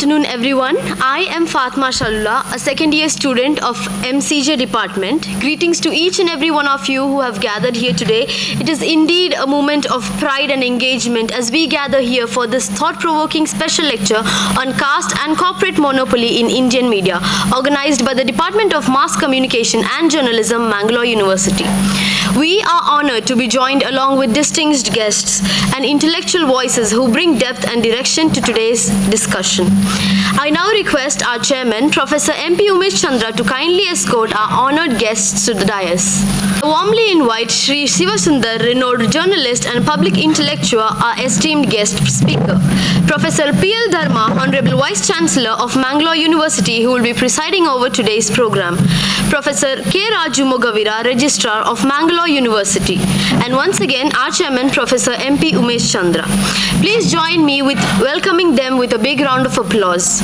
afternoon, everyone. I am Fatma Shalula, a second-year student of MCJ department. Greetings to each and every one of you who have gathered here today. It is indeed a moment of pride and engagement as we gather here for this thought-provoking special lecture on caste and corporate monopoly in Indian media, organized by the Department of Mass Communication and Journalism, Mangalore University. We are honored to be joined along with distinguished guests and intellectual voices who bring depth and direction to today's discussion. I now request our chairman, Professor MP Umesh Chandra, to kindly escort our honored guests to the dais. I warmly invite Shri Sivasundar, renowned journalist and public intellectual, our esteemed guest speaker. Professor P.L. Dharma, Honorable Vice Chancellor of Mangalore University, who will be presiding over today's program. Professor K. Raju Mogavira, Registrar of Mangalore University. And once again, our chairman, Professor MP Umesh Chandra. Please join me with welcoming them with a big round of applause.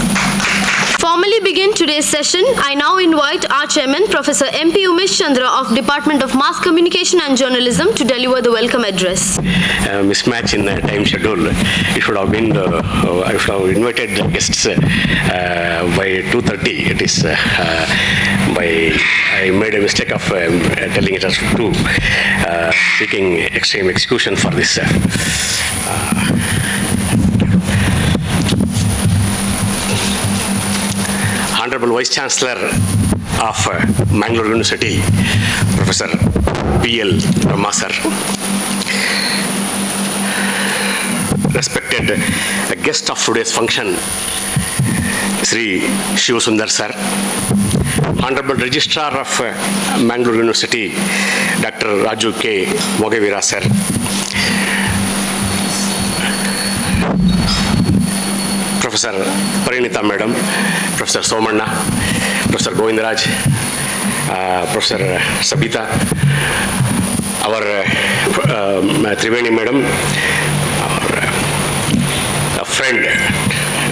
Formally begin today's session, I now invite our chairman, Professor MP Umesh Chandra of Department of Mass Communication and Journalism to deliver the welcome address. Mismatch in the time schedule. It should have been, I should have invited the guests by 2:30. It is I made a mistake of telling it as 2. Seeking extreme excuse for this. Honorable Vice Chancellor of Mangalore University, Professor P.L. Dharma sir. Respected guest of today's function, Sri Sivasundar sir. Honorable Registrar of Mangalore University, Dr. Raju K. Mogavira sir. Professor Parinita Madam, Professor Somanna, Professor Govindaraj, Professor Sabita, our Triveni Madam, our friend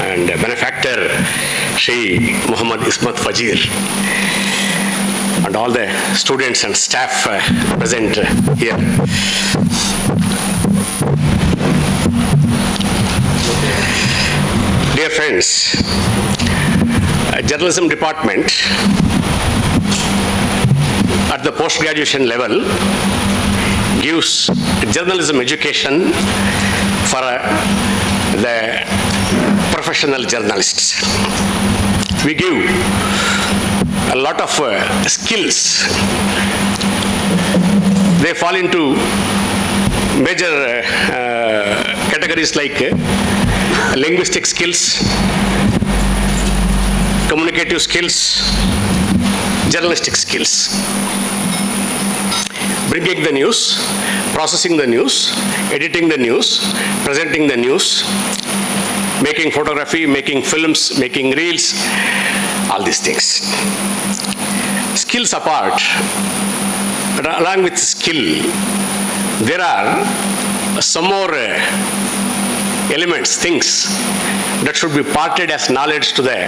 and benefactor Shri Muhammad Ismat Fajir, and all the students and staff present here. Dear friends, journalism department at the post-graduation level gives journalism education for the professional journalists. We give a lot of skills. They fall into major categories like linguistic skills, communicative skills, journalistic skills. Bringing the news, processing the news, editing the news, presenting the news, making photography, making films, making reels, all these things. Skills apart, but along with skill, there are some more elements, things that should be parted as knowledge to the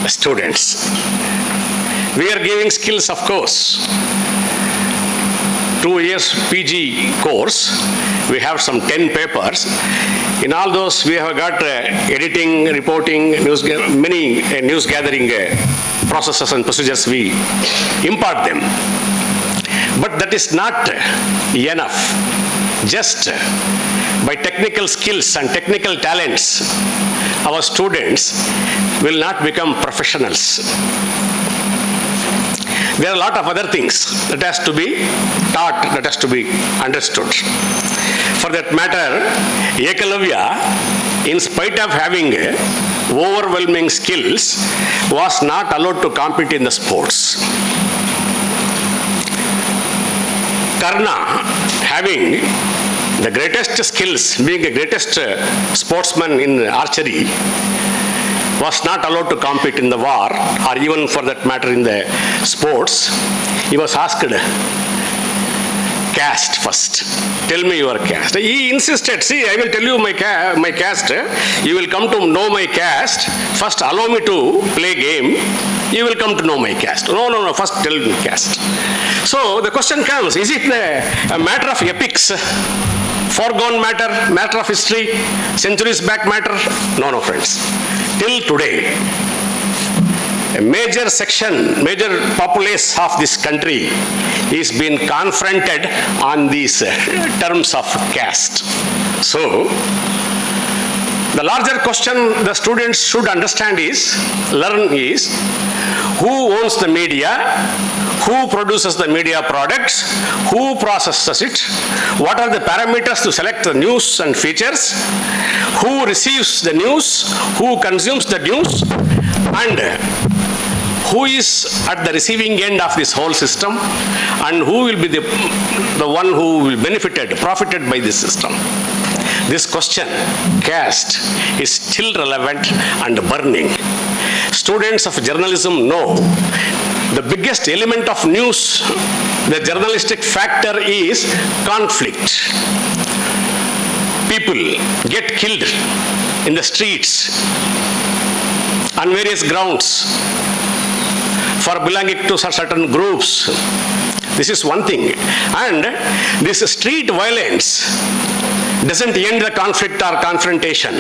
students. We are giving skills, of course. 2 years PG course, we have some 10 papers. In all those, we have got editing, reporting, many news gathering processes and procedures. We impart them. But that is not enough. Just by technical skills and technical talents, our students will not become professionals. There are a lot of other things that has to be taught, that has to be understood. For that matter, Ekalavya, in spite of having overwhelming skills, was not allowed to compete in the sports. Karna, having the greatest skills, being the greatest sportsman in archery, was not allowed to compete in the war, or even for that matter in the sports. He was asked, caste first. Tell me your caste. He insisted, see, I will tell you my caste. You will come to know my caste. First allow me to play game. You will come to know my caste. No, first tell me caste. So the question comes, is it a matter of epics? Foregone matter of history, centuries back matter? No, friends. till today, a major section, major populace of this country is being confronted on these terms of caste. So, the larger question the students should understand learn is, who owns the media, who produces the media products, who processes it, what are the parameters to select the news and features, who receives the news, who consumes the news, and who is at the receiving end of this whole system, and who will be the one who will profited by this system. This question, caste, is still relevant and burning. Students of journalism know the biggest element of news, the journalistic factor, is conflict. People get killed in the streets on various grounds for belonging to certain groups. This is one thing. And this street violence doesn't end the conflict or confrontation.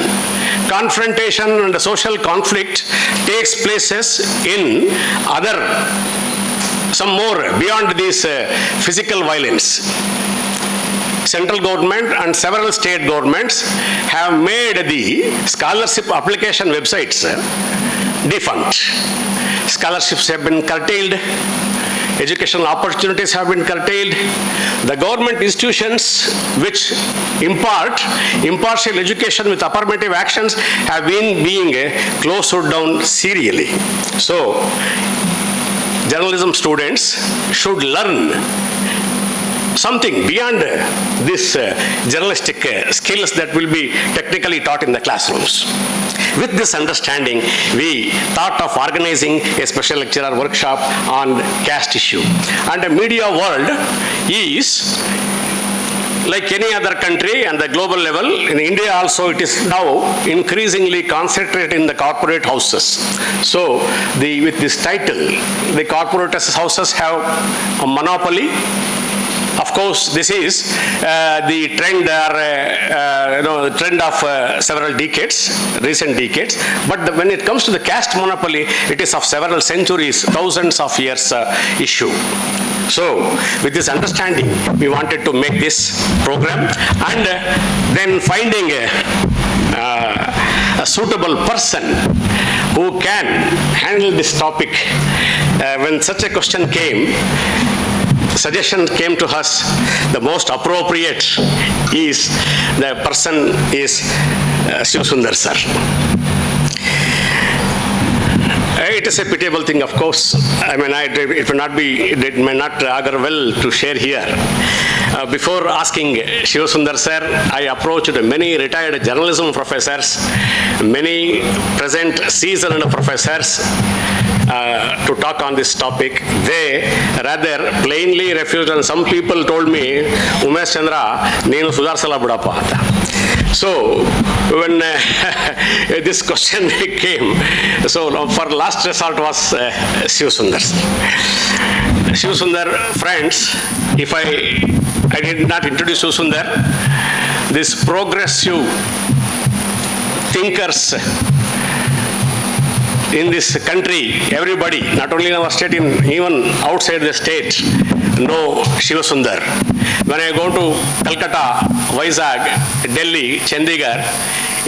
Confrontation and social conflict takes places in some more beyond this physical violence. Central government and several state governments have made the scholarship application websites defunct. Scholarships have been curtailed. Educational opportunities have been curtailed. The government institutions which impart impartial education with affirmative actions have been being closed down serially. So, journalism students should learn something beyond this journalistic skills that will be technically taught in the classrooms. With this understanding, we thought of organizing a special lecturer workshop on caste issue. And the media world is like any other country and the global level. In India also, it is now increasingly concentrated in the corporate houses. So, with this title, the corporate houses have a monopoly. Of course, this is the trend of several decades, recent decades. But when it comes to the caste monopoly, it is of several centuries, thousands of years issue. So, with this understanding, we wanted to make this program, and then finding a suitable person who can handle this topic. When such a question came, suggestion came to us, the most appropriate is the person is Shiv Sundar sir. It is a pitiable thing, of course. I mean, it may not augur well to share here. Before asking Shiv Sundar sir, I approached many retired journalism professors, many present seasoned professors, to talk on this topic. They rather plainly refused, and some people told me, Umesh Chandra, neenu sudarsala budappa anta. So, when this question came, so for last resort was Shiv Sundar. Shiv Sundar, friends, if I did not introduce Shiv Sundar, this progressive thinkers in this country, everybody, not only in our state, even outside the state, know Shiv Sundar. When I go to Calcutta, Vizag, Delhi, Chandigarh,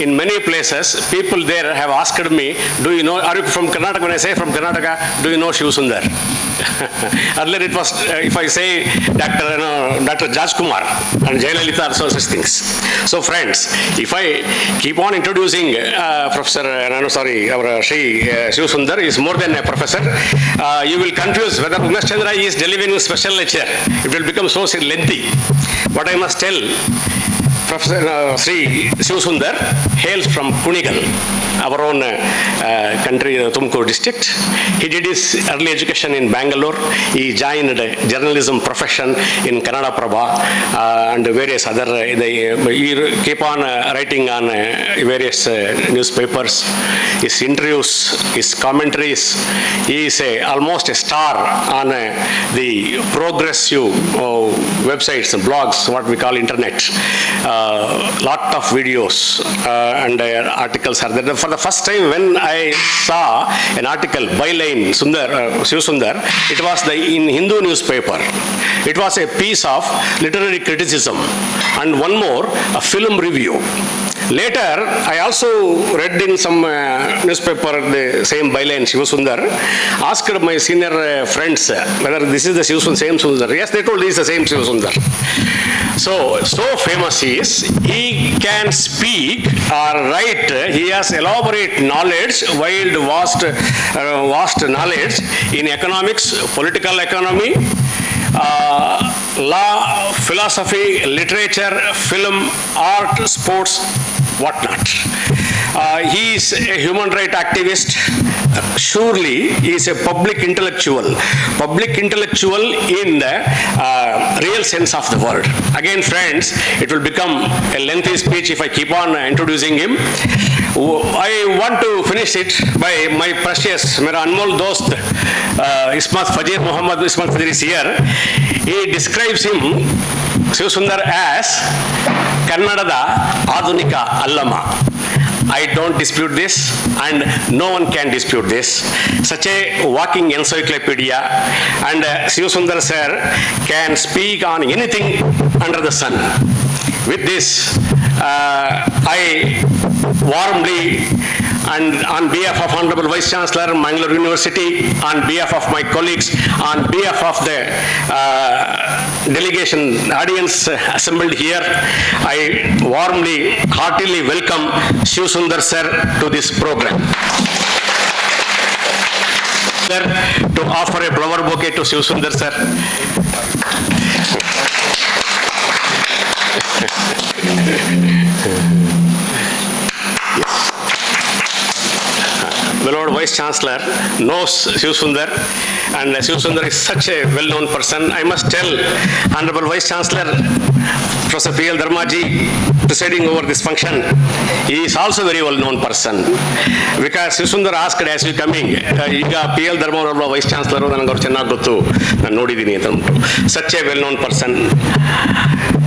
in many places, people there have asked me, do you know, are you from Karnataka? When I say from Karnataka, do you know Shiv Sundar? Earlier it was, if I say Dr. Rajkumar and Jayalalitha, also such things. So friends, if I keep on introducing our Shri Shiv Sundar is more than a professor, you will confuse whether Umesh Chandra is delivering a special lecture. It will become so lengthy. What I must tell, Professor Sri Shiv Sundar hails from Kunigal, our own country, Tumkur district. He did his early education in Bangalore. He joined journalism profession in Kannada Prabha and various other. He keep on writing on various newspapers. His interviews, his commentaries. He is almost a star on the progressive websites and blogs, what we call internet. lot of videos and articles are there. For the first time when I saw an article, byline Shiv Sundar, it was in Hindu newspaper. It was a piece of literary criticism and one more, a film review. Later, I also read in some newspaper the same byline, Shiv Sundar, asked my senior friends whether this is the same Shiv Sundar. Yes, they told this is the same Shiv Sundar. So famous he is, he can speak or write, he has elaborate knowledge, vast knowledge in economics, political economy, law, philosophy, literature, film, art, sports, whatnot. He is a human rights activist. Surely he is a public intellectual in the real sense of the word. Again, friends, it will become a lengthy speech if I keep on introducing him. I want to finish it by my precious, mera anmol dost, Ismat Muhammad Fajir is here. He describes him, Shiv Sundar, as Kannadada Adunika Allama. I don't dispute this, and no one can dispute this. Such a walking encyclopedia, and Shiv Sundar sir can speak on anything under the sun. With this, I warmly, and on behalf of Honorable Vice Chancellor, Mangalore University, on behalf of my colleagues, on behalf of the delegation audience assembled here, I warmly, heartily welcome Shiv Sundar sir to this program. To offer a flower bouquet to Shiv Sundar sir. Beloved Vice Chancellor knows Shiv Sundar, and Shiv Sundar is such a well-known person. I must tell Honorable Vice Chancellor Professor P.L. Dharmaji, presiding over this function, he is also a very well-known person. Because Shiv Sundar asked as we coming, ಈಗ P.L. Dharma Vice Chancellor, ನನಗೆ ಅವ್ರು ಚೆನ್ನಾಗಿ ಗೊತ್ತು, ನಾನು ನೋಡಿದ್ದೀನಿ ಅಂತ ಅಂದ್ಬಿಟ್ಟು. Such a well-known person.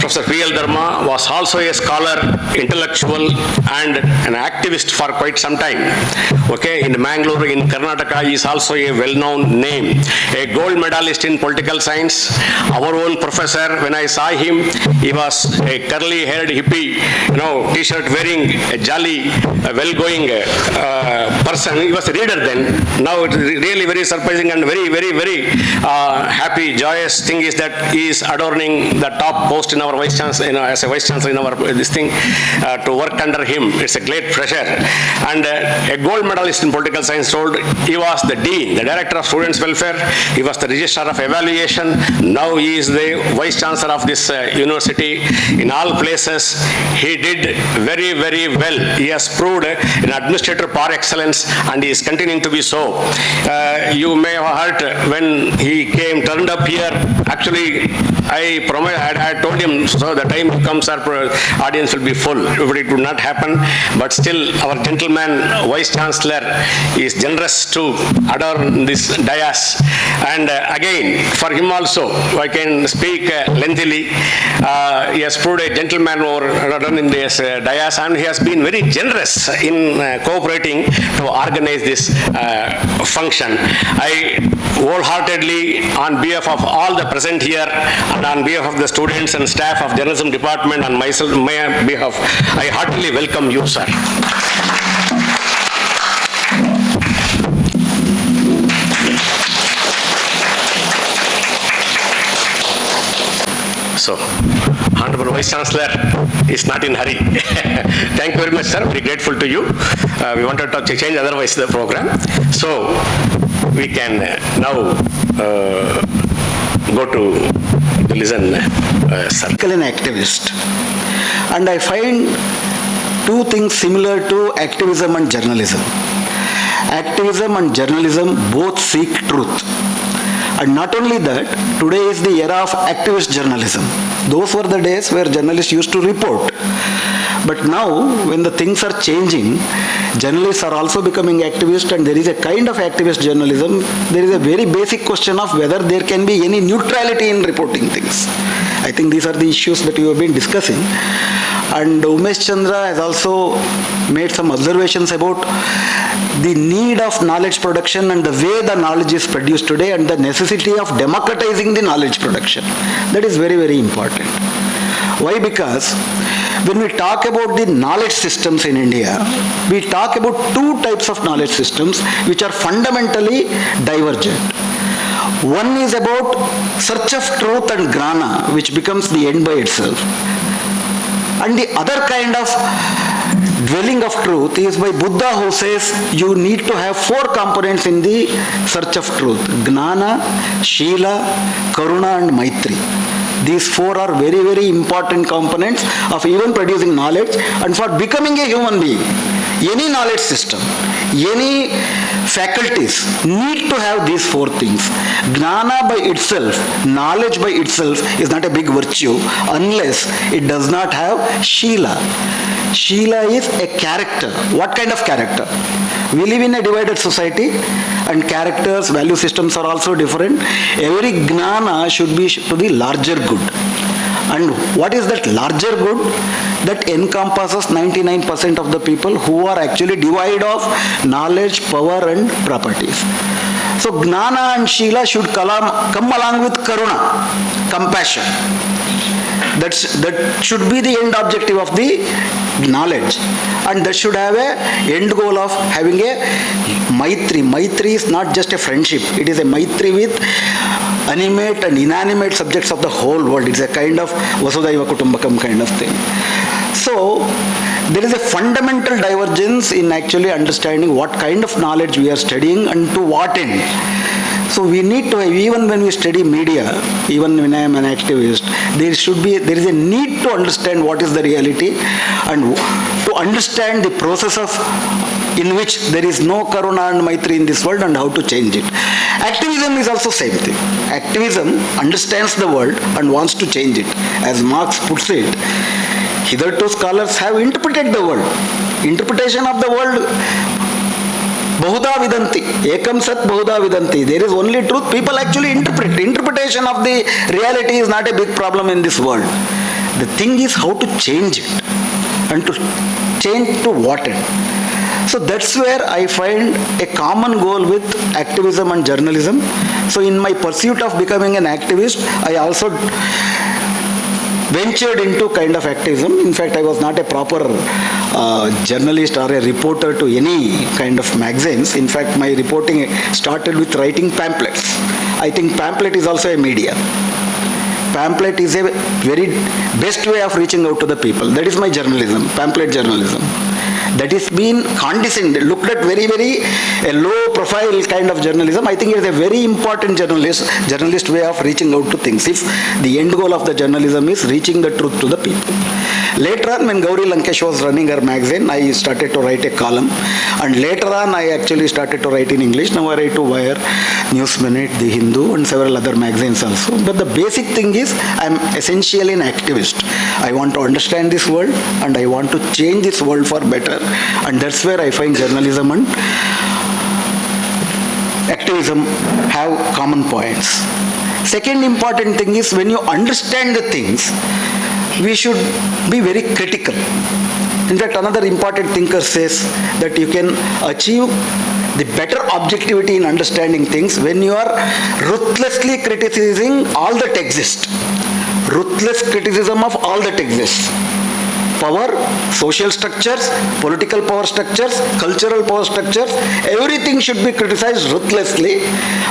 Professor P.L. Dharma was also a scholar, intellectual, and an activist for quite some time. Okay, in Mangalore, in Karnataka, he is also a well-known name. A gold medalist in political science. Our own professor, when I saw him, he was a curly-haired hippie, t-shirt wearing, a jolly, well-going person. He was a reader then. Now it is really very surprising and very, very, very happy, joyous thing is that he is adorning the top post in our Vice Chancellor, as a Vice Chancellor in our this thing, to work under him. It's a great pleasure. And a gold medalist in political science told he was the Dean, the Director of Students' Welfare, he was the Registrar of Evaluation, now he is the Vice Chancellor of this university. In all places, he did very, very well. He has proved an administrator par excellence, and he is continuing to be so. You may have heard when he turned up here, actually, I told him, so the time comes, our audience will be full. It would not happen, but still our gentleman Vice Chancellor is generous to adorn this dais. And again, for him also, I can speak lengthily. He has proved a gentleman over in this dais, and he has been very generous in cooperating to organize this function. I wholeheartedly, on behalf of all the present here, and on behalf of the students and staff of Journalism Department, and myself, my behalf, I heartily welcome you, sir. So, Honorable Vice Chancellor is not in hurry. Thank you very much, sir. Very grateful to you. We wanted to change otherwise the program. So, we can now go to listen, sir. An activist. And I find two things similar to activism and journalism. Activism and journalism both seek truth. And not only that, today is the era of activist journalism. Those were the days where journalists used to report. But now, when the things are changing, journalists are also becoming activists, and there is a kind of activist journalism. There is a very basic question of whether there can be any neutrality in reporting things. I think these are the issues that you have been discussing. And Umesh Chandra has also made some observations about the need of knowledge production and the way the knowledge is produced today and the necessity of democratizing the knowledge production. That is very, very important. Why? Because when we talk about the knowledge systems in India, we talk about two types of knowledge systems which are fundamentally divergent. One is about search of truth and gnana, which becomes the end by itself. And the other kind of dwelling of truth is by Buddha, who says you need to have four components in the search of truth: gnana, shila, karuna and maitri. These four are very, very important components of even producing knowledge and for becoming a human being. Any knowledge system, any faculties need to have these four things. Gnana by itself, knowledge by itself is not a big virtue unless it does not have Shila. Shila is a character. What kind of character? We live in a divided society and characters, value systems are also different. Every Gnana should be to the larger good. And what is that larger good? That encompasses 99% of the people who are actually devoid of knowledge, power and properties. So Gnana and Shila should come along with Karuna, compassion. That should be the end objective of the knowledge, and that should have a end goal of having a Maitri. Maitri is not just a friendship, it is a Maitri with animate and inanimate subjects of the whole world. It's a kind of Vasudhaiva Kutumbakam kind of thing. So there is a fundamental divergence in actually understanding what kind of knowledge we are studying and to what end. So we need to, even when we study media, even when I am an activist, there is a need to understand what is the reality and to understand the process of in which there is no Karuna and Maitri in this world and how to change it. Activism is also same thing. Activism understands the world and wants to change it. As Marx puts it, hitherto scholars have interpreted the world. Interpretation of the world, Bahuda Vidanti, Ekam Sat Bahuda Vidanti. There is only truth. People actually interpret. Interpretation of the reality is not a big problem in this world. The thing is how to change it and to change to what end. So that's where I find a common goal with activism and journalism. So in my pursuit of becoming an activist, I also ventured into kind of activism. In fact, I was not a proper journalist or a reporter to any kind of magazines. In fact, my reporting started with writing pamphlets. I think pamphlet is also a media. Pamphlet is a very best way of reaching out to the people. That is my journalism, pamphlet journalism. That is been condescended, looked at very, very a low profile kind of journalism. I think it is a very important journalist way of reaching out to things. If the end goal of the journalism is reaching the truth to the people. Later on, when Gauri Lankesh was running her magazine, I started to write a column. And later on, I actually started to write in English. Now I write to Wire, News Minute, The Hindu, and several other magazines also. But the basic thing is, I am essentially an activist. I want to understand this world and I want to change this world for better. And that's where I find journalism and activism have common points. Second important thing is, when you understand the things, we should be very critical. In fact, another important thinker says that you can achieve the better objectivity in understanding things when you are ruthlessly criticizing all that exists. Ruthless criticism of all that exists. Power, social structures, political power structures, cultural power structures, everything should be criticized ruthlessly.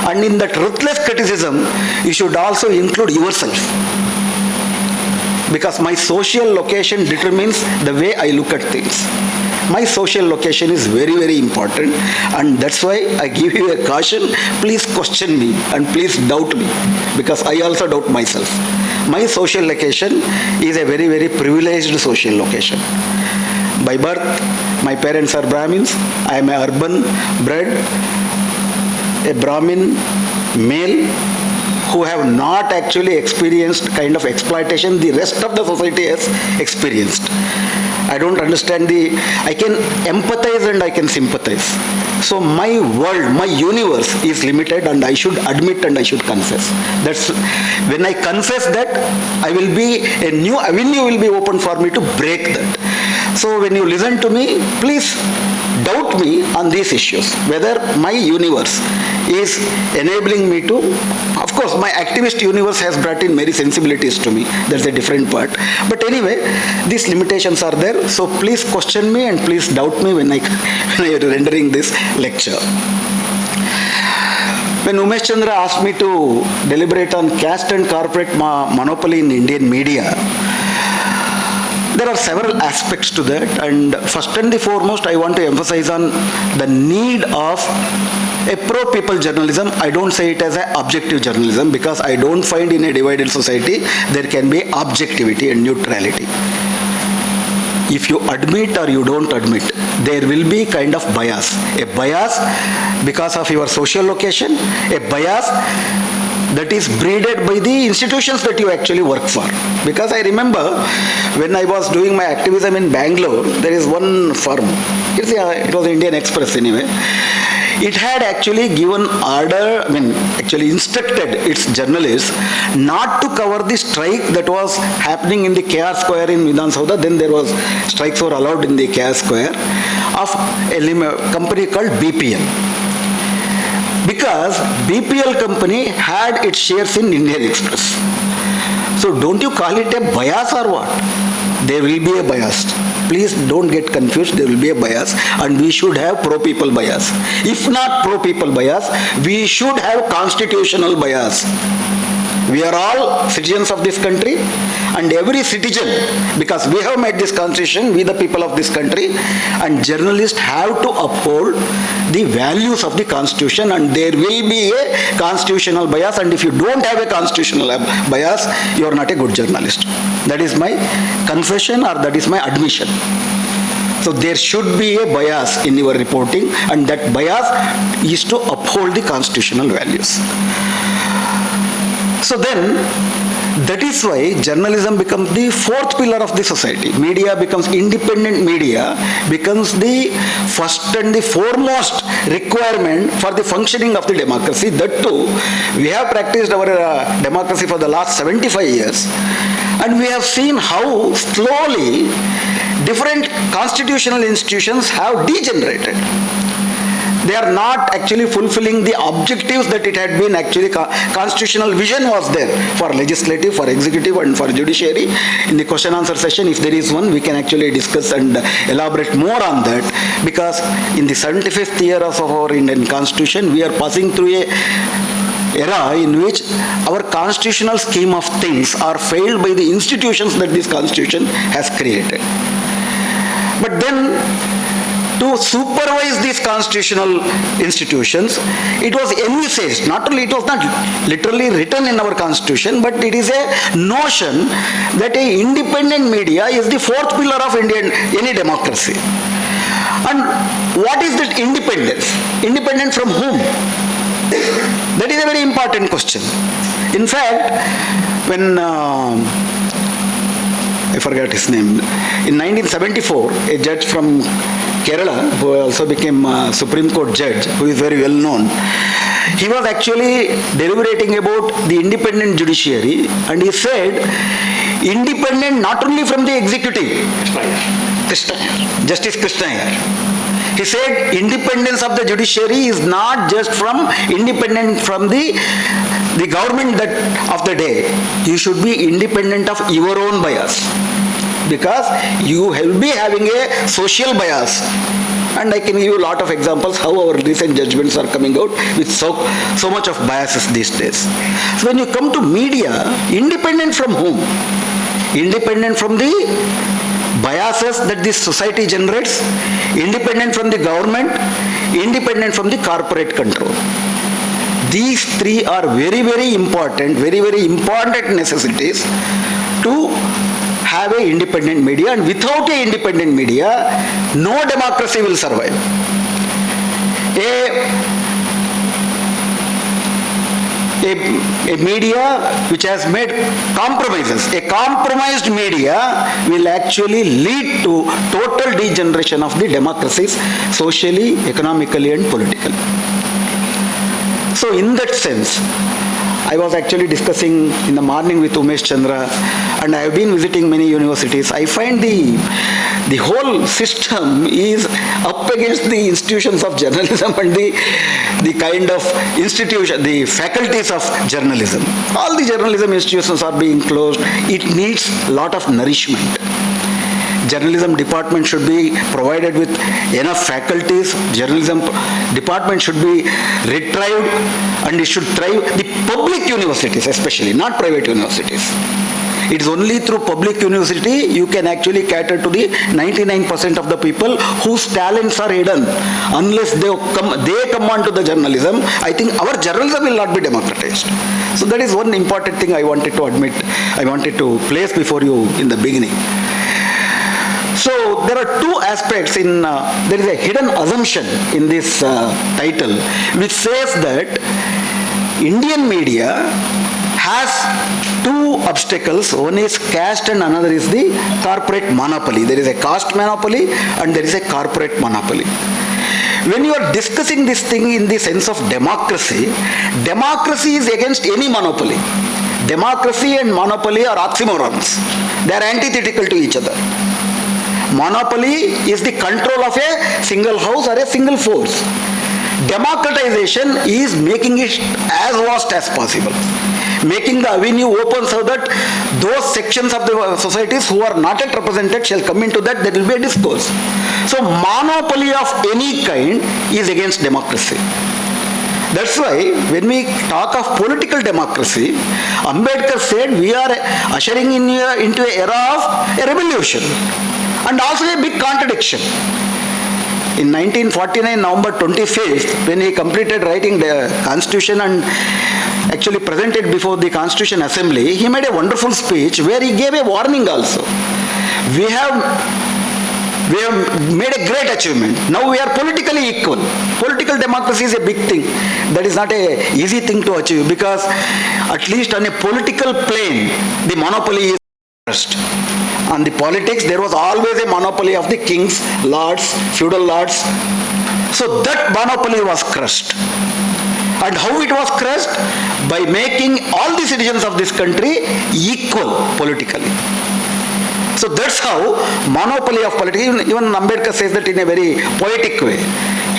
And in that ruthless criticism, you should also include yourself. Because my social location determines the way I look at things. My social location is very, very important, and that's why I give you a caution. Please question me and please doubt me, because I also doubt myself. My social location is a very, very privileged social location. By birth, my parents are Brahmins. I am an urban bred, a Brahmin male who have not actually experienced kind of exploitation the rest of the society has experienced. I don't understand I can empathize and I can sympathize. So my world, my universe is limited, and I should admit and I should confess. That's when I confess that, a new avenue will be open for me to break that. So when you listen to me, please doubt me on these issues, whether my universe is enabling me to. Of course, my activist universe has brought in many sensibilities to me. That's a different part. But anyway, these limitations are there. So please question me and please doubt me when I am rendering this lecture. When Umesh Chandra asked me to deliberate on caste and corporate monopoly in Indian media, there are several aspects to that, and first and the foremost, I want to emphasize on the need of a pro-people journalism. I don't say it as an objective journalism, because I don't find in a divided society there can be objectivity and neutrality. If you admit or you don't admit, there will be kind of bias. A bias because of your social location, a bias that is breeded by the institutions that you actually work for. Because I remember when I was doing my activism in Bangalore, there is one firm, it was Indian Express anyway, it had actually given order, actually instructed its journalists not to cover the strike that was happening in the Caste Square in Vidhan Soudha. Then there was strikes were allowed in the Caste Square of a company called BPL. Because BPL company had its shares in Indian Express. So don't you call it a bias or what? There will be a bias. Please don't get confused. There will be a bias, and we should have pro-people bias. If not pro-people bias, we should have constitutional bias. We are all citizens of this country, and every citizen, because we have made this constitution, we the people of this country, and journalists have to uphold the values of the constitution, and there will be a constitutional bias, and if you don't have a constitutional bias, you are not a good journalist. That is my confession, or that is my admission. So there should be a bias in your reporting, and that bias is to uphold the constitutional values. So then, that is why journalism becomes the fourth pillar of the society. Media becomes independent media, becomes the first and the foremost requirement for the functioning of the democracy. That too, we have practiced our democracy for the last 75 years, and we have seen how slowly different constitutional institutions have degenerated. They are not actually fulfilling the objectives that it had been actually. Constitutional vision was there for legislative, for executive, and for judiciary. In the question answer session, if there is one, we can actually discuss and elaborate more on that, because in the 75th year of our Indian Constitution, we are passing through a era in which our constitutional scheme of things are failed by the institutions that this Constitution has created. But then, to supervise these constitutional institutions, it was envisaged, not only it was not literally written in our constitution, but it is a notion that a independent media is the fourth pillar of any democracy. And what is that independence? Independent from whom? That is a very important question. In fact, when I forgot his name, in 1974, a judge from Kerala, who also became a Supreme Court judge, who is very well known, he was actually deliberating about the independent judiciary, and he said, independent not only from the executive, Justice Krishna. He said, independence of the judiciary is not just independent from the government of the day. You should be independent of your own bias, because you will be having a social bias. And I can give you a lot of examples how our recent judgments are coming out with so much of biases these days. So when you come to media, independent from whom? Independent from the biases that this society generates, independent from the government, independent from the corporate control. These three are very, very important necessities to have an independent media, and without an independent media, no democracy will survive. a media which has made compromises. A compromised media will actually lead to total degeneration of the democracies socially, economically and politically. So in that sense, I was actually discussing in the morning with Umesh Chandra, and I have been visiting many universities. I find the whole system is up against the institutions of journalism and the kind of institution, the faculties of journalism. All the journalism institutions are being closed. It needs a lot of nourishment. Journalism department should be provided with enough faculties. Journalism department should be retrieved, and it should thrive. The public universities especially, not private universities. It is only through public university you can actually cater to the 99% of the people whose talents are hidden. Unless they come onto the journalism, I think our journalism will not be democratized. So that is one important thing I wanted to admit, I wanted to place before you in the beginning. So there are two aspects there is a hidden assumption in this title which says that Indian media has two obstacles. One is caste and another is the corporate monopoly. There is a caste monopoly and there is a corporate monopoly. When you are discussing this thing in the sense of democracy, democracy is against any monopoly. Democracy and monopoly are oxymorons. They are antithetical to each other. Monopoly is the control of a single house or a single force. Democratization is making it as vast as possible, making the avenue open so that those sections of the societies who are not yet represented shall come into that. There will be a discourse. So monopoly of any kind is against democracy. That's why when we talk of political democracy, Ambedkar said we are ushering into an era of a revolution and also a big contradiction. In 1949, November 25th, when he completed writing the Constitution and actually presented before the Constitution Assembly, he made a wonderful speech where he gave a warning also. We have made a great achievement. Now we are politically equal. Political democracy is a big thing. That is not an easy thing to achieve because at least on a political plane, the monopoly is crushed. On the politics, there was always a monopoly of the kings, lords, feudal lords. So that monopoly was crushed. And how it was crushed? By making all the citizens of this country equal politically. So that's how monopoly of politics, even Ambedkar says that in a very poetic way.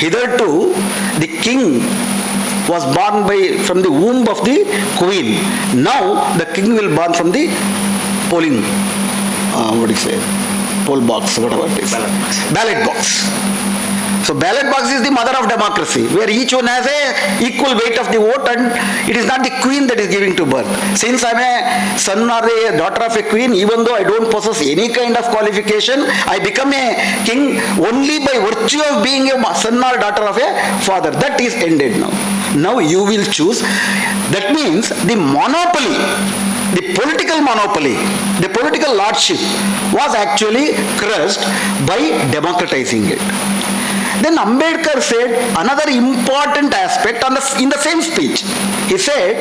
Hitherto, the king was born from the womb of the queen. Now, the king will born from the polling, poll box, whatever it is. Ballot box. So ballot box is the mother of democracy, where each one has a equal weight of the vote and it is not the queen that is giving to birth. Since I am a son or a daughter of a queen, even though I don't possess any kind of qualification, I become a king only by virtue of being a son or daughter of a father. That is ended now. Now you will choose. That means the monopoly, the political monopoly, the political lordship was actually crushed by democratizing it. Then Ambedkar said another important aspect in the same speech. He said,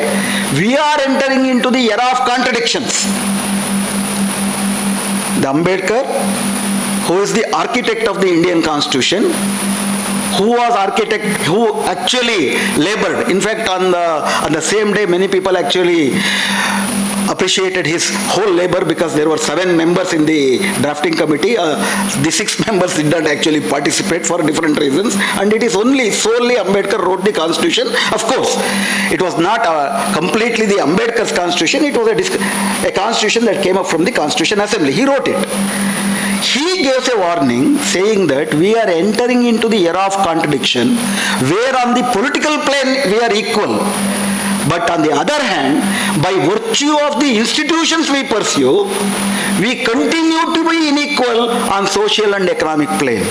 we are entering into the era of contradictions. The Ambedkar, who is the architect of the Indian Constitution, who actually labored. In fact, on the same day, many people actually appreciated his whole labor because there were 7 members in the drafting committee. The 6 members did not actually participate for different reasons, and it is solely Ambedkar wrote the constitution. Of course, it was not completely the Ambedkar's constitution. It was a constitution that came up from the Constitution Assembly. He wrote it. He gives a warning saying that we are entering into the era of contradiction, where on the political plane we are equal. But on the other hand, by virtue of the institutions we pursue, we continue to be unequal on social and economic plane.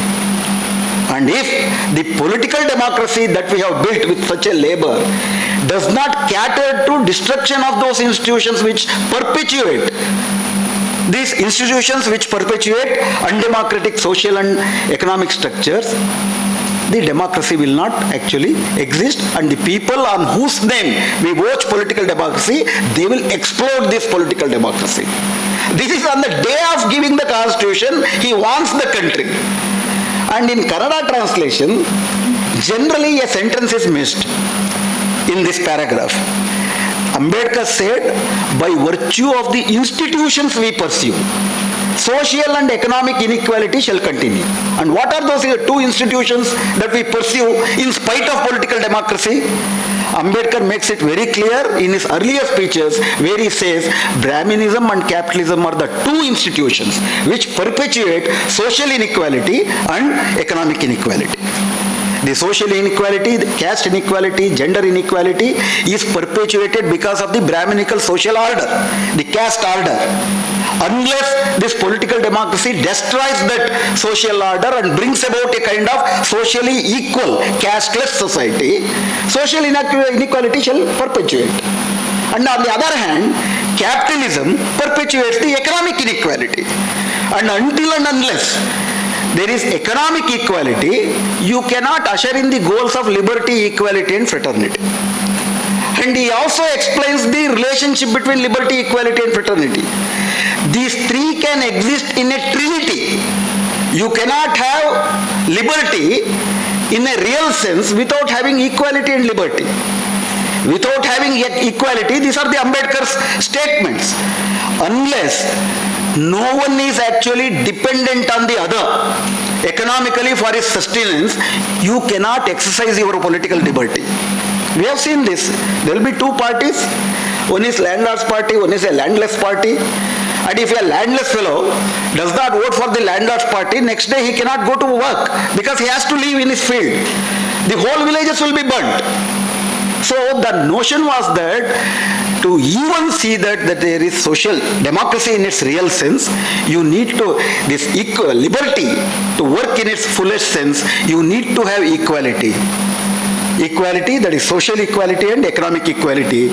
And if the political democracy that we have built with such a labor does not cater to destruction of those institutions which perpetuate, these institutions which perpetuate undemocratic social and economic structures, the democracy will not actually exist, and the people on whose name we watch political democracy, they will explode this political democracy. This is on the day of giving the constitution, he wants the country. And in Kannada translation, generally a sentence is missed in this paragraph. Ambedkar said, by virtue of the institutions we pursue, social and economic inequality shall continue. And what are those two institutions that we pursue in spite of political democracy? Ambedkar makes it very clear in his earlier speeches where he says Brahminism and capitalism are the two institutions which perpetuate social inequality and economic inequality. The social inequality, the caste inequality, gender inequality is perpetuated because of the Brahminical social order, the caste order. Unless this political democracy destroys that social order and brings about a kind of socially equal, casteless society, social inequality shall perpetuate. And on the other hand, capitalism perpetuates the economic inequality. And until and unless there is economic equality, you cannot usher in the goals of liberty, equality and fraternity. And he also explains the relationship between liberty, equality and fraternity. These three can exist in a trinity. You cannot have liberty in a real sense without having equality and liberty. Without having equality, these are the Ambedkar's statements. Unless no one is actually dependent on the other economically for his sustenance, you cannot exercise your political liberty. We have seen this. There will be two parties. One is landlord's party, one is a landless party. And if a landless fellow does not vote for the landlord's party, next day he cannot go to work because he has to live in his field. The whole villages will be burnt. So the notion was that to even see that there is social democracy in its real sense, you need to, this equal liberty to work in its fullest sense, you need to have equality. Equality, that is social equality and economic equality.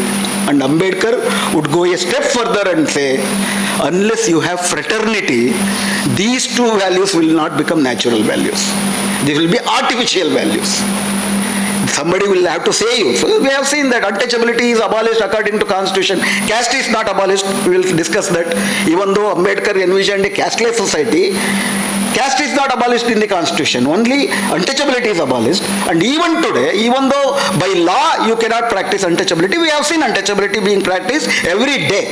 And Ambedkar would go a step further and say, unless you have fraternity, these two values will not become natural values. They will be artificial values. Somebody will have to say you. So we have seen that untouchability is abolished according to constitution. Caste is not abolished. We will discuss that. Even though Ambedkar envisioned a casteless society, caste is not abolished in the constitution. Only untouchability is abolished. And even today, even though by law you cannot practice untouchability, we have seen untouchability being practiced every day.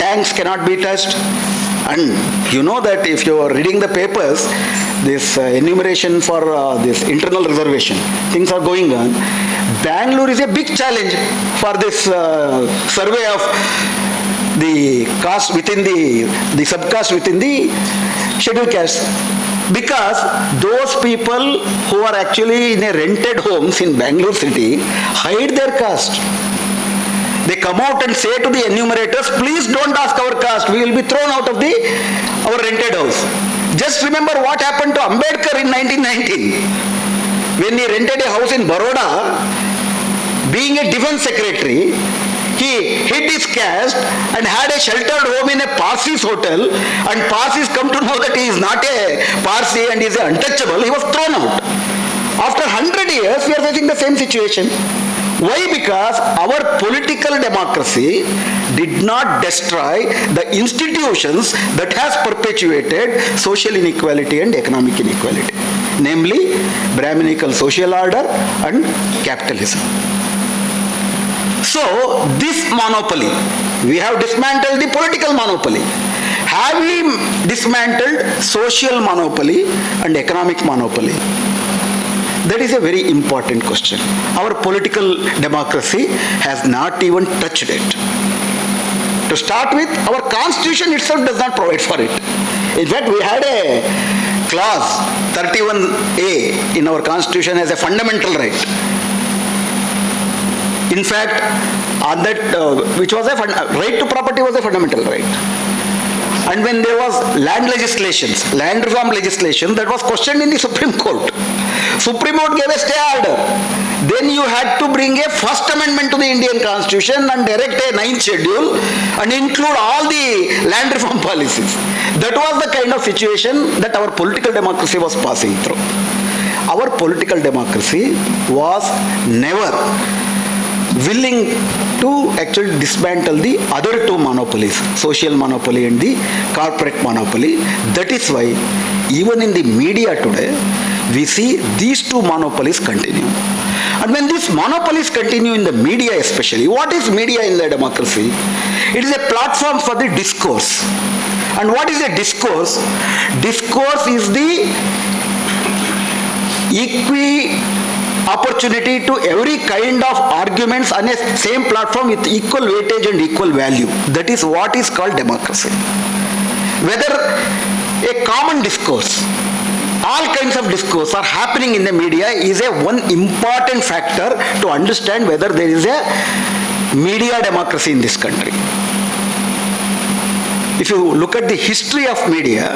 Tanks cannot be touched. And you know that if you are reading the papers, this enumeration for this internal reservation, things are going on. Bangalore is a big challenge for this survey of the caste within the subcaste within the scheduled caste. Because those people who are actually in a rented homes in Bangalore city hide their caste. They come out and say to the enumerators, please don't ask our caste, we will be thrown out of our rented house. Just remember what happened to Ambedkar in 1919. When he rented a house in Baroda, being a defense secretary, he hid his caste and had a sheltered home in a Parsi's hotel, and Parsis come to know that he is not a Parsi and he is untouchable, he was thrown out. After 100 years, we are facing the same situation. Why? Because our political democracy did not destroy the institutions that has perpetuated social inequality and economic inequality, namely Brahminical social order and capitalism. So this monopoly, we have dismantled the political monopoly. Have we dismantled social monopoly and economic monopoly? That is a very important question. Our political democracy has not even touched it. To start with, our constitution itself does not provide for it. In fact, we had a clause 31A in our constitution as a fundamental right. In fact, on that, which was a right to property was a fundamental right. And when there was land reform legislation, that was questioned in the Supreme Court. Supreme Court gave a stay order. Then you had to bring a first amendment to the Indian Constitution and direct a 9th schedule and include all the land reform policies. That was the kind of situation that our political democracy was passing through. our political democracy was never willing to actually dismantle the other two monopolies, social monopoly and the corporate monopoly. That is why even in the media today, we see these two monopolies continue. And when these monopolies continue in the media especially, what is media in the democracy? It is a platform for the discourse. And what is a discourse? Discourse is the opportunity to every kind of arguments on a same platform with equal weightage and equal value. That is what is called democracy. Whether a common discourse, all kinds of discourse are happening in the media is a one important factor to understand whether there is a media democracy in this country. If you look at the history of media,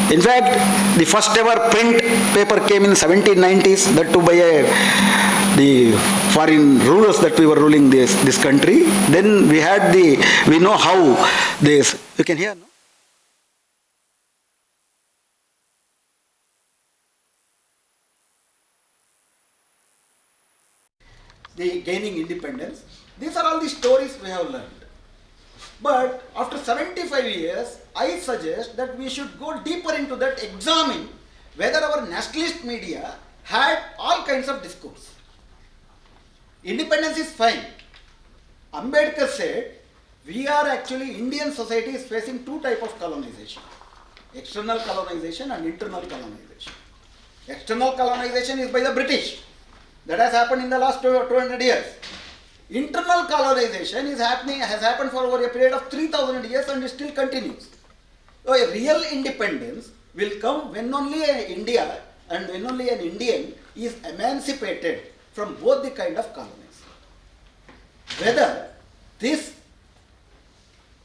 in fact, the first ever print paper came in 1790s, that too by the foreign rulers that we were ruling this country. Then we know how this, you can hear, no? The gaining independence. These are all the stories we have learned. But after 75 years, I suggest that we should go deeper into that, examine whether our nationalist media had all kinds of discourse. Independence is fine. Ambedkar said, we are actually, Indian society is facing two types of colonization. External colonization and internal colonization. External colonization is by the British. That has happened in the last 200 years. Internal colonization has happened for over a period of 3,000 years and it still continues. So a real independence will come when only India and when only an Indian is emancipated from both the kind of colonies. Whether this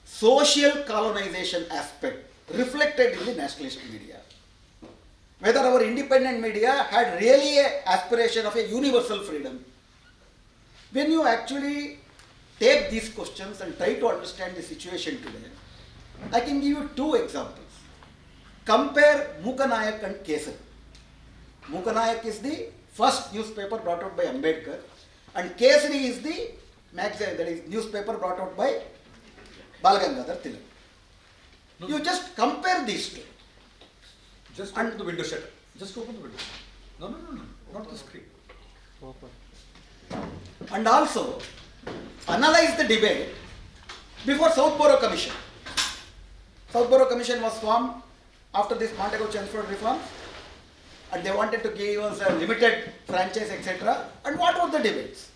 social colonization aspect reflected in the nationalist media, whether our independent media had really an aspiration of a universal freedom. When you actually take these questions and try to understand the situation today, I can give you two examples. Compare Mukanayak and Caste. Mukanayak is the first newspaper brought out by Ambedkar, and Caste is the magazine, that is newspaper brought out by Balagangadhar Tilak. No. You just compare these two. Just open the window shutter. Just open the window. No, not the screen. And also analyze the debate before Southborough Commission. Southborough Commission was formed after this Managalore Chelmsford reform, and they wanted to give us a limited franchise, etc. And what were the debates?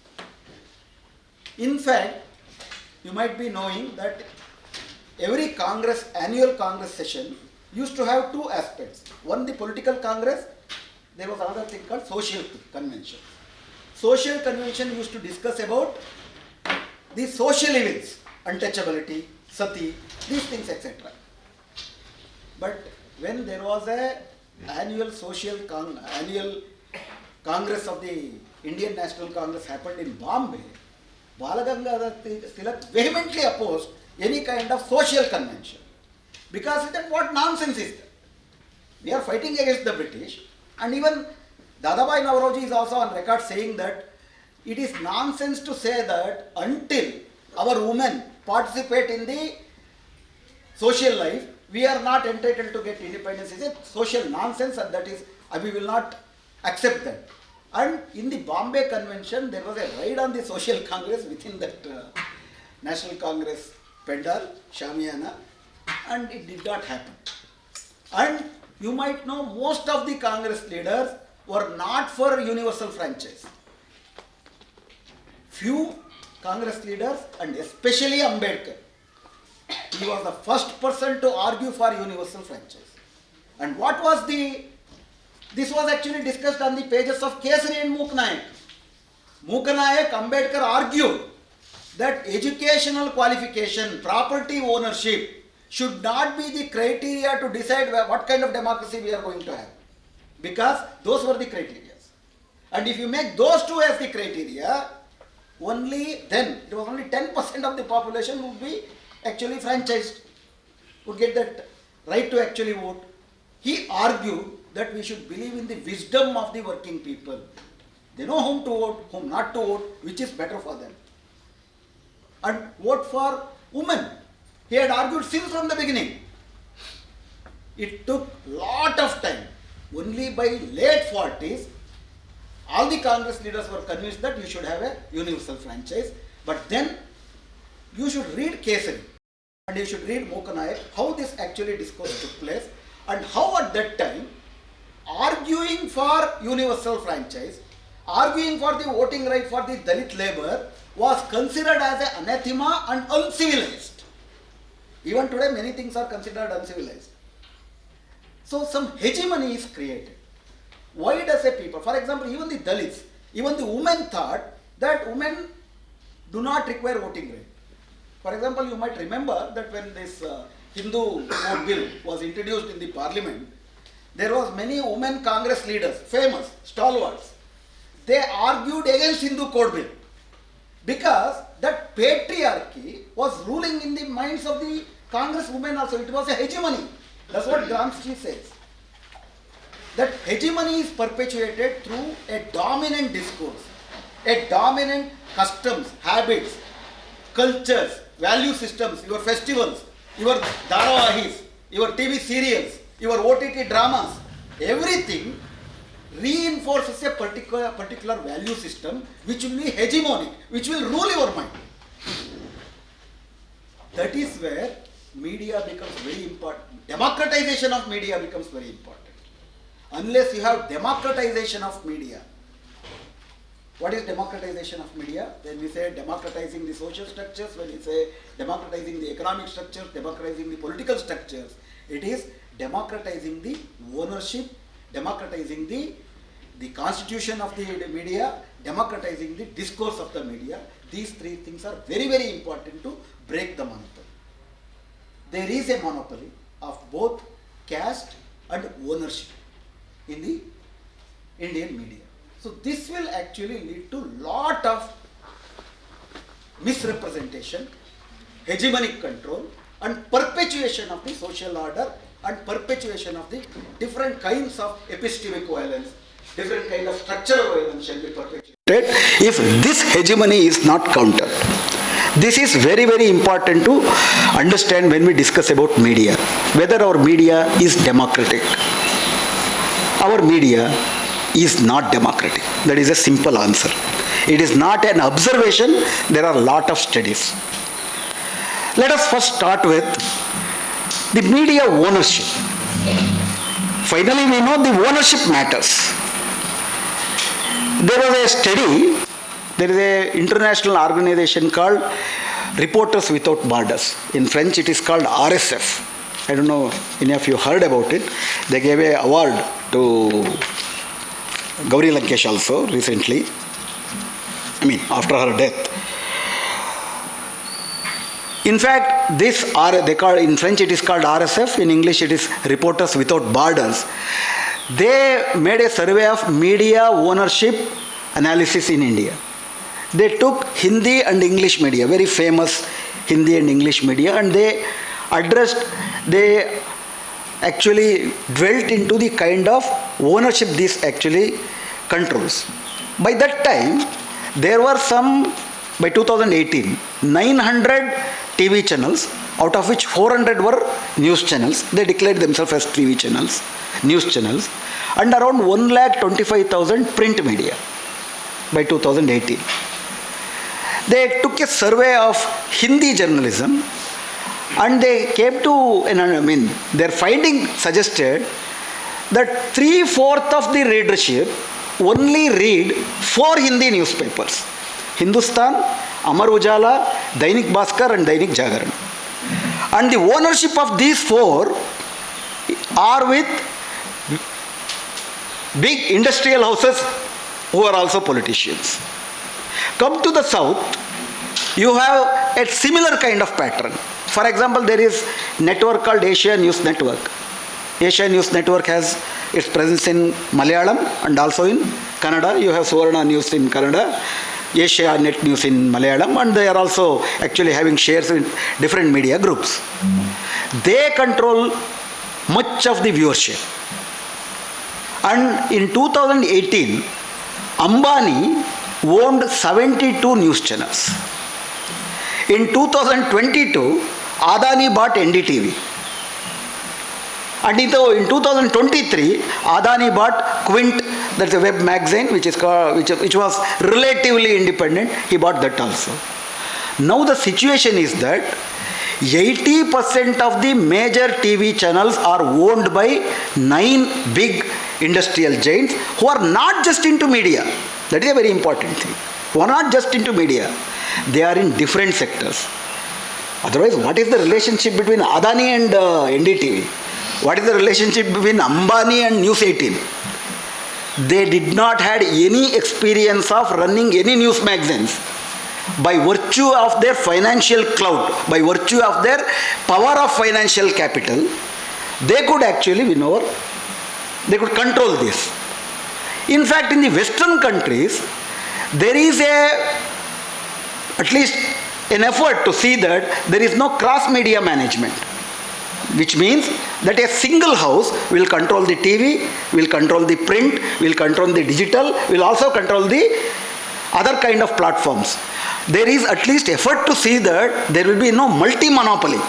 In fact, you might be knowing that every Congress, annual Congress session used to have two aspects. One, the political Congress. There was another thing called social convention. Social convention used to discuss about the social evils, untouchability, sati, these things, etc. But when there was a annual Congress of the Indian National Congress happened in Bombay, Balagangadhar Tilak vehemently opposed any kind of social convention. Because he said, what nonsense is that? We are fighting against the British, and even Dadabhai Naoroji is also on record saying that it is nonsense to say that until our women participate in the social life, we are not entitled to get independence. It's a social nonsense, and that is, we will not accept that. And in the Bombay Convention, there was a raid on the Social Congress within that National Congress Pendal, Shamiana, and it did not happen. And you might know most of the Congress leaders were not for universal franchise. Few Congress leaders, and especially Ambedkar, he was the first person to argue for universal franchise. And what was this was actually discussed on the pages of Kesari and Mukanayak. Mukanayak, Ambedkar argued that educational qualification, property ownership should not be the criteria to decide what kind of democracy we are going to have. Because those were the criteria. And if you make those two as the criteria, only then, it was only 10% of the population would be actually franchised, would get that right to actually vote. He argued that we should believe in the wisdom of the working people. They know whom to vote, whom not to vote, which is better for them. And vote for women. He had argued since from the beginning. It took lot of time. Only by late 40s, all the Congress leaders were convinced that you should have a universal franchise. But then you should read Caste and you should read Mokanayak, how this actually discourse took place and how at that time arguing for universal franchise, arguing for the voting right for the Dalit labor was considered as an anathema and uncivilized. Even today many things are considered uncivilized. So some hegemony is created. Why does a people, for example, even the Dalits, even the women thought that women do not require voting right. For example, you might remember that when this Hindu vote bill was introduced in the parliament, there was many women Congress leaders, famous, stalwarts. They argued against Hindu code bill because that patriarchy was ruling in the minds of the Congress women also. It was a hegemony. That's what Gramsci says. That hegemony is perpetuated through a dominant discourse, a dominant customs, habits, cultures, value systems, your festivals, your dharavahis, your TV serials, your OTT dramas, everything reinforces a particular value system which will be hegemonic, which will rule your mind. That is where media becomes very important. Democratization of media becomes very important. Unless you have democratization of media. What is democratization of media? When we say democratizing the social structures, when we say democratizing the economic structures, democratizing the political structures, it is democratizing the ownership, democratizing the constitution of the media, democratizing the discourse of the media. These three things are very, very important to break the monopoly. There is a monopoly of both caste and ownership in the Indian media. So this will actually lead to lot of misrepresentation, hegemonic control and perpetuation of the social order and perpetuation of the different kinds of epistemic violence, different kind of structural violence shall be perpetuated if this hegemony is not countered. This is very, very important to understand when we discuss about media, whether our media is democratic. Our media is not democratic. That is a simple answer. It is not an observation. There are a lot of studies. Let us first start with the media ownership. Finally, we know the ownership matters. There was a study, there is an international organization called Reporters Without Borders. In French, it is called RSF. I don't know if any of you heard about it. They gave an award to Gauri Lankesh also recently. After her death. In fact, in French it is called RSF, in English it is Reporters Without Borders. They made a survey of media ownership analysis in India. They took Hindi and English media, very famous Hindi and English media, and they actually dwelt into the kind of ownership this actually controls. By that time, there were by 2018, 900 TV channels, out of which 400 were news channels. They declared themselves as TV channels, news channels, and around 125,000 print media by 2018. They took a survey of Hindi journalism and they came to, their finding suggested that 3/4 of the readership only read 4 Hindi newspapers: Hindustan, Amar Ujala, Dainik Bhaskar and Dainik Jagaran. And the ownership of these 4 are with big industrial houses who are also politicians. Come to the south, you have a similar kind of pattern. For example, there is a network called Asia News Network. Asia News Network has its presence in Malayalam and also in Kannada. You have Suvarna News in Kannada, Asia Net News in Malayalam, and they are also actually having shares in different media groups. They control much of the viewership. And in 2018, Ambani owned 72 news channels. In 2022, Adani bought NDTV. And in 2023, Adani bought Quint, that's a web magazine which was relatively independent. He bought that also. Now the situation is that 80% of the major TV channels are owned by 9 big industrial giants who are not just into media. That is a very important thing. Who are not just into media. They are in different sectors. Otherwise, what is the relationship between Adani and NDTV? What is the relationship between Ambani and News 18? They did not had any experience of running any news magazines. By virtue of their financial clout, by virtue of their power of financial capital, they could actually win over, they could control this. In fact, in the Western countries, there is at least an effort to see that there is no cross-media management, which means that a single house will control the TV, will control the print, will control the digital, will also control the other kind of platforms. There is at least effort to see that there will be no multi-monopoly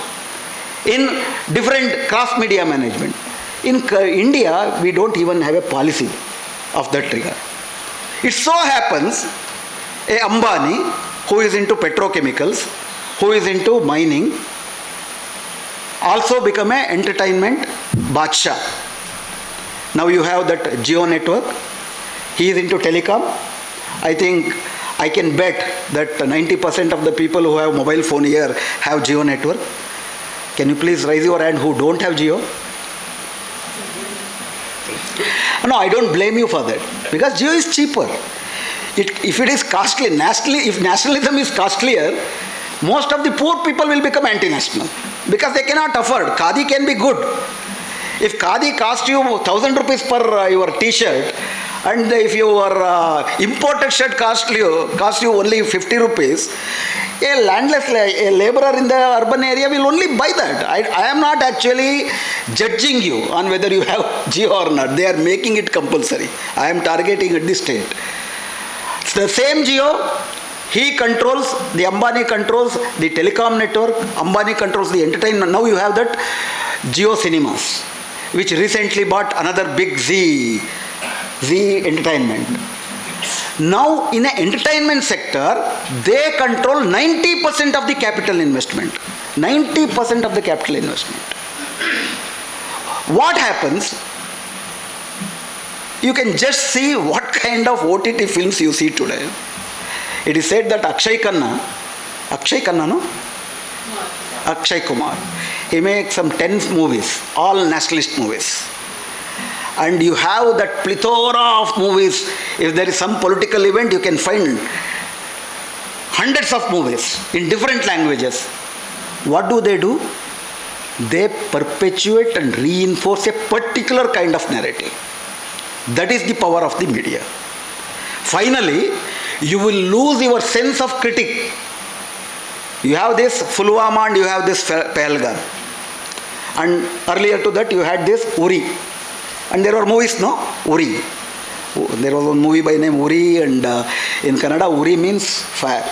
in different cross-media management. In India, we don't even have a policy of that regard. It so happens, a Ambani, who is into petrochemicals, who is into mining, also become an entertainment Badshah. Now you have that Jio network. He is into telecom. I think I can bet that 90% of the people who have mobile phone here have Jio network. Can you please raise your hand who don't have Jio? No, I don't blame you for that, because Jio is cheaper. If it is costly, if nationalism is costlier, most of the poor people will become anti-national because they cannot afford. Khadi can be good. If Khadi costs you 1,000 rupees per your t-shirt, and if your imported shirt cost you only 50 rupees, a landless, a laborer in the urban area will only buy that. I am not actually judging you on whether you have Jio or not. They are making it compulsory. I am targeting at the state. It's the same Jio. He controls, the Ambani controls the telecom network, Ambani controls the entertainment. Now you have that Jio Cinemas, which recently bought another big Z Entertainment. Now in the entertainment sector, they control 90% of the capital investment. 90% of the capital investment. What happens? You can just see what kind of OTT films you see today. It is said that Akshay Kumar, he makes some 10 movies, all nationalist movies. And you have that plethora of movies. If there is some political event, you can find hundreds of movies in different languages. What do? They perpetuate and reinforce a particular kind of narrative. That is the power of the media. Finally, you will lose your sense of critique. You have this Pulwama and you have this Pahalgam. And earlier to that you had this Uri. And there were movies, no? Uri. There was one movie by name Uri, and in Kannada Uri means fire.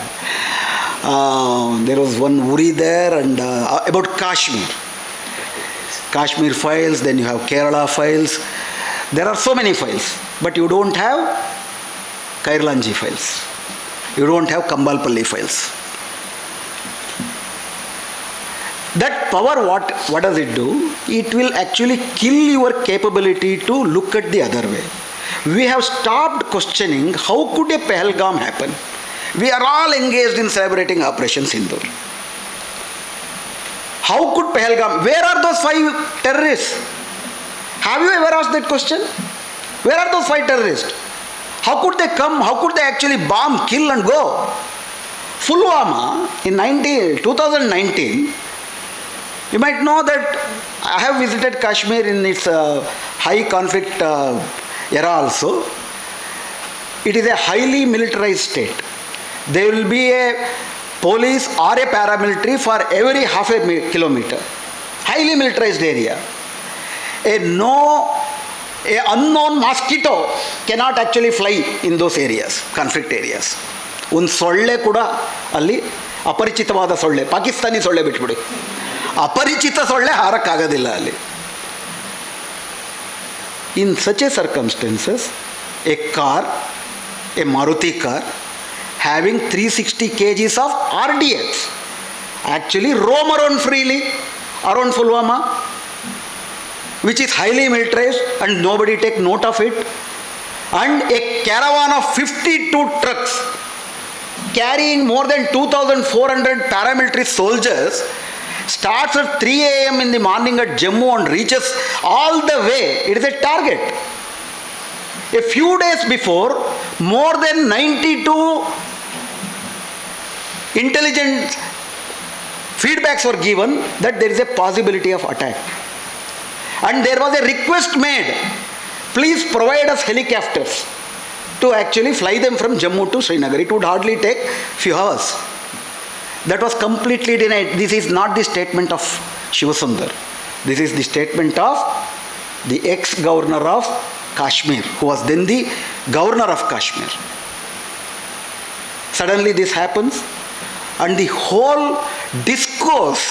There was one Uri there, and about Kashmir. Kashmir files, then you have Kerala files. There are so many files, but you don't have Kailakanji files. You don't have Kambalpalli files. That power, what does it do? It will actually kill your capability to look at the other way. We have stopped questioning how could a Pahalgam happen. We are all engaged in celebrating Operation Sindoor. How could Pahalgam? Where are those 5 terrorists? Have you ever asked that question? Where are those 5 terrorists? How could they come? How could they actually bomb, kill and go? Pulwama in 2019, you might know that I have visited Kashmir in its high conflict era also. It is a highly militarized state. There will be a police or a paramilitary for every half a kilometer. Highly militarized area. A A unknown mosquito cannot actually fly in those areas, conflict areas. ಒಂದು ಸೊಳ್ಳೆ ಕೂಡ ಅಲ್ಲಿ ಅಪರಿಚಿತವಾದ ಸೊಳ್ಳೆ, ಪಾಕಿಸ್ತಾನಿ ಸೊಳ್ಳೆ ಬಿಟ್ಬಿಡಿ, ಅಪರಿಚಿತ ಸೊಳ್ಳೆ ಹಾರಕ್ಕಾಗೋದಿಲ್ಲ ಅಲ್ಲಿ. In such a circumstances, a car, a Maruti car, having 360 kgs of RDX, actually roam around freely around Pulwama, which is highly militarized and nobody take note of it. And a caravan of 52 trucks carrying more than 2,400 paramilitary soldiers starts at 3 a.m. in the morning at Jammu and reaches all the way. It is a target. A few days before, more than 92 intelligence feedbacks were given that there is a possibility of attack. And there was a request made, please provide us helicopters to actually fly them from Jammu to Srinagar. It would hardly take few hours. That was completely denied. This is not the statement of Shivasundar. This is the statement of the ex-governor of Kashmir, who was then the governor of Kashmir. Suddenly this happens, and the whole discourse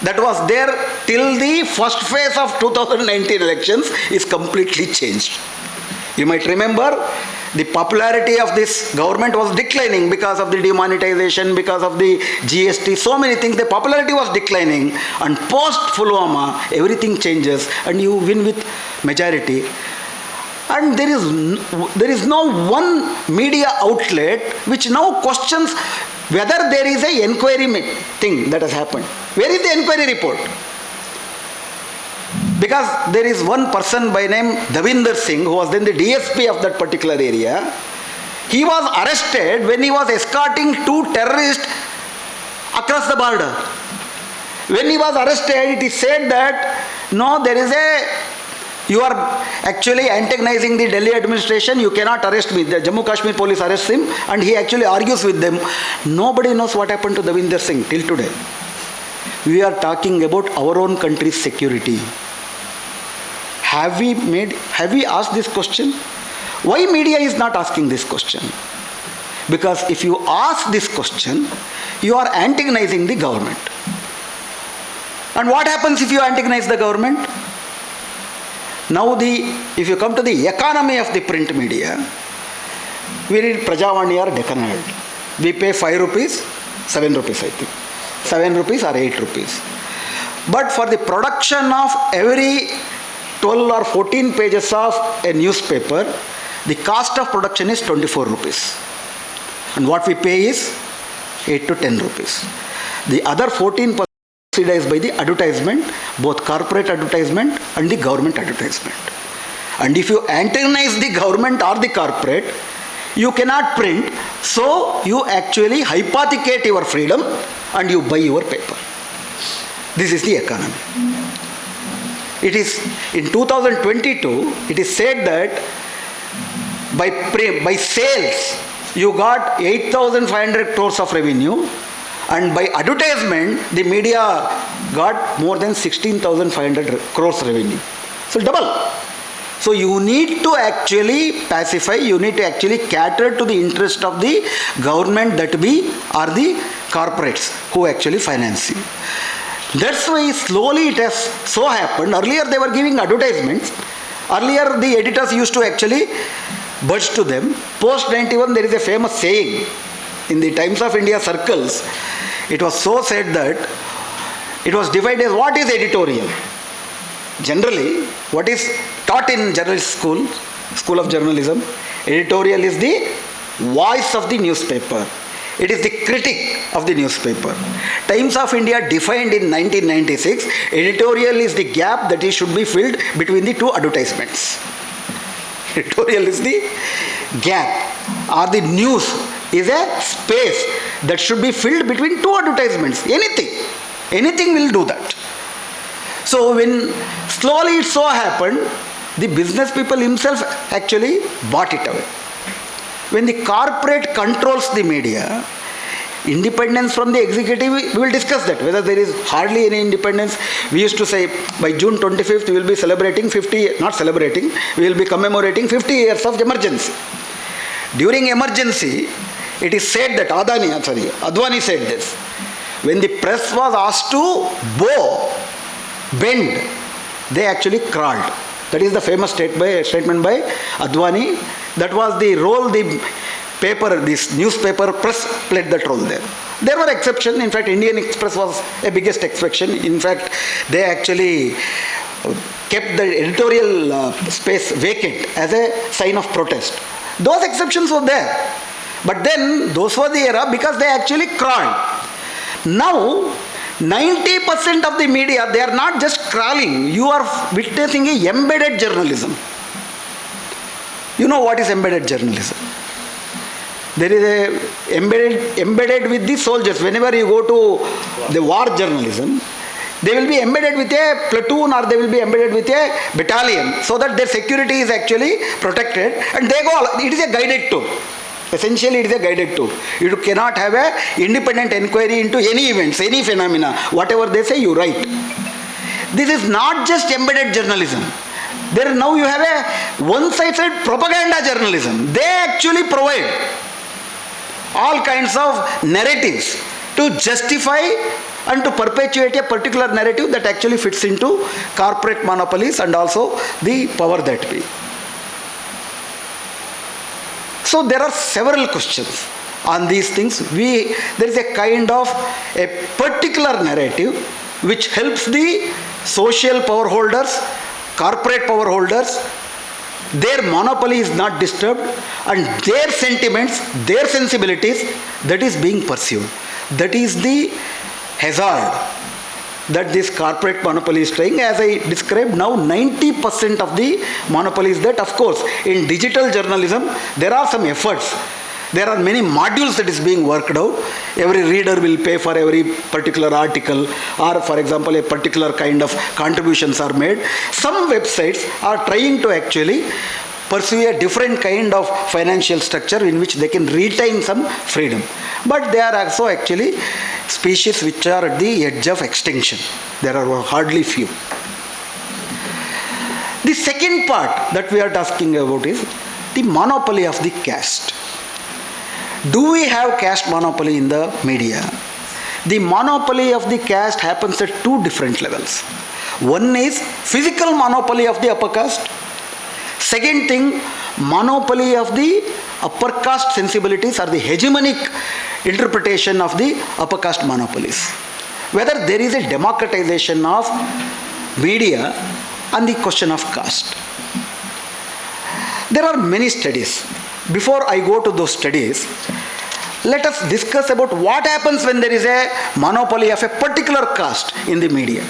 that was there till the first phase of 2019 elections is completely changed. You might remember the popularity of this government was declining because of the demonetization, because of the GST, so many things. The popularity was declining, and post Pulwama everything changes and you win with majority. And there is no one media outlet which now questions whether there is a enquiry thing that has happened. Where is the enquiry report? Because there is one person by name Davinder Singh, who was then the DSP of that particular area. He was arrested when he was escorting 2 terrorists across the border. When he was arrested, it is said that no, you are actually antagonizing the Delhi administration, you cannot arrest me. The Jammu Kashmir police arrests him and he actually argues with them. Nobody knows what happened to Davinder Singh till today. We are talking about our own country's security. Have we asked this question? Why media is not asking this question? Because if you ask this question, you are antagonizing the government. And what happens if you antagonize the government? Now if you come to the economy of the print media, we read Prajavani or Deccan Herald. We pay 5 rupees, 7 rupees I think. 7 rupees or 8 rupees. But for the production of every 12 or 14 pages of a newspaper, the cost of production is 24 rupees. And what we pay is 8 to 10 rupees. The other 14% subsidized by the advertisement, both corporate advertisement and the government advertisement. And if you antagonize the government or the corporate, you cannot print, so you actually hypothecate your freedom and you buy your paper. This is the economy. It is in 2022, it is said that by sales you got 8,500 crores of revenue, and by advertisement the media got more than 16,500 crores revenue. So double. So you need to actually pacify, you need to actually cater to the interest of the government, that are the corporates who actually finance you. That's why slowly it has so happened. Earlier they were giving advertisements. Earlier the editors used to actually budge to them. Post 91 there is a famous saying in the Times of India circles. It was so said that it was divided as what is editorial. Generally, what is taught in journalism school of journalism, editorial is the voice of the newspaper. It is the critic of the newspaper. Times of India defined in 1996, editorial is the gap that should be filled between the 2 advertisements. Editorial is the gap, or the news is a space that should be filled between 2 advertisements. Anything will do that. So when slowly it so happened, the business people himself actually bought it away. When the corporate controls the media, Independence from the executive, we will discuss that, whether there is hardly any independence. We used to say by June 25th we will be celebrating 50, not celebrating, we will be commemorating 50 years of emergency. During emergency, it is said that Advani said this. When the press was asked to bend, they actually crawled. That is the famous statement by Advani. That was the role this newspaper press played that role there. There were exceptions. In fact, Indian Express was a biggest exception. In fact, they actually kept the editorial space vacant as a sign of protest. Those exceptions were there. But then, those were the era because they actually crawled. Now, 90% of the media, they are not just crawling. You are witnessing a embedded journalism. You know what is embedded journalism? There is a embedded with the soldiers. Whenever you go to the war journalism, they will be embedded with a platoon or they will be embedded with a battalion so that their security is actually protected and they go, it is a guided tour. Essentially, it is a guided tour. You cannot have an independent inquiry into any events, any phenomena. Whatever they say, you write. This is not just embedded journalism. There now you have a one-sided propaganda journalism. They actually provide all kinds of narratives to justify and to perpetuate a particular narrative that actually fits into corporate monopolies and also the power that be. So there are several questions on these things. There is a kind of a particular narrative which helps the social power holders, corporate power holders. Their monopoly is not disturbed and their sentiments, their sensibilities, that is being pursued. That is the hazard that this corporate monopoly is trying. As I described, now 90% of the monopoly is that. Of course, in digital journalism, there are some efforts. There are many modules that is being worked out. Every reader will pay for every particular article, or for example, a particular kind of contributions are made. Some websites are trying to actually pursue a different kind of financial structure in which they can retain some freedom. But there are also actually species which are at the edge of extinction. There are hardly few. The second part that we are talking about is the monopoly of the caste. Do we have caste monopoly in the media? The monopoly of the caste happens at two different levels. One is physical monopoly of the upper caste. Second thing, monopoly of the upper caste sensibilities or the hegemonic interpretation of the upper caste monopolies. Whether there is a democratization of media on the question of caste. There are many studies. Before I go to those studies, let us discuss about what happens when there is a monopoly of a particular caste in the media.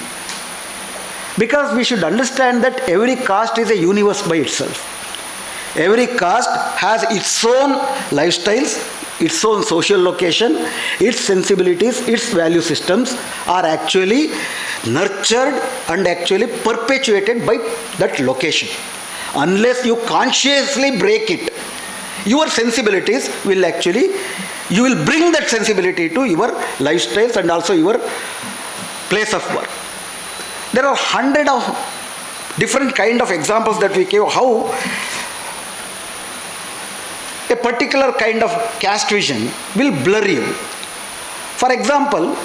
Because we should understand that every caste is a universe by itself. Every caste has its own lifestyles, its own social location, its sensibilities, its value systems are actually nurtured and actually perpetuated by that location. Unless you consciously break it, your sensibilities will actually, you will bring that sensibility to your lifestyles and also your place of work. There are 100 of different kind of examples that we give how a particular kind of caste vision will blur you. For example,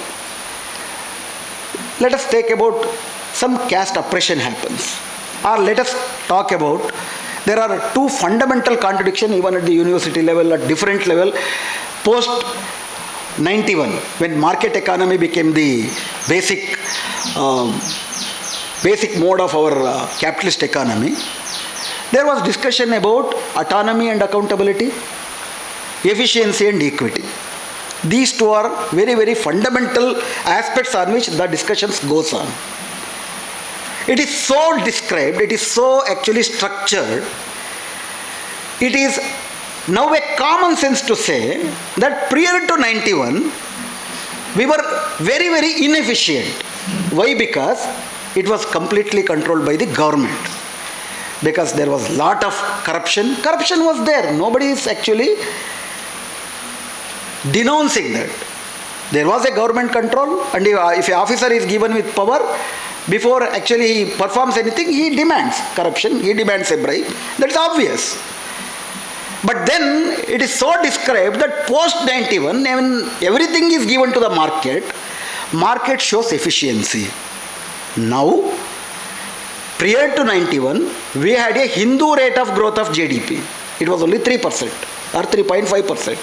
let us take about some caste oppression happens, or let us talk about there are two fundamental contradictions even at the university level, at different level, post 91, when market economy became the basic mode of our capitalist economy. There was discussion about autonomy and accountability, efficiency and equity. These two are very, very fundamental aspects on which the discussions goes on. It is so described, it is so actually structured. It is now a common sense to say that prior to 91, we were very, very inefficient. Why? Because it was completely controlled by the government. Because there was lot of corruption. Corruption was there. Nobody is actually denouncing that. There was a government control, and if an officer is given with power, before actually he performs anything, he demands corruption, he demands a bribe. That's obvious. But then it is so described that post 91, when everything is given to the market shows efficiency. Now, prior to 91, we had a Hindu rate of growth of GDP. It was only 3% or 3.5%.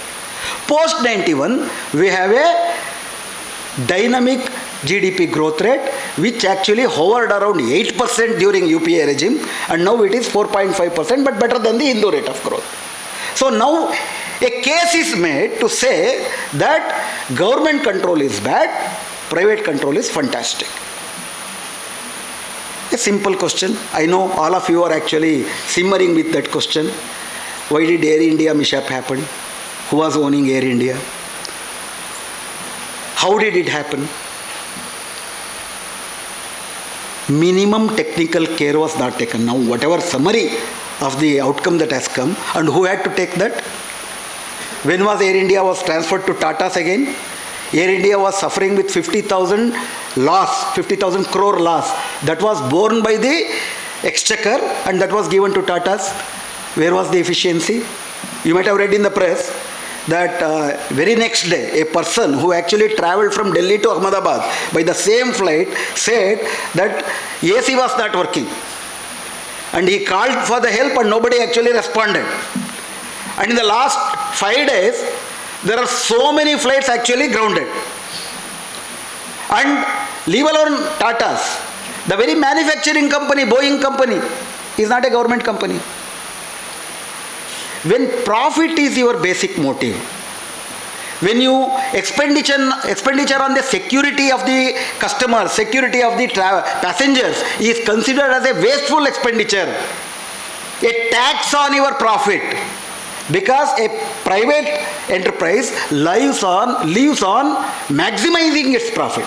Post 91, we have a dynamic GDP growth rate which actually hovered around 8% during UPA regime, and now it is 4.5%, but better than the Hindu rate of growth. So now a case is made to say that government control is bad, private control is fantastic. A simple question. I know all of you are actually simmering with that question. Why did Air India mishap happen? Who was owning Air India? How did it happen? Minimum technical care was not taken. Now, whatever summary of the outcome that has come, and who had to take that? When was Air India was transferred to Tata's again? Air India was suffering with 50,000 crore loss. That was borne by the exchequer, and that was given to Tata's. Where was the efficiency? You might have read in the press that very next day, a person who actually travelled from Delhi to Ahmedabad by the same flight said that AC was not working. And he called for the help and nobody actually responded. And in the last 5 days, there are so many flights actually grounded. And leave alone Tata's, the very manufacturing company, Boeing company, is not a government company. When profit is your basic motive, when you expenditure on the security of the customer, security of the passengers is considered as a wasteful expenditure, a tax on your profit, because a private enterprise lives on maximizing its profit.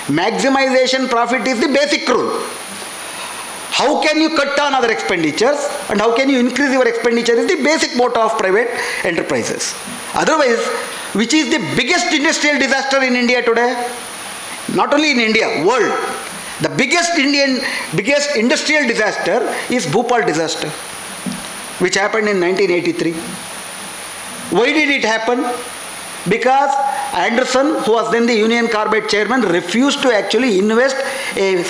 Maximization profit is the basic rule. How can you cut down other expenditures and how can you increase your expenditure is the basic motto of private enterprises. Otherwise, which is the biggest industrial disaster in India today? Not only in India, world. The biggest industrial disaster is Bhopal disaster, which happened in 1983. Why did it happen? Because Anderson, who was then the Union Carbide chairman, refused to actually invest a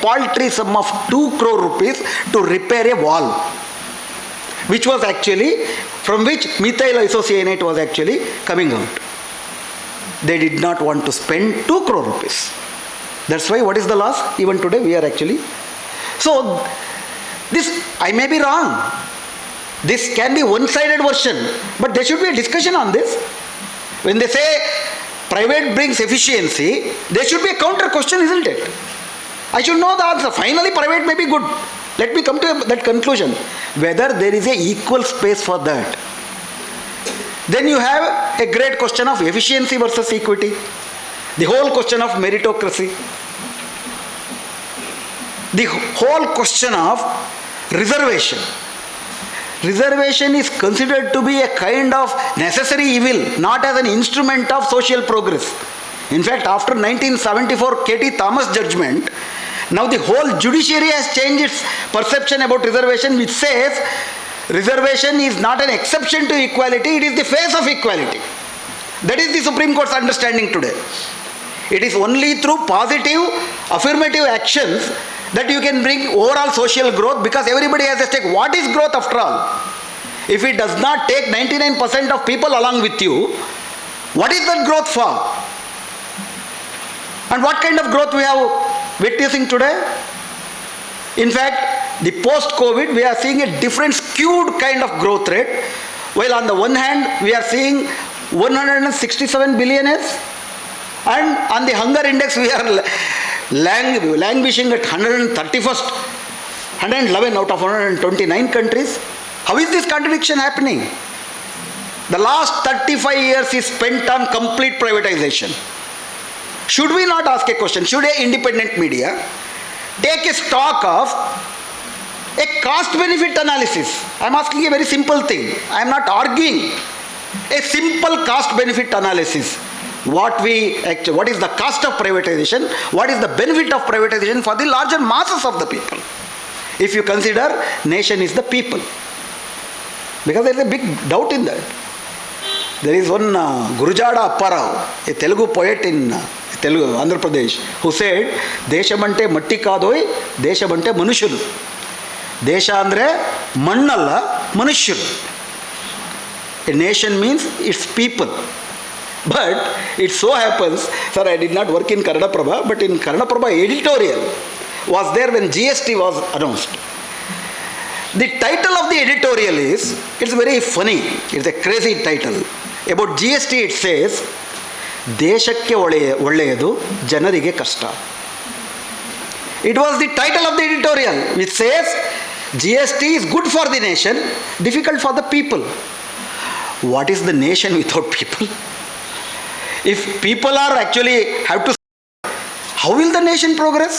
paltry sum of 2 crore rupees to repair a wall, which was actually, from which methyl isocyanate was actually coming out. They did not want to spend 2 crore rupees. That's why, what is the loss? Even today we are actually. So, this, I may be wrong. This can be one-sided version, but there should be a discussion on this. When they say private brings efficiency, there should be a counter question, isn't it? I should know the answer. Finally, private may be good. Let me come to that conclusion. Whether there is a equal space for that. Then you have a great question of efficiency versus equity. The whole question of meritocracy. The whole question of reservation. Reservation is considered to be a kind of necessary evil, not as an instrument of social progress. In fact, after 1974 K.T. Thomas judgment, now the whole judiciary has changed its perception about reservation, which says reservation is not an exception to equality, it is the face of equality. That is the Supreme Court's understanding today. It is only through positive, affirmative actions that you can bring overall social growth, because everybody has a stake. What is growth after all? If it does not take 99% of people along with you, what is that growth for? And what kind of growth we are witnessing today? In fact, the post-COVID, we are seeing a different skewed kind of growth rate. While on the one hand, we are seeing 167 billionaires, and on the hunger index, we are languishing at 131st, 111 out of 129 countries. How is this contradiction happening? The last 35 years is spent on complete privatization. Should we not ask a question? Should an independent media take a stock of a cost benefit analysis? I am asking a very simple thing. I am not arguing. A simple cost benefit analysis. what is the cost of privatization, what is the benefit of privatization for the larger masses of the people. If you consider nation is the people. Because there is a big doubt in that. There is one Gurujada Apparao, a Telugu poet in Telugu, Andhra Pradesh, who said, Deshamante matti kaadoi, Deshamante manushuru. Desha andre mannalla, manushuru. A nation means its people. But it so happens, sir, I did not work in Kannada Prabha, but in Kannada Prabha editorial was there when GST was announced. The title of the editorial is, it's very funny, it's a crazy title. About GST it says, Deshakke ಒಳ್ಳೆಯದು ಜನರಿಗೆ ಕಷ್ಟ. It was the title of the editorial which says, GST is good for the nation, difficult for the people. What is the nation without people? If people are actually have to, how will the nation progress?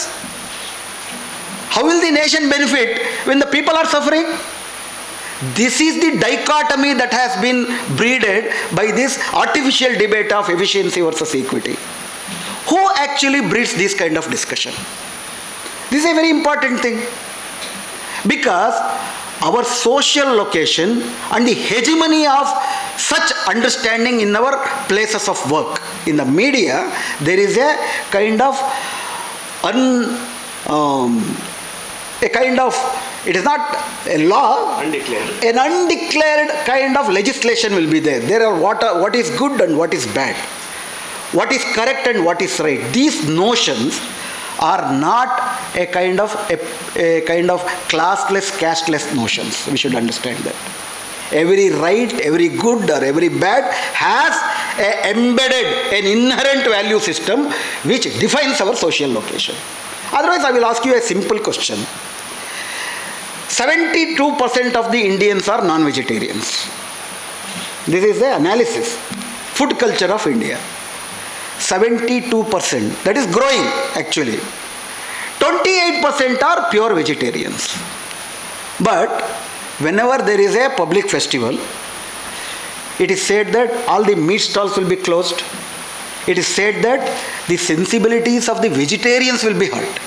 How will the nation benefit when the people are suffering? This is the dichotomy that has been breeded by this artificial debate of efficiency versus equity. Who actually breeds this kind of discussion? This is a very important thing. Because our social location and the hegemony of such understanding in our places of work. In the media, there is a kind of it is not a law, Undeclared. an undeclared kind of legislation will be there. There are what is good and what is bad, what is correct and what is right. These notions are not a kind of classless, casteless notions. We should understand that. Every right, every good or every bad has embedded an inherent value system which defines our social location. Otherwise, I will ask you a simple question. 72% of the Indians are non-vegetarians. This is the analysis. Food culture of India. 72%. That is growing actually. 28% are pure vegetarians. But whenever there is a public festival, it is said that all the meat stalls will be closed. It is said that the sensibilities of the vegetarians will be hurt.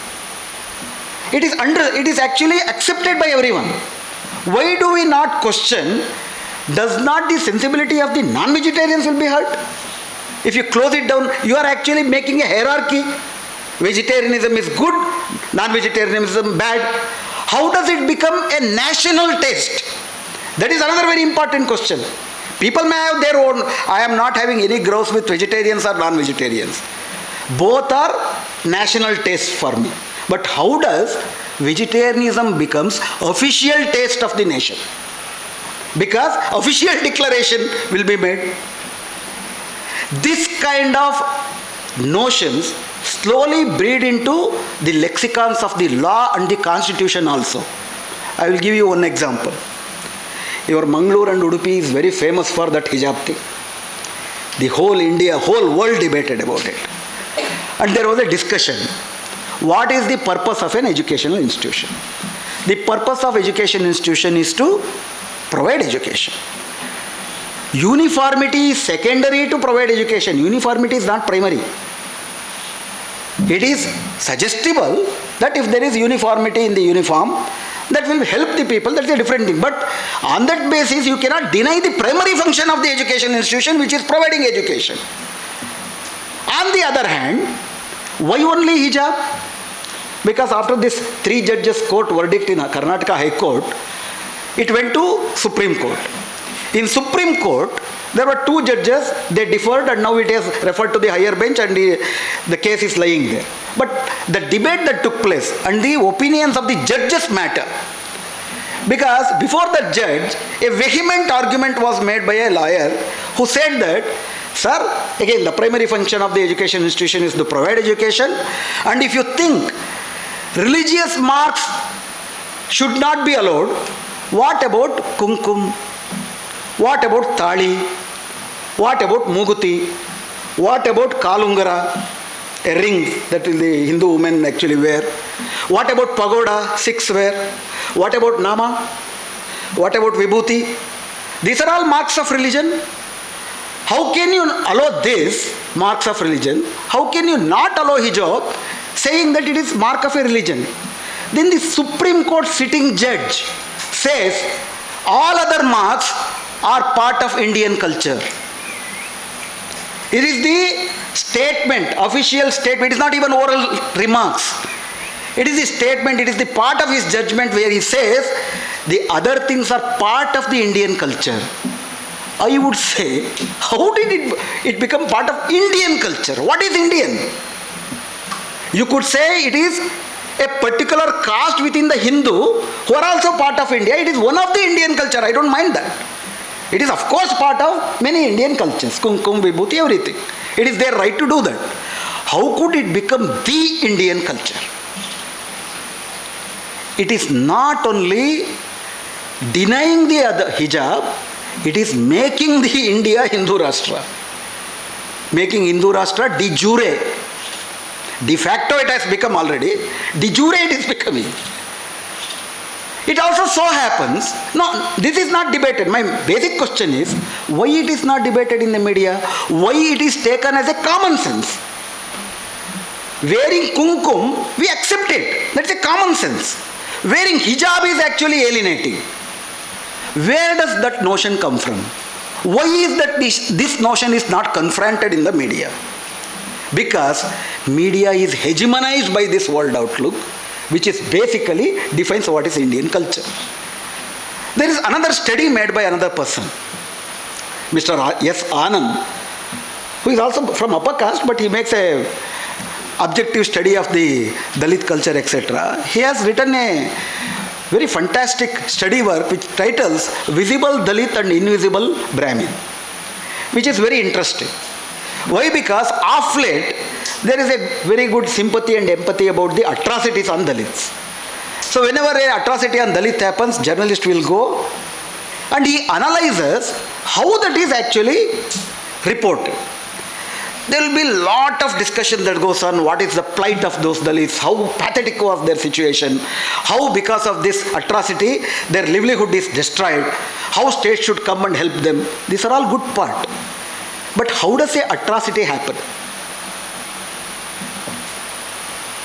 It is actually accepted by everyone. Why do we not question, does not the sensibility of the non-vegetarians will be hurt? If you close it down, you are actually making a hierarchy. Vegetarianism is good, non-vegetarianism bad. How does it become a national taste? That is another very important question. People may have their own. I am not having any grouse with vegetarians or non-vegetarians. Both are national tastes for me. But how does vegetarianism becomes official taste of the nation? Because official declaration will be made. This kind of notions slowly breed into the lexicons of the law and the constitution also. I will give you one example. Your Mangalore and Udupi is very famous for that hijab thing. The whole India, whole world debated about it. And there was a discussion. What is the purpose of an educational institution? The purpose of education institution is to provide education. Uniformity is secondary to provide education. Uniformity is not primary. It is suggestible that if there is uniformity in the uniform, that will help the people, that's a different thing. But on that basis, you cannot deny the primary function of the education institution, which is providing education. On the other hand, why only hijab? Because after this 3 judges court verdict in Karnataka High Court, it went to Supreme Court. In Supreme Court, there were 2 judges, they differed and now it is referred to the higher bench and the case is lying there. But the debate that took place and the opinions of the judges matter. Because before the judge, a vehement argument was made by a lawyer who said that, sir, again the primary function of the education institution is to provide education, and if you think religious marks should not be allowed, what about kumkum? What about thali? What about muguti? What about kalungara? A ring that the Hindu women actually wear. What about pagoda? Sikhs wear. What about nama? What about vibhuti? These are all marks of religion. How can you allow this marks of religion? How can you not allow hijab, saying that it is mark of a religion? Then the Supreme Court sitting judge says all other marks are part of Indian culture. It is the statement, official statement. It is not even oral remarks. It is the statement, it is the part of his judgment where he says the other things are part of the Indian culture. I would say, how did it become part of Indian culture? What is Indian? You could say it is a particular caste within the Hindu who are also part of India. It is one of the Indian culture. I don't mind that. It is of course part of many Indian cultures. Kumkum, Vibhuti, everything. It is their right to do that. How could it become the Indian culture? It is not only denying the other hijab, it is making the India Hindu Rashtra. Making Hindu Rashtra de jure. De facto it has become already. De jure it is becoming. It also so happens, no, this is not debated. My basic question is, why it is not debated in the media? Why it is taken as a common sense? Wearing kumkum, we accept it. That's a common sense. Wearing hijab is actually alienating. Where does that notion come from? Why is that this notion is not confronted in the media? Because media is hegemonized by this world outlook, which is basically defines what is Indian culture. There is another study made by another person, Mr. S. Anand, who is also from upper caste, but he makes a objective study of the Dalit culture, etc. He has written a very fantastic study work which titles Visible Dalit and Invisible Brahmin, which is very interesting. Why? Because of late there is a very good sympathy and empathy about the atrocities on Dalits. So whenever an atrocity on Dalit happens, journalist will go and he analyzes how that is actually reported. There will be a lot of discussion that goes on. What is the plight of those Dalits? How pathetic was their situation? How because of this atrocity their livelihood is destroyed? How state should come and help them? These are all good part. But how does a atrocity happen?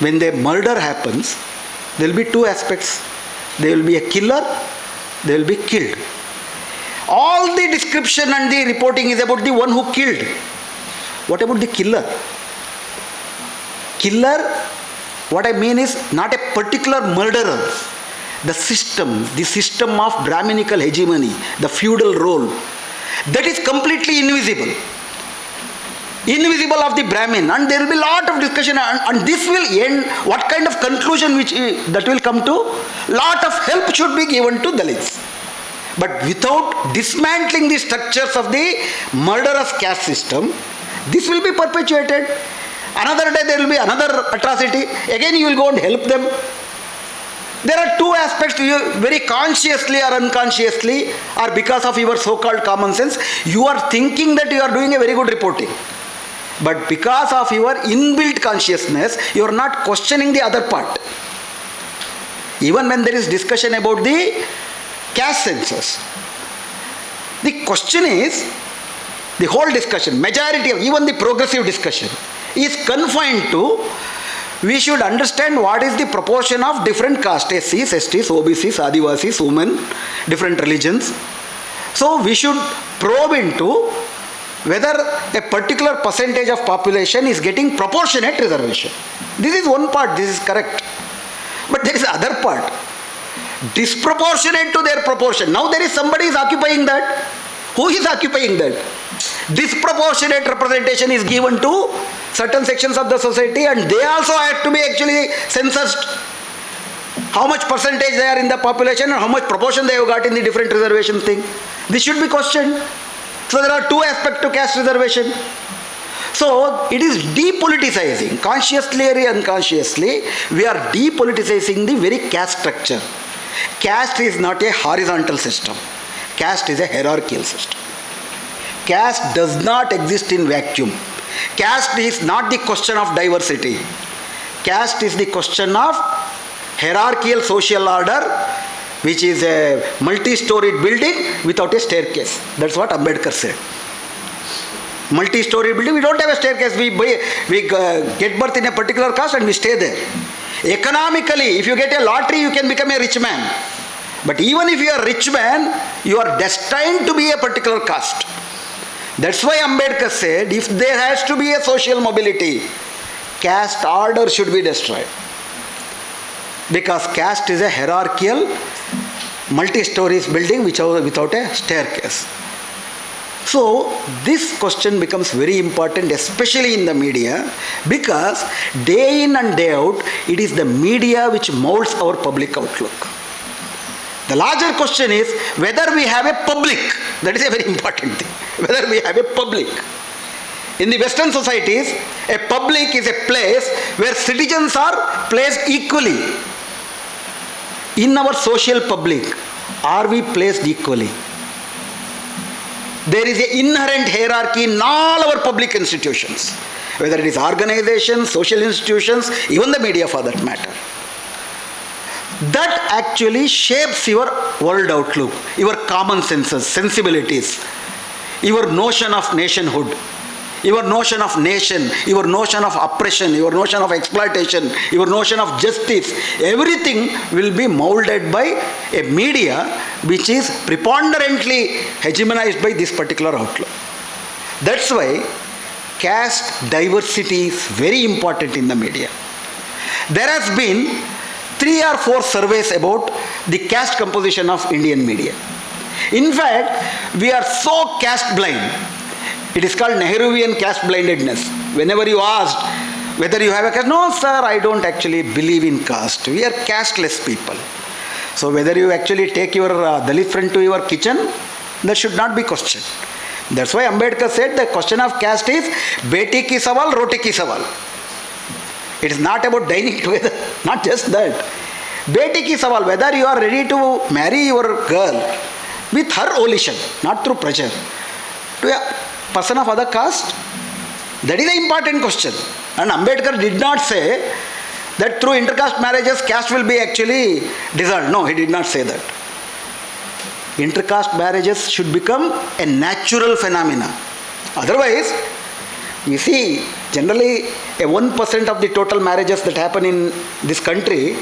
When the murder happens, there will be two aspects. There will be a killer, there will be killed. All the description and the reporting is about the one who killed. What about the killer? Killer, what I mean is not a particular murderer. The system of Brahminical hegemony, the feudal role, that is completely invisible. Invisible of the Brahmin, and there will be a lot of discussion, and this will end, what kind of conclusion that will come to? Lot of help should be given to Dalits. But without dismantling the structures of the murderous caste system, this will be perpetuated. Another day there will be another atrocity. Again you will go and help them. There are two aspects. You very consciously or unconsciously, or because of your so-called common sense, you are thinking that you are doing a very good reporting. But because of your inbuilt consciousness, you are not questioning the other part. Even when there is discussion about the caste census, the question is, the whole discussion, majority of even the progressive discussion is confined to, we should understand what is the proportion of different castes, SCs, STs, OBCs, Adivasis, women, different religions. So we should probe into whether a particular percentage of population is getting proportionate reservation. This is one part, this is correct. But there is other part, disproportionate to their proportion. Now there is somebody is occupying that. Who is occupying that? Disproportionate representation is given to certain sections of the society, and they also have to be actually censused. How much percentage they are in the population and how much proportion they have got in the different reservation thing. This should be questioned. So there are two aspects to caste reservation. So it is depoliticizing. Consciously or unconsciously, we are depoliticizing the very caste structure. Caste is not a horizontal system. Caste is a hierarchical system. Caste does not exist in vacuum. Caste is not the question of diversity. Caste is the question of hierarchical social order, which is a multi-storied building without a staircase. That's what Ambedkar said. multi-story building, we don't have a staircase. We get birth in a particular caste and we stay there. Economically, if you get a lottery, you can become a rich man. But even if you are a rich man, you are destined to be a particular caste. That's why Ambedkar said, if there has to be a social mobility, caste order should be destroyed. Because caste is a hierarchical, multi-stories building without a staircase. So this question becomes very important, especially in the media, because day in and day out, it is the media which molds our public outlook. The larger question is whether we have a public. That is a very important thing. Whether we have a public. In the Western societies, a public is a place where citizens are placed equally. In our social public, are we placed equally? There is an inherent hierarchy in all our public institutions, whether it is organizations, social institutions, even the media for that matter. That actually shapes your world outlook, your common senses, sensibilities, your notion of nationhood, your notion of nation, your notion of oppression, your notion of exploitation, your notion of justice. Everything will be molded by a media which is preponderantly hegemonized by this particular outlook. That's why caste diversity is very important in the media. There has been 3 or 4 surveys about the caste composition of Indian media. In fact, we are so caste blind. It is called Nehruvian caste blindedness. Whenever you asked whether you have a caste, no sir, I don't actually believe in caste. We are casteless people. So whether you actually take your Dalit friend to your kitchen, that should not be questioned. That's why Ambedkar said the question of caste is beti ki sawal, roti ki sawal. It is not about dining together, not just that. Beti ki sawal, whether you are ready to marry your girl with her volition, not through pressure, to a person of other caste, that is an important question. And Ambedkar did not say that through intercaste marriages caste will be actually dissolved. No, he did not say that. Intercaste marriages should become a natural phenomena. Otherwise, we see generally a 1% of the total marriages that happen in this country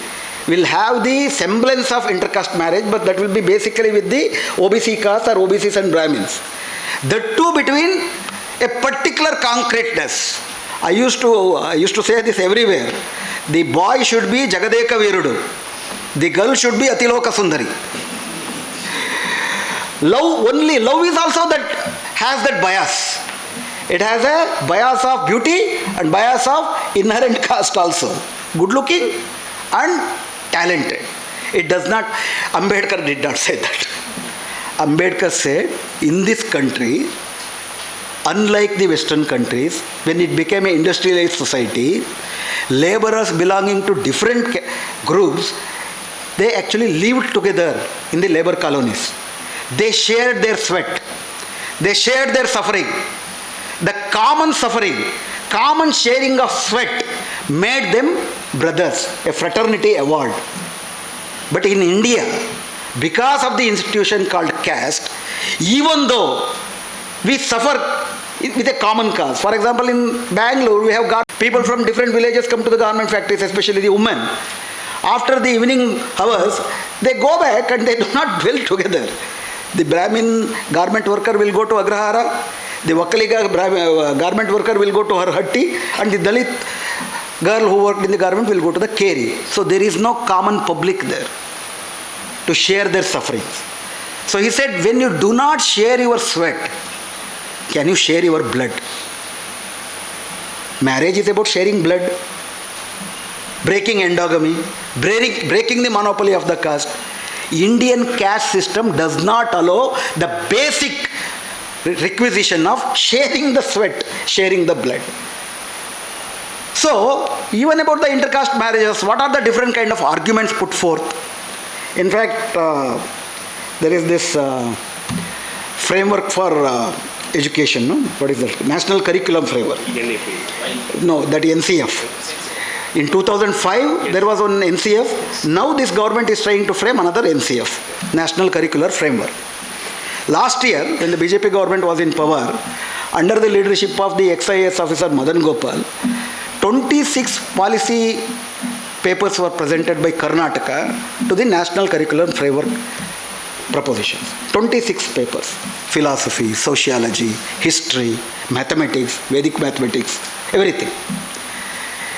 will have the semblance of intercaste marriage, but that will be basically with the OBC caste or OBCs and Brahmins. The two between a particular concreteness. I used to say this everywhere. The boy should be Jagadeka Virudu. The girl should be Atiloka Sundari. Love is also that has that bias. It has a bias of beauty and bias of inherent caste also. Good looking and talented. It does not, Ambedkar did not say that. Ambedkar said, in this country, unlike the Western countries, when it became an industrialized society, laborers belonging to different groups, they actually lived together in the labor colonies. They shared their sweat. They shared their suffering. The common suffering, common sharing of sweat made them brothers, a fraternity evolved. But in India, because of the institution called caste, even though we suffer with a common cause. For example, in Bangalore, we have got people from different villages come to the garment factories, especially the women. After the evening hours, they go back and they do not dwell together. The Brahmin garment worker will go to Agrahara, the Vakaliga garment worker will go to her hatti, and the Dalit girl who worked in the garment will go to the Keri. So there is no common public there to share their sufferings. So he said, when you do not share your sweat, can you share your blood? Marriage is about sharing blood, breaking endogamy, breaking the monopoly of the caste. Indian caste system does not allow the basic requisition of sharing the sweat, sharing the blood. So, even about the intercaste marriages, what are the different kind of arguments put forth? In fact, there is this framework for education, no? What is that? National Curriculum Framework. No, that NCF. In 2005, there was one NCF. Now this government is trying to frame another NCF, National Curricular Framework. Last year, when the BJP government was in power, under the leadership of the ex-IAS officer Madan Gopal, 26 policy papers were presented by Karnataka to the National Curriculum Framework propositions. 26 papers. Philosophy, sociology, history, mathematics, Vedic mathematics, everything.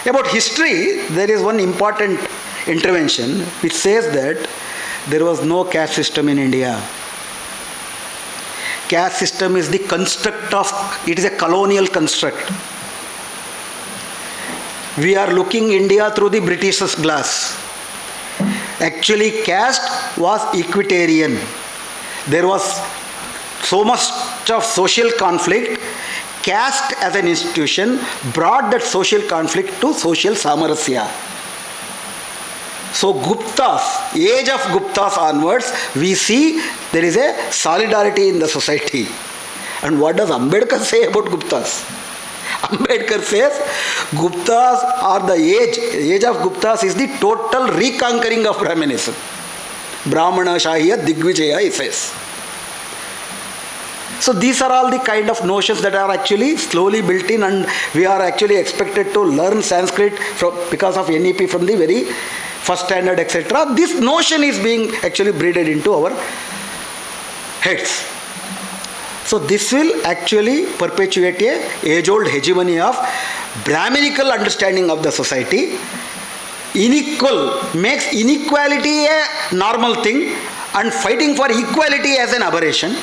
About history, there is one important intervention which says that there was no caste system in India. Caste system is the construct of, it is a colonial construct. We are looking India through the British's glass. Actually, caste was equitarian. There was so much of social conflict. Caste as an institution brought that social conflict to social samarasya. So Guptas, age of Guptas onwards, we see there is a solidarity in the society. And what does Ambedkar say about Guptas? Ambedkar says Guptas are the age of Guptas is the total reconquering of Brahmanism. Brahmana Shahiya Digvijaya, he says. So these are all the kind of notions that are actually slowly built in, and we are actually expected to learn Sanskrit because of NEP from the very first standard, etc. This notion is being actually breeded into our heads. So this will actually perpetuate a age-old hegemony of Brahminical understanding of the society. Makes inequality a normal thing and fighting for equality as an aberration.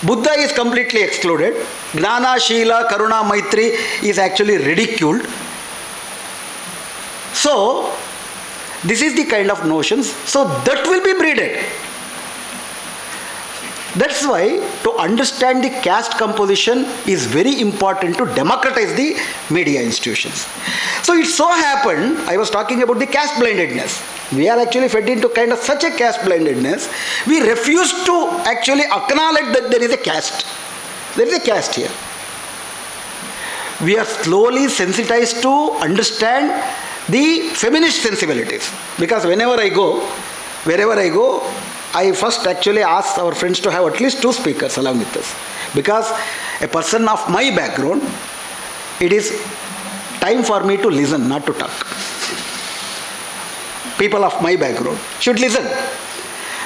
Buddha is completely excluded. Gnana, Shila, Karuna, Maitri is actually ridiculed. So this is the kind of notions. So that will be breeded. That's why to understand the caste composition is very important to democratize the media institutions. So it so happened, I was talking about the caste blindedness. We are actually fed into kind of such a caste blindedness. We refuse to actually acknowledge that there is a caste. There is a caste here. We are slowly sensitized to understand the feminist sensibilities. Because wherever I go, I first actually ask our friends to have at least 2 speakers along with us. Because a person of my background, it is time for me to listen, not to talk. People of my background should listen.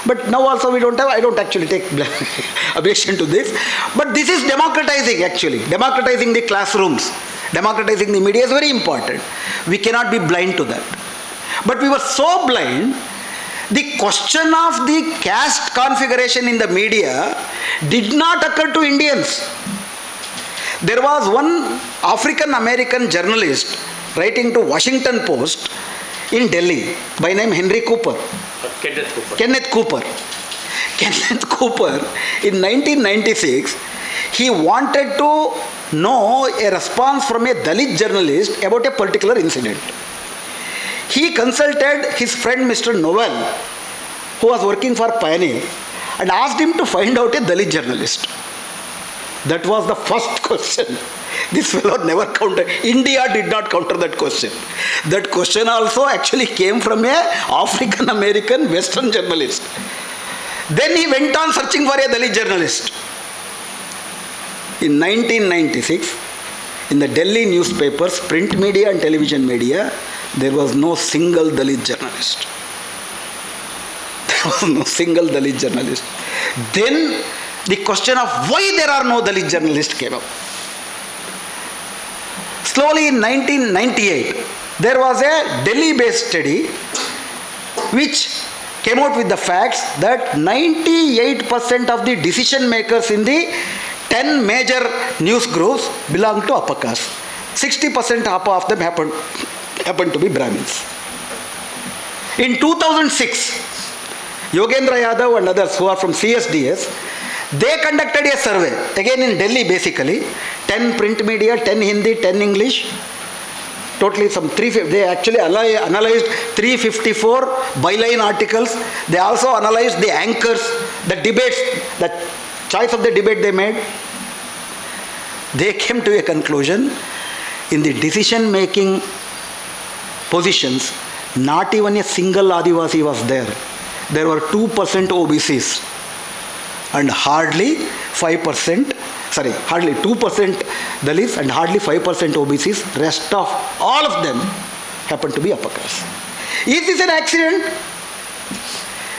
But now also I don't actually take objection to this. But this is democratizing actually. Democratizing the classrooms. Democratizing the media is very important. We cannot be blind to that. But we were so blind. The question of the caste configuration in the media did not occur to Indians. There was one African American journalist writing to Washington Post in Delhi by name Henry Cooper. Kenneth Cooper in 1996, he wanted to know a response from a Dalit journalist about a particular incident. He consulted his friend Mr. Noel, who was working for Pioneer, and asked him to find out a Dalit journalist. That was the first question. This fellow never countered. India did not counter that question. That question also actually came from a African American Western journalist. Then he went on searching for a Dalit journalist. In 1996, in the Delhi newspapers, print media and television media, there was no single Dalit journalist. There was no single Dalit journalist. Then the question of why there are no Dalit journalists came up. Slowly in 1998, there was a Delhi-based study which came out with the facts that 98% of the decision makers in the 10 major news groups belong to upper caste. 60% of them happened to be Brahmins. In 2006, Yogendra Yadav and others who are from CSDS, they conducted a survey, again in Delhi basically, 10 print media, 10 Hindi, 10 English, totally some 350, they actually analyzed 354 byline articles. They also analyzed the anchors, the debates, the choice of the debate they made. They came to a conclusion, in the decision making positions, not even a single Adivasi was there. There were 2% OBCs and hardly 5% hardly 2% Dalits and hardly 5% OBCs. Rest of all of them happen to be upper caste. Is this an accident?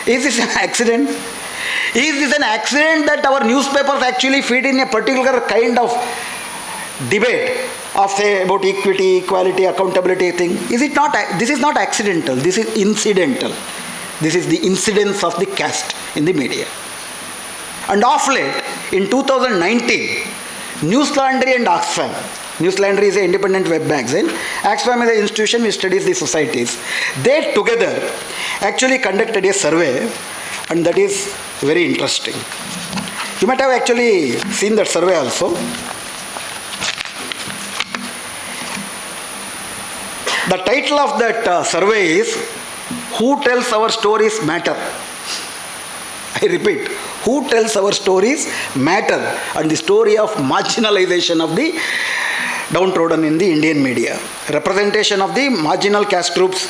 Is this an accident? Is this an accident that our newspapers actually feed in a particular kind of debate of, say, about equity, equality, accountability thing? Is it not? This is not accidental. This is incidental. This is the incidence of the caste in the media. And of late, in 2019, Newslandry and Oxfam, Newslandry is an independent web magazine, Oxfam is an institution which studies the societies, they together actually conducted a survey, and that is very interesting. You might have actually seen that survey also. The title of that survey is "Who Tells Our Stories Matter." I repeat, who tells our stories matter, and the story of marginalization of the downtrodden in the Indian media. Representation of the marginal caste groups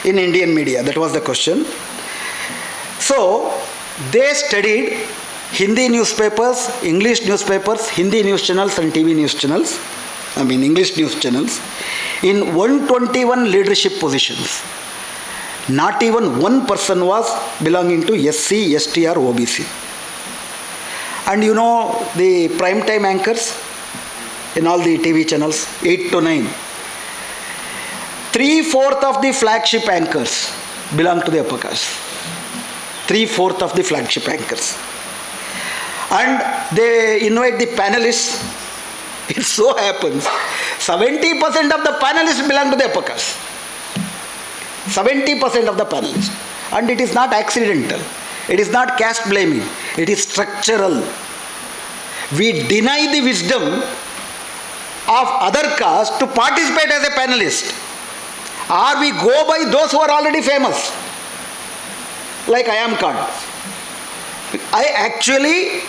in Indian media, that was the question. So, they studied Hindi newspapers, English newspapers, Hindi news channels and TV news channels, English news channels, in 121 leadership positions. Not even one person was belonging to SC, ST or OBC. And you know the prime time anchors in all the TV channels, 8 to 9. 3/4 of the flagship anchors belong to the upper caste. 3/4 of the flagship anchors. And they invite the panelists. It so happens 70% of the panelists belong to the upper caste. 70% of the panelists. And it is not accidental. It is not caste blaming. It is structural. We deny the wisdom of other caste to participate as a panelist. Or we go by those who are already famous. Like I am called. I actually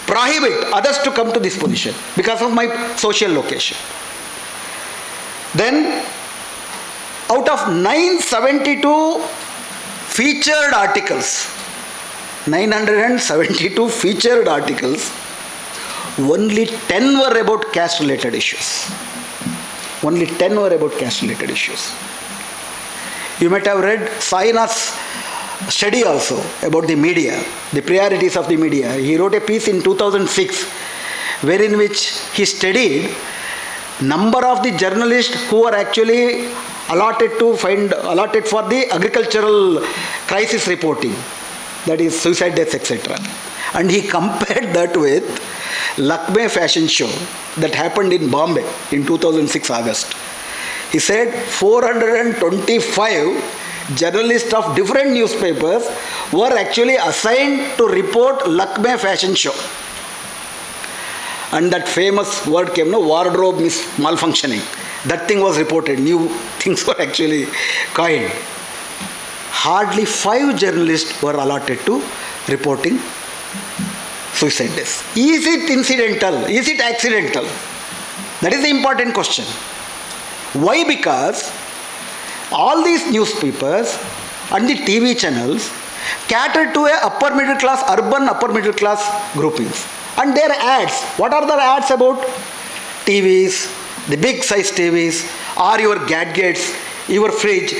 prohibit others to come to this position because of my social location. Then, out of 972 featured articles, 972 featured articles, only 10 were about caste related issues. Only 10 were about caste related issues. You might have read Saina's study also about the media, the priorities of the media. He wrote a piece in 2006 wherein which he studied number of the journalists who are actually allotted for the agricultural crisis reporting, that is suicide deaths, etc. And he compared that with Lakme fashion show that happened in Bombay in 2006 August. He said 425 journalists of different newspapers were actually assigned to report Lakme fashion show. And that famous word came, wardrobe malfunctioning. That thing was reported. New things were actually coined. Hardly 5 journalists were allotted to reporting suicide deaths. Is it incidental? Is it accidental? That is the important question. Why? Because all these newspapers and the TV channels cater to a upper middle class, urban upper middle class groupings. And their ads, what are the ads about? TVs, the big size TVs, or your gadgets, your fridge.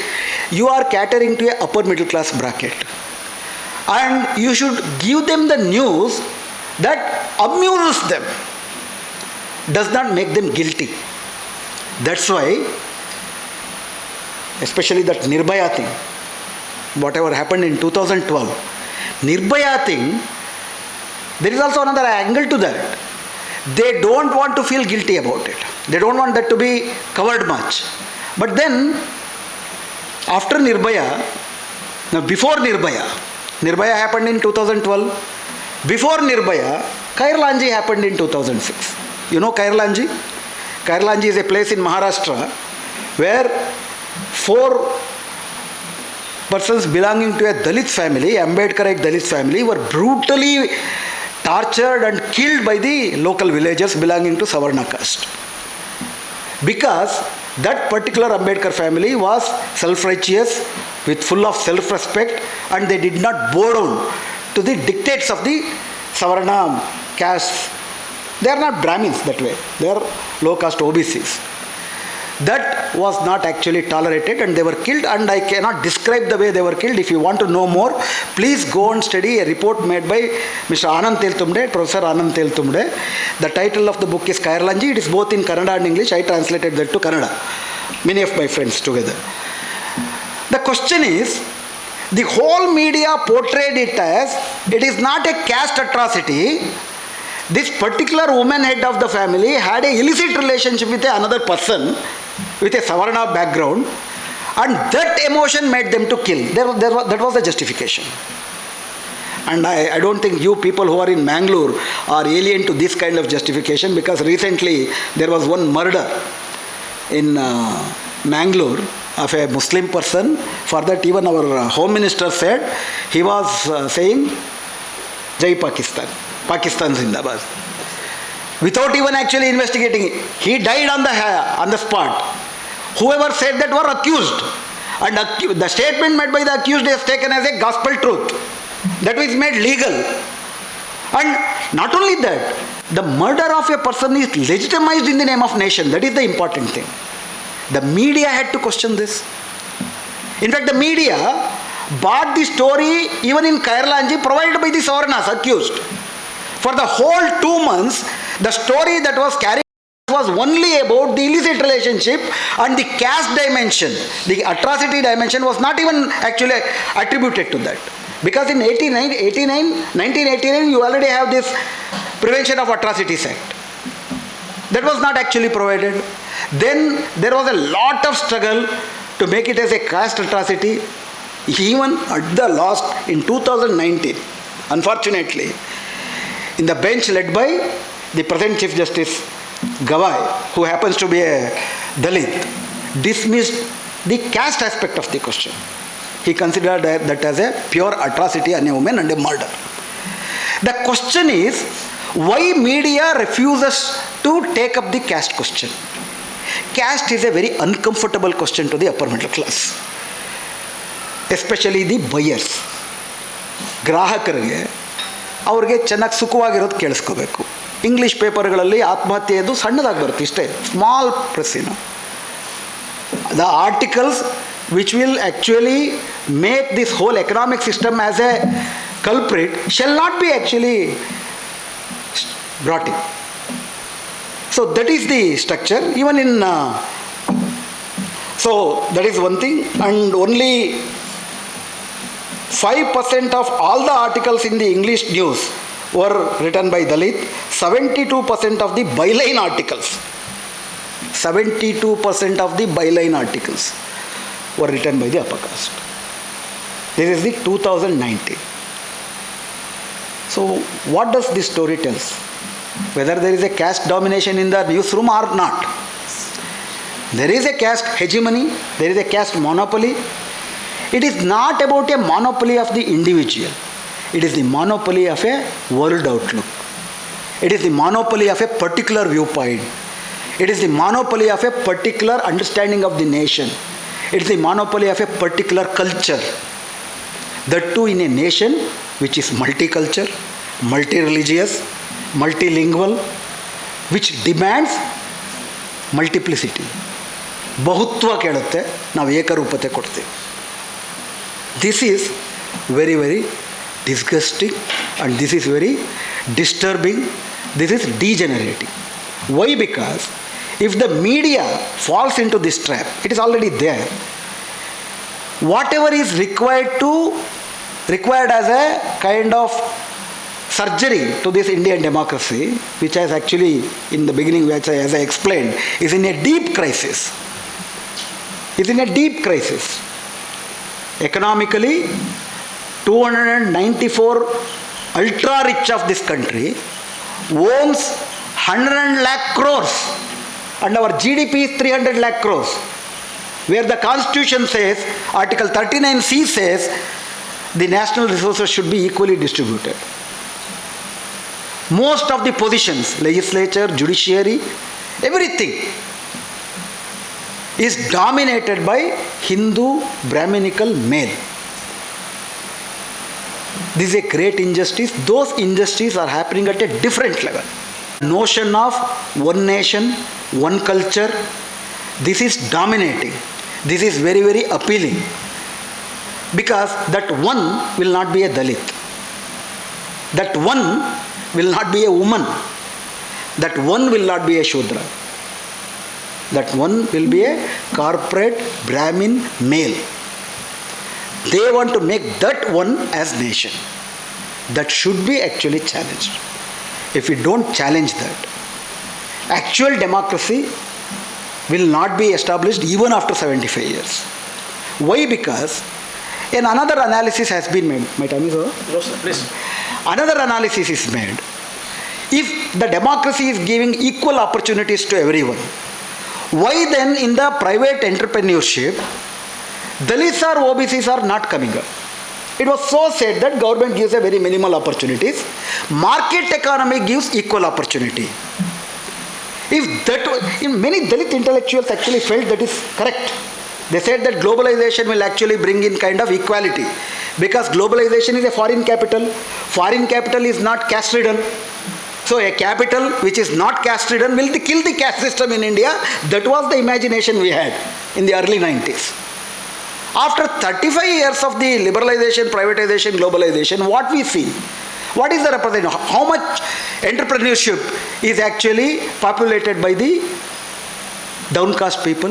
You are catering to a upper middle class bracket. And you should give them the news that amuses them, does not make them guilty. That's why, especially that Nirbhaya thing, whatever happened in 2012, Nirbhaya thing, there is also another angle to that. They don't want to feel guilty about it. They don't want that to be covered much. But then, after Nirbhaya, before Nirbhaya happened in 2012. Before Nirbhaya, Kairlanji happened in 2006. You know Kairlanji? Kairlanji is a place in Maharashtra where 4 persons belonging to a Dalit family, Ambedkarite Dalit family, were brutally tortured and killed by the local villagers belonging to Savarna caste. Because that particular Ambedkar family was self-righteous, with full of self-respect, and they did not bow down to the dictates of the Savarna caste They are not Brahmins that way. They are low caste OBCs. That was not actually tolerated and they were killed, and I cannot describe the way they were killed. If you want to know more, please go and study a report made by Mr. Anand Teltumde, Professor Anand Teltumde. The title of the book is Kairlanji. It is both in Kannada and English. I translated that to Kannada. Many of my friends together. The question is, the whole media portrayed it as it is not a caste atrocity. This particular woman head of the family had a illicit relationship with another person with a Savarna background, and that emotion made them to kill. That was the justification. And I don't think you people who are in Mangalore are alien to this kind of justification, because recently there was one murder in Mangalore of a Muslim person. For that even our Home Minister said, he was saying, Jai Pakistan, Pakistan Zindabad. Without even actually investigating it. He died on the spot. Whoever said that were accused. And the statement made by the accused is taken as a gospel truth. That is made legal. And not only that, the murder of a person is legitimized in the name of nation. That is the important thing. The media had to question this. In fact, the media bought the story even in Kairlanji provided by the Savarnas accused. For the whole 2 months, the story that was carried was only about the illicit relationship, and the caste dimension, the atrocity dimension was not even actually attributed to that. Because in 1989 you already have this Prevention of Atrocities Act. That was not actually provided. Then there was a lot of struggle to make it as a caste atrocity. Even at the last, in 2019, unfortunately, in the bench led by the present Chief Justice Gawai, who happens to be a Dalit, dismissed the caste aspect of the question. He considered that as a pure atrocity on a woman and a murder. The question is, why media refuses to take up the caste question? Caste is a very uncomfortable question to the upper middle class, especially the buyers. ಗ್ರಾಹಕರಿಗೆ ಅವ್ರಿಗೆ ಚೆನ್ನಾಗಿ ಸುಖವಾಗಿರೋದು ಕೇಳಿಸ್ಕೋಬೇಕು. English ಪೇಪರ್ಗಳಲ್ಲಿ ಆತ್ಮಹತ್ಯೆದು ಸಣ್ಣದಾಗಿ ಬರುತ್ತೆ ಇಷ್ಟೇ, small ಪ್ರೆಸ್ಸಿನ. The articles which will actually make this whole economic system as a culprit shall not be actually brought in. So that is the structure. Even in so that is one thing, and only 5% of all the articles in the English news were written by Dalit. 72% of the byline articles, 72% of the byline articles were written by the upper caste. This is the 2019. So what does this story tell us? Whether there is a caste domination in the newsroom or not. There is a caste hegemony, there is a caste monopoly. It is not about a monopoly of the individual. It is the monopoly of a world outlook. It is the monopoly of a particular viewpoint. It is the monopoly of a particular understanding of the nation. It is the monopoly of a particular culture. That too in a nation which is multicultural, multi-religious, multilingual, which demands multiplicity. ಬಹುತ್ವ ಕೇಳುತ್ತೆ, ನಾವು ಏಕರೂಪತೆ ಕೊಡ್ತೀವಿ. This is very, very disgusting, and this is very disturbing. This is degenerating. Why? Because if the media falls into this trap, it is already there. Whatever is required as a kind of surgery to this Indian democracy, which has actually in the beginning, as I explained, is in a deep crisis. Is in a deep crisis. Economically, 294 ultra rich of this country owns 100 lakh crores, and our GDP is 300 lakh crores, where the Constitution says, Article 39C says, the national resources should be equally distributed. Most of the positions, legislature, judiciary, everything is dominated by Hindu Brahminical male. This is a great injustice. Those injustices are happening at a different level. Notion of one nation, one culture, this is dominating. This is very, very appealing. Because that one will not be a Dalit. That one will not be a woman. That one will not be a Shudra. That one will be a corporate Brahmin male. They want to make that one as nation. That should be actually challenged. If we don't challenge that, actual democracy will not be established even after 75 years. Why? Because another analysis has been made. My time is over? No, sir, please. Another analysis is made. If the democracy is giving equal opportunities to everyone, why then in the private entrepreneurship, Dalits or OBCs are not coming up? It was so said that government gives a very minimal opportunities. Market economy gives equal opportunity. If that, many Dalit intellectuals actually felt that is correct. They said that globalization will actually bring in kind of equality. Because globalization is a foreign capital. Foreign capital is not caste ridden. So a capital which is not caste ridden will kill the caste system in India. That was the imagination we had in the early 90s. After 35 years of the liberalization, privatization, globalization, what we see? What is the representation? How much entrepreneurship is actually populated by the downcast people,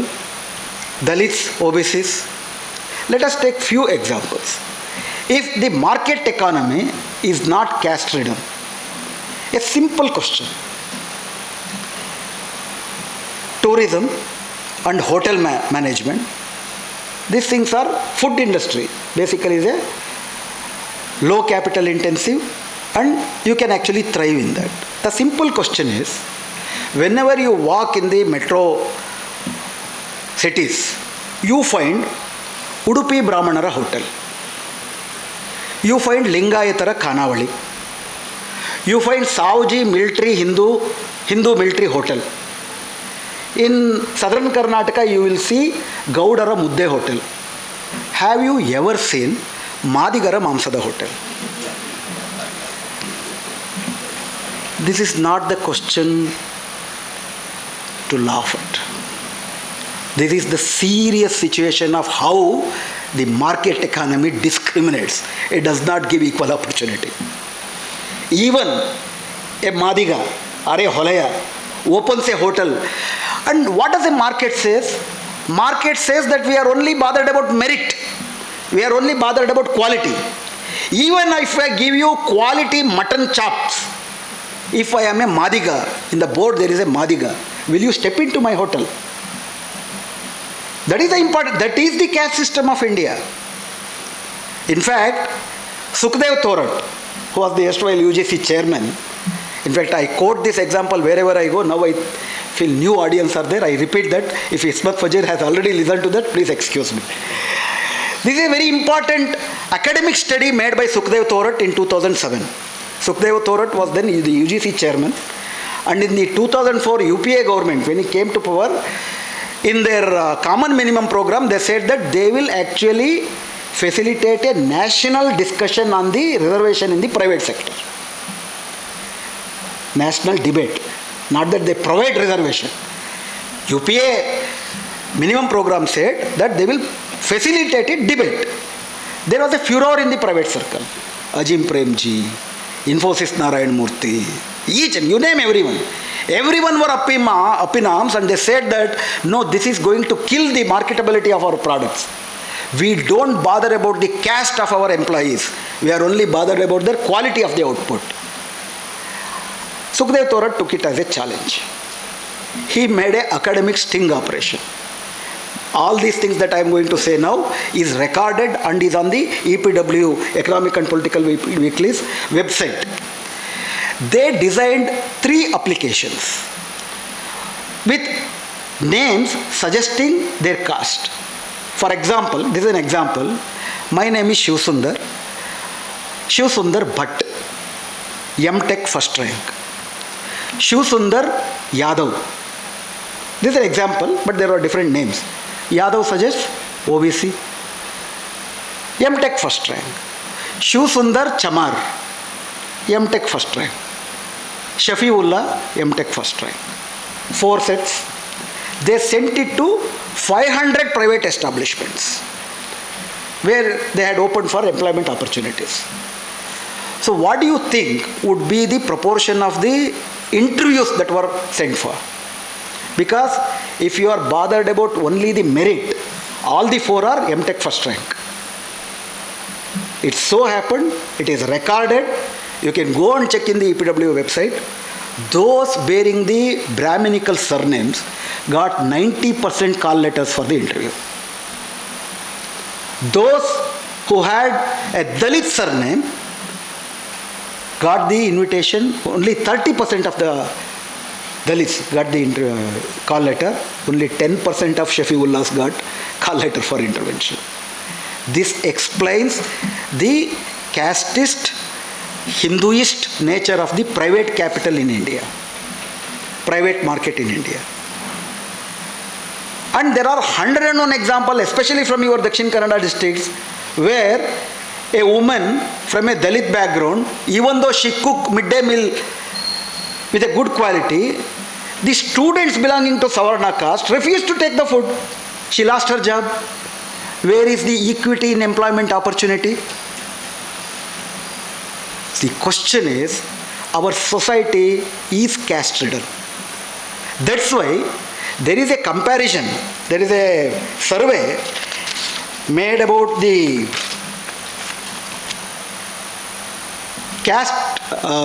Dalits, OBCs? Let us take few examples. If the market economy is not caste ridden, a simple question. Tourism and hotel management, these things are food industry. Basically is a low capital intensive and you can actually thrive in that. The simple question is, whenever you walk in the metro cities, you find Udupi Brahmanara hotel. You find Lingayatara Khanavali. You find Savji military Hindu military hotel. In southern Karnataka, you will see Gaudara Mudde hotel. Have you ever seen Madigara Mamsada hotel? This is not the question to laugh at. This is the serious situation of how the market economy discriminates. It does not give equal opportunity. Even a Madiga or a Holaya opens a hotel. And what does the market says? Market says that we are only bothered about merit. We are only bothered about quality. Even if I give you quality mutton chops, if I am a Madiga, in the board there is a Madiga, will you step into my hotel? That is the important, that is the caste system of India. In fact, Sukhdev Thorat, who was the erstwhile UGC chairman, in fact I quote this example wherever I go, now I feel new audience are there, I repeat that. If Ismat Fajir has already listened to that, please excuse me. This is a very important academic study made by Sukhdev Thorat in 2007. Sukhdev Thorat was then the UGC chairman, and in the 2004 UPA government, when he came to power, in their common minimum program, they said that they will actually facilitate a national discussion on the reservation in the private sector. National debate. Not that they provide reservation. UPA minimum program said that they will facilitate a debate. There was a furor in the private circle. Ajim Premji, Infosys Narayan Murthy, each and you name everyone. Everyone were up in arms and they said that no, this is going to kill the marketability of our products. We don't bother about the caste of our employees. We are only bothered about the quality of the output. Sukhdev Thorat took it as a challenge. He made an academic sting operation. All these things that I am going to say now is recorded and is on the EPW, Economic and Political Weekly's website. They designed 3 applications with names suggesting their caste. For example, this is an example. My name is Shiv Sundar Bhatt, M.Tech first rank. Shiv Sundar Yadav. This is an example, but there are different names. Yadav suggests OBC. M.Tech first rank. Shiv Sundar Chamar, M.Tech first rank. Shafiullah, MTech first rank. 4 sets. They sent it to 500 private establishments where they had opened for employment opportunities. So what do you think would be the proportion of the interviews that were sent for? Because if you are bothered about only the merit, all the 4 are MTech first rank. It so happened, it is recorded, you can go and check in the EPW website, those bearing the Brahminical surnames got 90% call letters for the interview. Those who had a Dalit surname got the invitation, only 30% of the Dalits got the call letter, only 10% of Shafiullahs got call letter for intervention. This explains the casteist, Hinduist nature of the private capital in India, private market in India. And there are 101 examples, especially from your Dakshin Kannada districts, where a woman from a Dalit background, even though she cooked midday meal with a good quality, the students belonging to Savarna caste refused to take the food. She lost her job. Where is the equity in employment opportunity? The question is, our society is caste ridden. That's why there is a comparison, there is a survey made about the caste,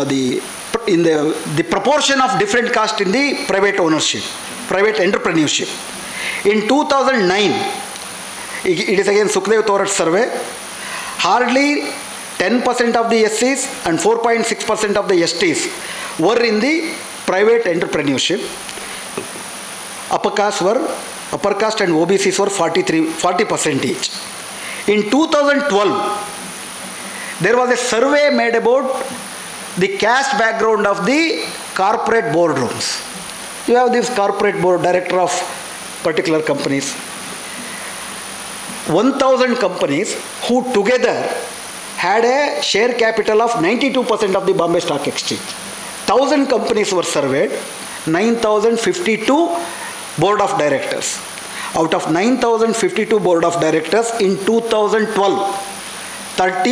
the proportion of different caste in the private ownership, private entrepreneurship. In 2009, it is again Sukhdev Thorat's survey, hardly 10% of the SCs and 4.6% of the STs were in the private entrepreneurship. Upper caste and OBCs were 40% each. In 2012, there was a survey made about the caste background of the corporate boardrooms. You have this corporate board director of particular companies. 1,000 companies who together had a share capital of 92% of the Bombay Stock Exchange. 1,000 companies were surveyed, 9,052 board of directors. Out of 9,052 board of directors in 2012, 30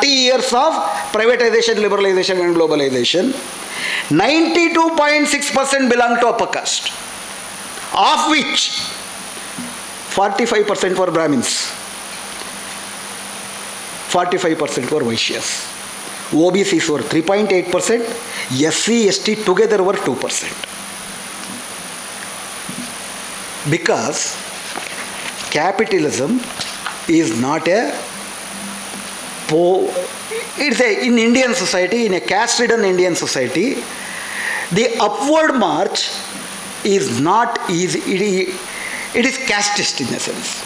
years of privatization, liberalization and globalization, 92.6% belong to upper caste, of which 45% were Brahmins, 45% were Vaishyas. OBCs were 3.8%, SC, ST together were 2%. Because capitalism is not in Indian society, in a caste-ridden Indian society, the upward march is not easy. It is casteist in a sense.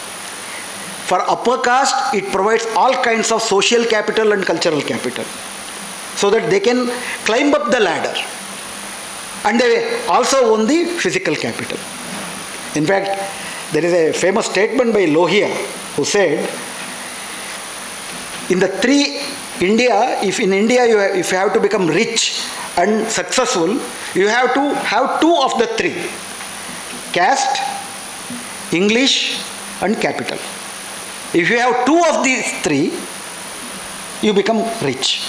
For upper caste, it provides all kinds of social capital and cultural capital so that they can climb up the ladder. And they also own the physical capital. In fact, there is a famous statement by Lohia who said, if in India if you have to become rich and successful, you have to have 2 of the 3. Caste, English and capital. If you have 2 of these 3, you become rich.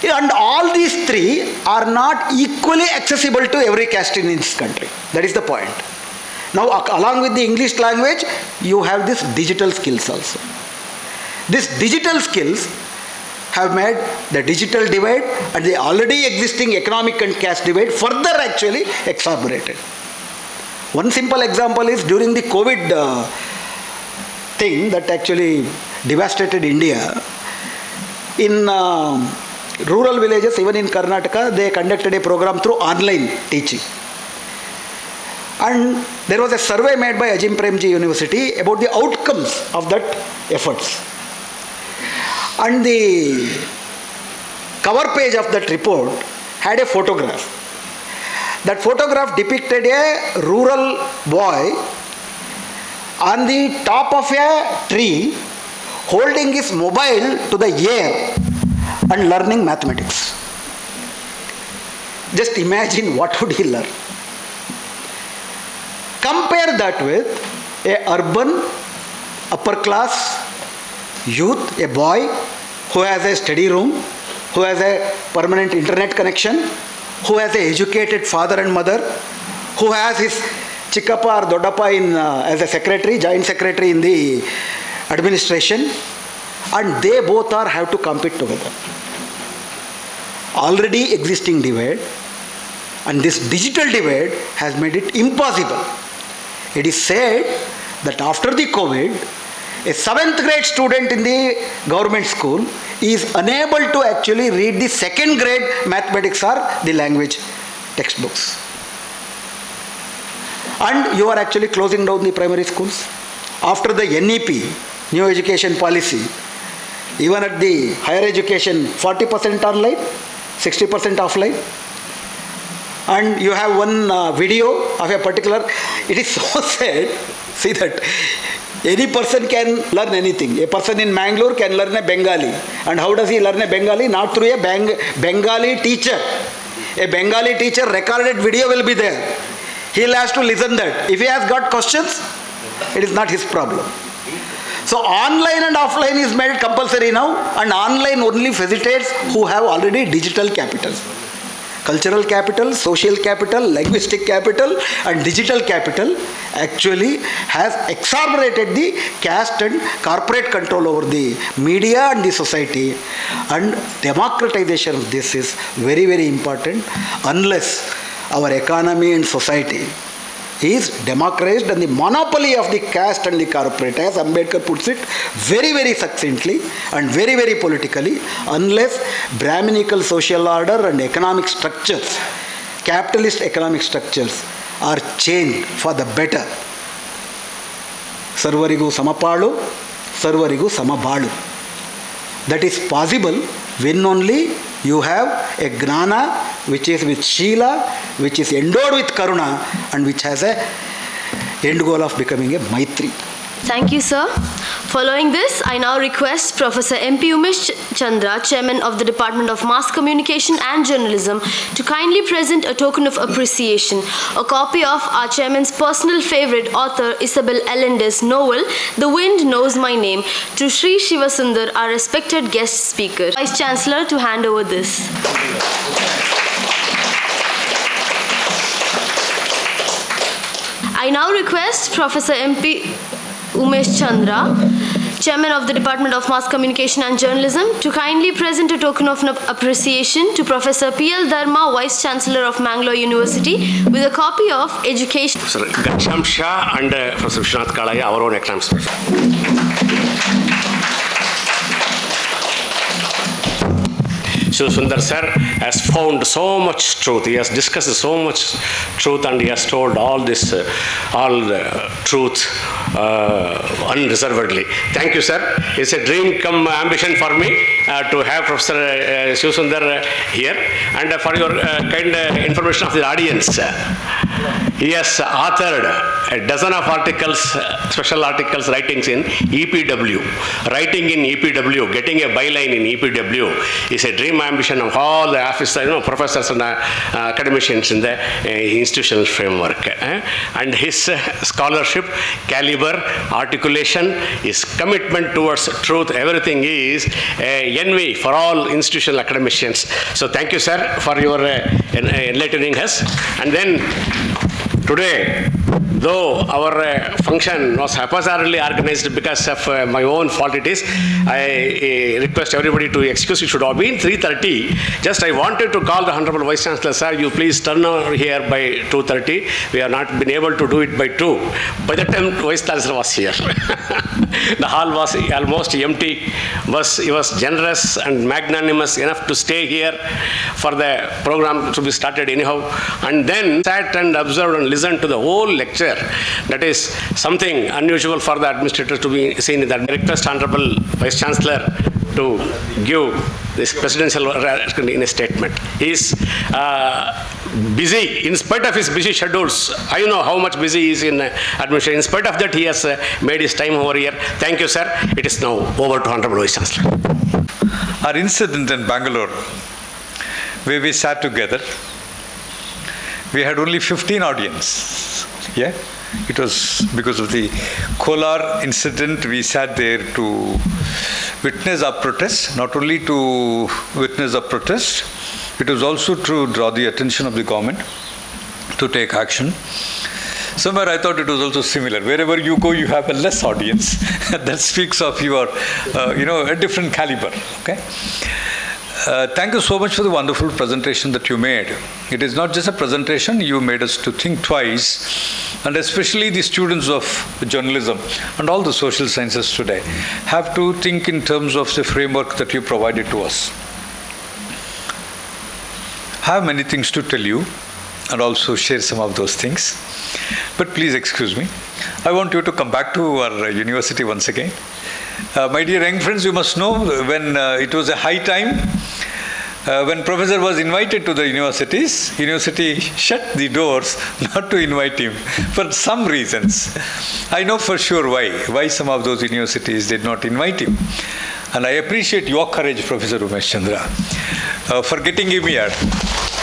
And all these 3 are not equally accessible to every caste in this country. That is the point. Now, along with the English language, you have these digital skills also. These digital skills have made the digital divide and the already existing economic and caste divide further actually exacerbated. One simple example is during the COVID thing that actually devastated India. In rural villages, even in Karnataka, they conducted a program through online teaching. And there was a survey made by Ajim Premji University about the outcomes of that efforts. And the cover page of that report had a photograph. That photograph depicted a rural boy on the top of a tree holding his mobile to the air and learning mathematics. Just imagine what would he learn. Compare that with a urban upper class youth, a boy who has a study room, who has a permanent internet connection, who has an educated father and mother, who has his Chikkappa or Doddappa as a secretary, joint secretary in the administration, and they both have to compete together. Already existing divide, and this digital divide has made it impossible. It is said that after the COVID, a 7th grade student in the government school is unable to actually read the 2nd grade mathematics or the language textbooks. And you are actually closing down the primary schools. After the NEP, new education policy, even at the higher education, 40% online, 60% offline. And you have one video of a particular, it is so sad, see that any person can learn anything. A person in Mangalore can learn a Bengali. And how does he learn a Bengali? Not through a Bengali teacher. A Bengali teacher recorded video will be there. He'll have to listen that. If he has got questions, it is not his problem. So online and offline is made compulsory now, and online only facilitates who have already digital capital. Cultural capital, social capital, linguistic capital, and digital capital actually has exacerbated the caste and corporate control over the media and the society. And democratization of this is very, very important. Unless our economy and society is democratized and the monopoly of the caste and the corporate, as Ambedkar puts it very, very succinctly and very, very politically, unless Brahminical social order and economic structures, capitalist economic structures are changed for the better. Sarvarigu samapalu, sarvarigu samabalu. That is possible when only you have a gnana which is with Sheela, which is endowed with Karuna, and which has a end goal of becoming a Maitri. Thank you, sir. Following this, I now request Professor M.P. Umesh Chandra, Chairman of the Department of Mass Communication and Journalism, to kindly present a token of appreciation, a copy of our Chairman's personal favorite author Isabel Allende's novel, The Wind Knows My Name, to Sri Shivasundar, our respected guest speaker. Vice Chancellor, to hand over this. I now request Professor M.P. Umesh Chandra, Chairman of the Department of Mass Communication and Journalism, to kindly present a token of appreciation to Professor P.L. Dharma, Vice Chancellor of Mangalore University, with a copy of Education. Professor Ghanshyam Shah and Professor Vishwanath Kalaya, our own economics professor. Shivasundar sir has found so much truth. He has discussed so much truth, and he has told all this, all truth unreservedly. Thank you, sir. It's a dream come ambition for me to have Professor Shivasundar here. And for your kind information of the audience, he has authored a dozen of articles, special articles, writings in EPW. Writing in EPW, getting a byline in EPW is a dream ambition of all the officers, professors and academicians in the institutional framework. And his scholarship, caliber, articulation, his commitment towards truth, everything is envy for all institutional academicians. So thank you, sir, for your enlightening us. And then today, though our function was haphazardly organized because of my own fault it is, I request everybody to excuse. It should have been 3:30. Just I wanted to call the Honorable Vice Chancellor, sir, you please turn over here by 2:30. We have not been able to do it by 2. By the time Vice Chancellor was here, the hall was almost empty. He was generous and magnanimous enough to stay here for the program to be started anyhow, and then sat and observed and listened to the whole lecture. That is something unusual for the administrator to be seen in that. I request Honorable Vice Chancellor to give this presidential in a statement. He is busy, in spite of his busy schedules. I know how much busy he is in administration. In spite of that, he has made his time over here. Thank you, sir. It is now over to Honorable Vice Chancellor. Our incident in Bangalore, where we sat together we had only 15 audience. Yeah, it was because of the Kolar incident. We sat there to witness our protest, not only to witness our protest, it was also to draw the attention of the government to take action. Somewhere I thought it was also similar. Wherever you go, you have a less audience. That speaks of your, a different caliber. Okay. Thank you so much for the wonderful presentation that you made. It is not just a presentation, you made us to think twice, and especially the students of journalism and all the social sciences today have to think in terms of the framework that you provided to us. I have many things to tell you and also share some of those things, but please excuse me. I want you to come back to our university once again. My dear young friends, you must know when it was a high time, when professor was invited to the universities, university shut the doors not to invite him for some reasons. I know for sure why some of those universities did not invite him. And I appreciate your courage, Professor Umesh Chandra, for getting him here.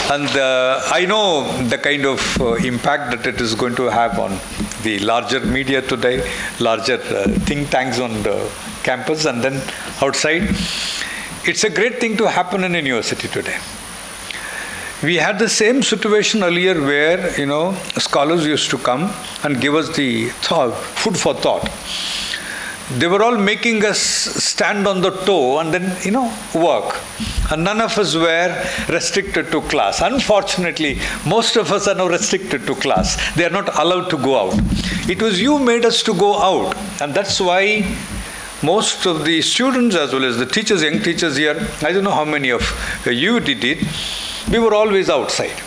And I know the kind of impact that it is going to have on the larger media today, larger think tanks on the campus and then outside. It's a great thing to happen in a university today. We had the same situation earlier where, scholars used to come and give us the food for thought. They were all making us stand on the toe and then, work. And none of us were restricted to class. Unfortunately, most of us are now restricted to class. They are not allowed to go out. It was you made us to go out. And that's why most of the students as well as the teachers, young teachers here, I don't know how many of you did it, we were always outside.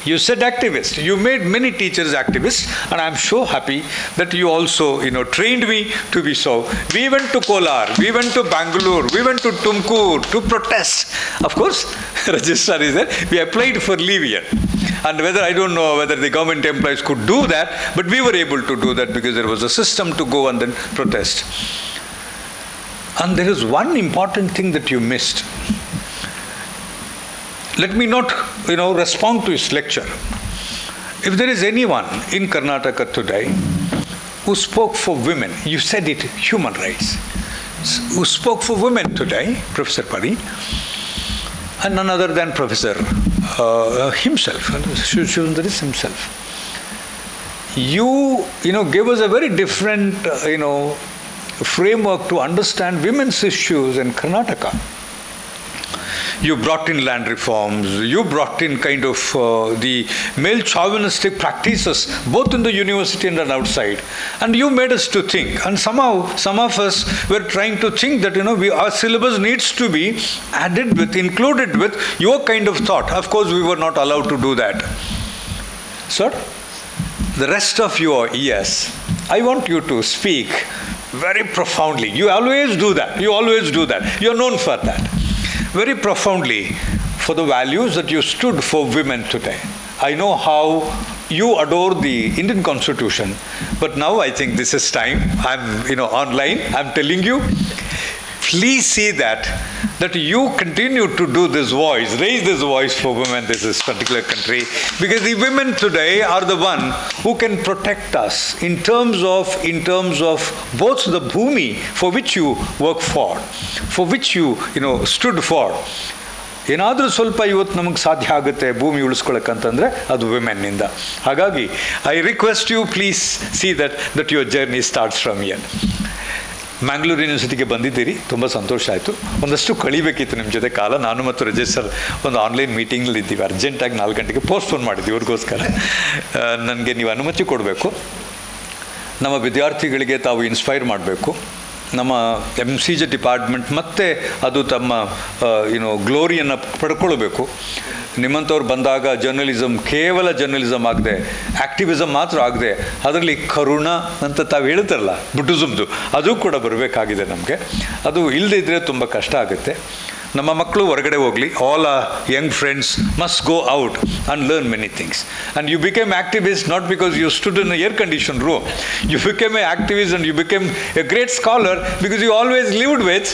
You said activist. You made many teachers activists, and I'm so happy that you also, trained me to be so. We went to Kolar, we went to Bangalore, we went to Tumkur to protest. Of course, registrar is there. We applied for leave here. And I don't know whether the government employees could do that, but we were able to do that because there was a system to go and then protest. And there is one important thing that you missed. Let me not, respond to his lecture. If there is anyone in Karnataka today who spoke for women, you said it, human rights, who spoke for women today, Professor Pari, and none other than Professor himself, Shivsundaris himself. You gave us a very different, framework to understand women's issues in Karnataka. You brought in land reforms, you brought in kind of the male chauvinistic practices, both in the university and outside. And you made us to think. And somehow, some of us were trying to think that, our syllabus needs to be included with your kind of thought. Of course, we were not allowed to do that. Sir, the rest of your years, I want you to speak very profoundly. You always do that. You are known for that. Very profoundly for the values that you stood for women today. I know how you adore the Indian Constitution, but now I think this is time. I'm, online. I'm telling you, please see that you continue to do this voice, raise this voice for women in this particular country, because the women today are the one who can protect us in terms of both the bhumi for which you work for which you stood for. ಏನಾದರೂ ಸ್ವಲ್ಪ ಇವತ್ತು ನಮಗೆ ಸಾಧ್ಯ ಆಗುತ್ತೆ ಭೂಮಿ ಉಳಿಸ್ಕೊಳ್ಳೋಕ್ಕಂತಂದರೆ ಅದು ವಿಮೆನ್ನಿಂದ. ಹಾಗಾಗಿ I request you please see that your journey starts from here. Mangalore ಯೂನಿವರ್ಸಿಟಿಗೆ ಬಂದಿದ್ದೀರಿ, ತುಂಬ ಸಂತೋಷ ಆಯಿತು. ಒಂದಷ್ಟು ಕಳಿಬೇಕಿತ್ತು ನಿಮ್ಮ ಜೊತೆ ಕಾಲ. ನಾನು ಮತ್ತು ರಿಜಿಸ್ಟರ್ ಒಂದು ಆನ್ಲೈನ್ ಮೀಟಿಂಗ್ನಲ್ಲಿ ಇದ್ದೀವಿ. ಅರ್ಜೆಂಟಾಗಿ 4 ಗಂಟೆಗೆ ಪೋಸ್ಟ್ಪೋನ್ ಮಾಡಿದ್ದೀವಿ ಇವ್ರಿಗೋಸ್ಕರ. ನನಗೆ ನೀವು ಅನುಮತಿ ಕೊಡಬೇಕು. ನಮ್ಮ ವಿದ್ಯಾರ್ಥಿಗಳಿಗೆ ತಾವು ಇನ್ಸ್ಪೈರ್ ಮಾಡಬೇಕು. ನಮ್ಮ MCJ ಡಿಪಾರ್ಟ್ಮೆಂಟ್ ಮತ್ತೆ ಅದು ತಮ್ಮ ಗ್ಲೋರಿಯನ್ನು ಪಡ್ಕೊಳ್ಬೇಕು. ನಿಮ್ಮಂಥವ್ರು ಬಂದಾಗ ಕೇವಲ ಜರ್ನಲಿಸಮ್ ಆಗದೆ, ಆ್ಯಕ್ಟಿವಿಸಮ್ ಮಾತ್ರ ಆಗದೆ, ಅದರಲ್ಲಿ ಕರುಣ ಅಂತ ತಾವು ಹೇಳ್ತಾರಲ್ಲ, ಬುದ್ಧಿಸಮ್ದು, ಅದು ಕೂಡ ಬರಬೇಕಾಗಿದೆ ನಮಗೆ. ಅದು ಇಲ್ಲದೇ ಇದ್ದರೆ ತುಂಬ ಕಷ್ಟ ಆಗುತ್ತೆ. ನಮ್ಮ ಮಕ್ಕಳು ಹೊರಗಡೆ ಹೋಗಲಿ. All young friends must go out and learn many things. And you became activist not because you stood in air condition room. You became a activist and you became a great scholar because you always lived with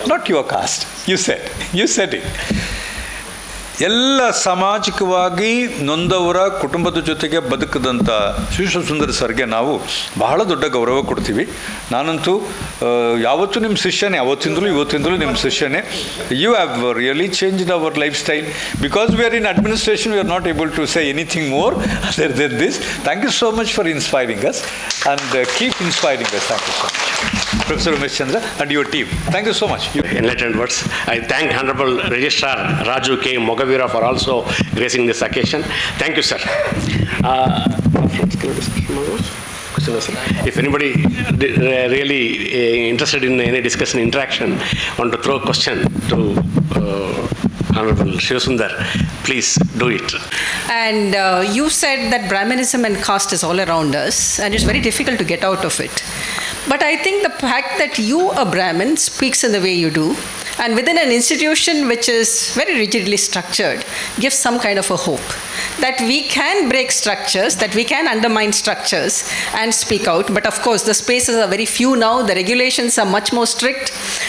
not your caste. You said it. ಎಲ್ಲ ಸಾಮಾಜಿಕವಾಗಿ ನೊಂದವರ ಕುಟುಂಬದ ಜೊತೆಗೆ ಬದುಕದಂಥ ಶಿವಸುಂದರ್ ಸರ್ಗೆ ನಾವು ಬಹಳ ದೊಡ್ಡ ಗೌರವ ಕೊಡ್ತೀವಿ. ನಾನಂತೂ ಯಾವತ್ತೂ ನಿಮ್ಮ ಶಿಷ್ಯನೇ, ಅವತ್ತಿಂದಲೂ ಇವತ್ತಿಂದಲೂ ನಿಮ್ಮ ಶಿಷ್ಯನೇ. You have really changed our lifestyle. Because we are in administration, we are not able to say anything more other than this. Thank you so much for inspiring us and keep inspiring us. Thank you so much, Professor Umesh Chandra and your team. Thank you so much. Enlightened words. I thank Honorable Registrar Raju K. Mogavira for also gracing this occasion. Thank you, sir. If anybody really interested in any discussion, interaction, want to throw a question to Honorable Shivasundar, please do it. And you said that Brahminism and caste is all around us and it's very difficult to get out of it. But I think the fact that you, a Brahmin, speaks in the way you do, and within an institution which is very rigidly structured, gives some kind of a hope that we can break structures, that we can undermine structures and speak out. But of course, the spaces are very few now, the regulations are much more strict,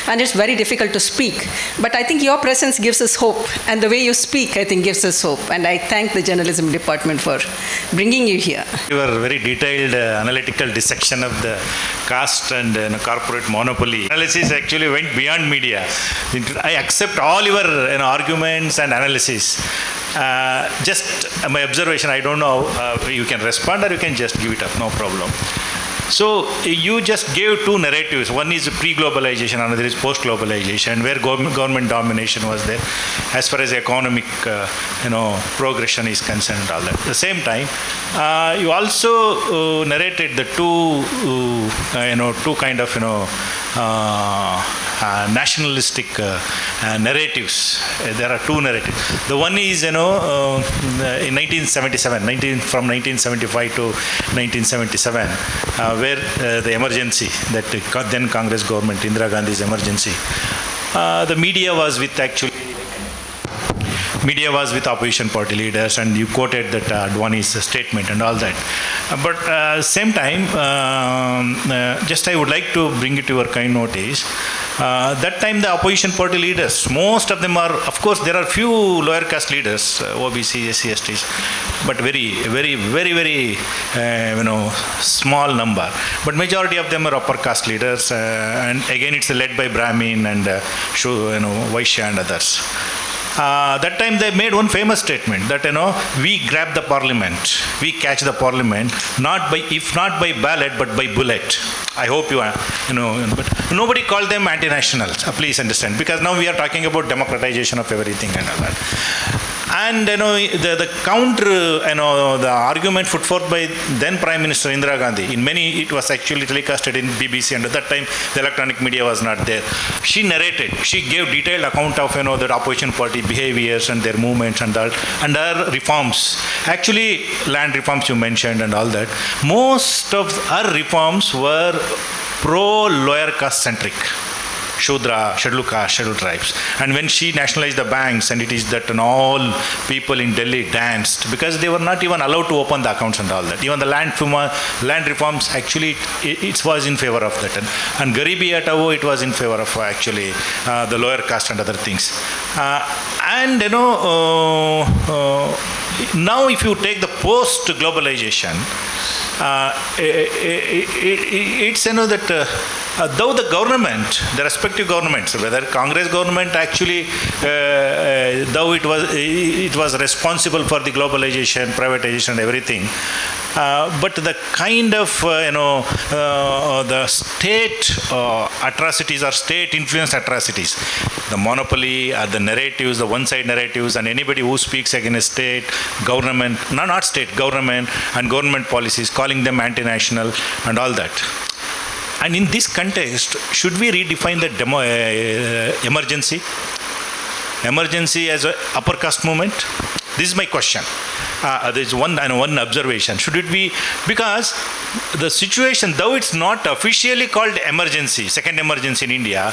and it's very difficult to speak. But I think your presence gives us hope, and the way you speak, I think, gives us hope. And I thank the journalism department for bringing you here. Your very detailed analytical dissection of the caste and corporate monopoly analysis actually went beyond media. I accept all your arguments and analysis. Just my observation, I don't know, you can respond or you can just give it up, no problem. So you just gave two narratives. One is pre-globalization, another is post-globalization, where government domination was there as far as economic progression is concerned. All that. At the same time, you also narrated the two kind of nationalistic narratives. There are two narratives. The one is in 1977, from 1975 to 1977. Where the emergency, that then Congress government, Indira Gandhi's emergency, the media was with opposition party leaders, and you quoted that Advani's statement and all that. But same time, just I would like to bring it to your kind notice. That time the opposition party leaders, most of them are, of course there are few lower caste leaders, OBC, SC, STs, but very small number. But majority of them are upper caste leaders, and again it's led by Brahmin and Vaishya and others. That time they made one famous statement that we grab the parliament, we catch the parliament, if not by ballot but by bullet. I hope you but nobody called them anti-nationals. Please understand, because now we are talking about democratization of everything and all that. And the counter, the argument put forth by then Prime Minister Indira Gandhi, it was actually telecasted in BBC, and at that time the electronic media was not there. She narrated, she gave detailed account of the opposition party behaviors and their movements and that, and her reforms. Actually, land reforms you mentioned and all that. Most of her reforms were pro-lower caste centric. Shudra, scheduled caste, scheduled tribes. And when she nationalized the banks, and it is that all people in Delhi danced, because they were not even allowed to open the accounts and all that. Even the land reforms, actually, it was in favor of that. And Garibi Hatawo, it was in favor of actually the lower caste and other things. Now if you take the post-globalization, it's that though the government, the respective governments, whether Congress government actually, though it was responsible for the globalization, privatization and everything, but the kind of the state atrocities or state influence atrocities, the monopoly, the narratives, the one-side narratives, and anybody who speaks against state, government, not state, government and government policies, calling them anti-national and all that. And in this context, should we redefine the emergency as an upper caste movement? This is my question. There's one observation. Should it be, because the situation, though it's not officially called emergency, second emergency in India,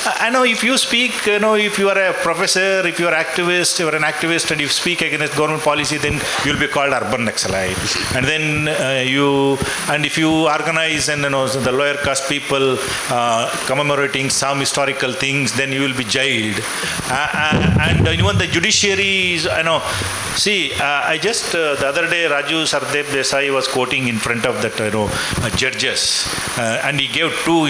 I know if you speak, if you are a professor, if you are an activist and you speak against government policy, then you'll be called urban Naxalite. And then if you organize and the lower caste people commemorating some historical things, then you will be jailed. And even the judiciary is, I just the other day Raju Sardeep Desai was quoting in front of that judges, and he gave two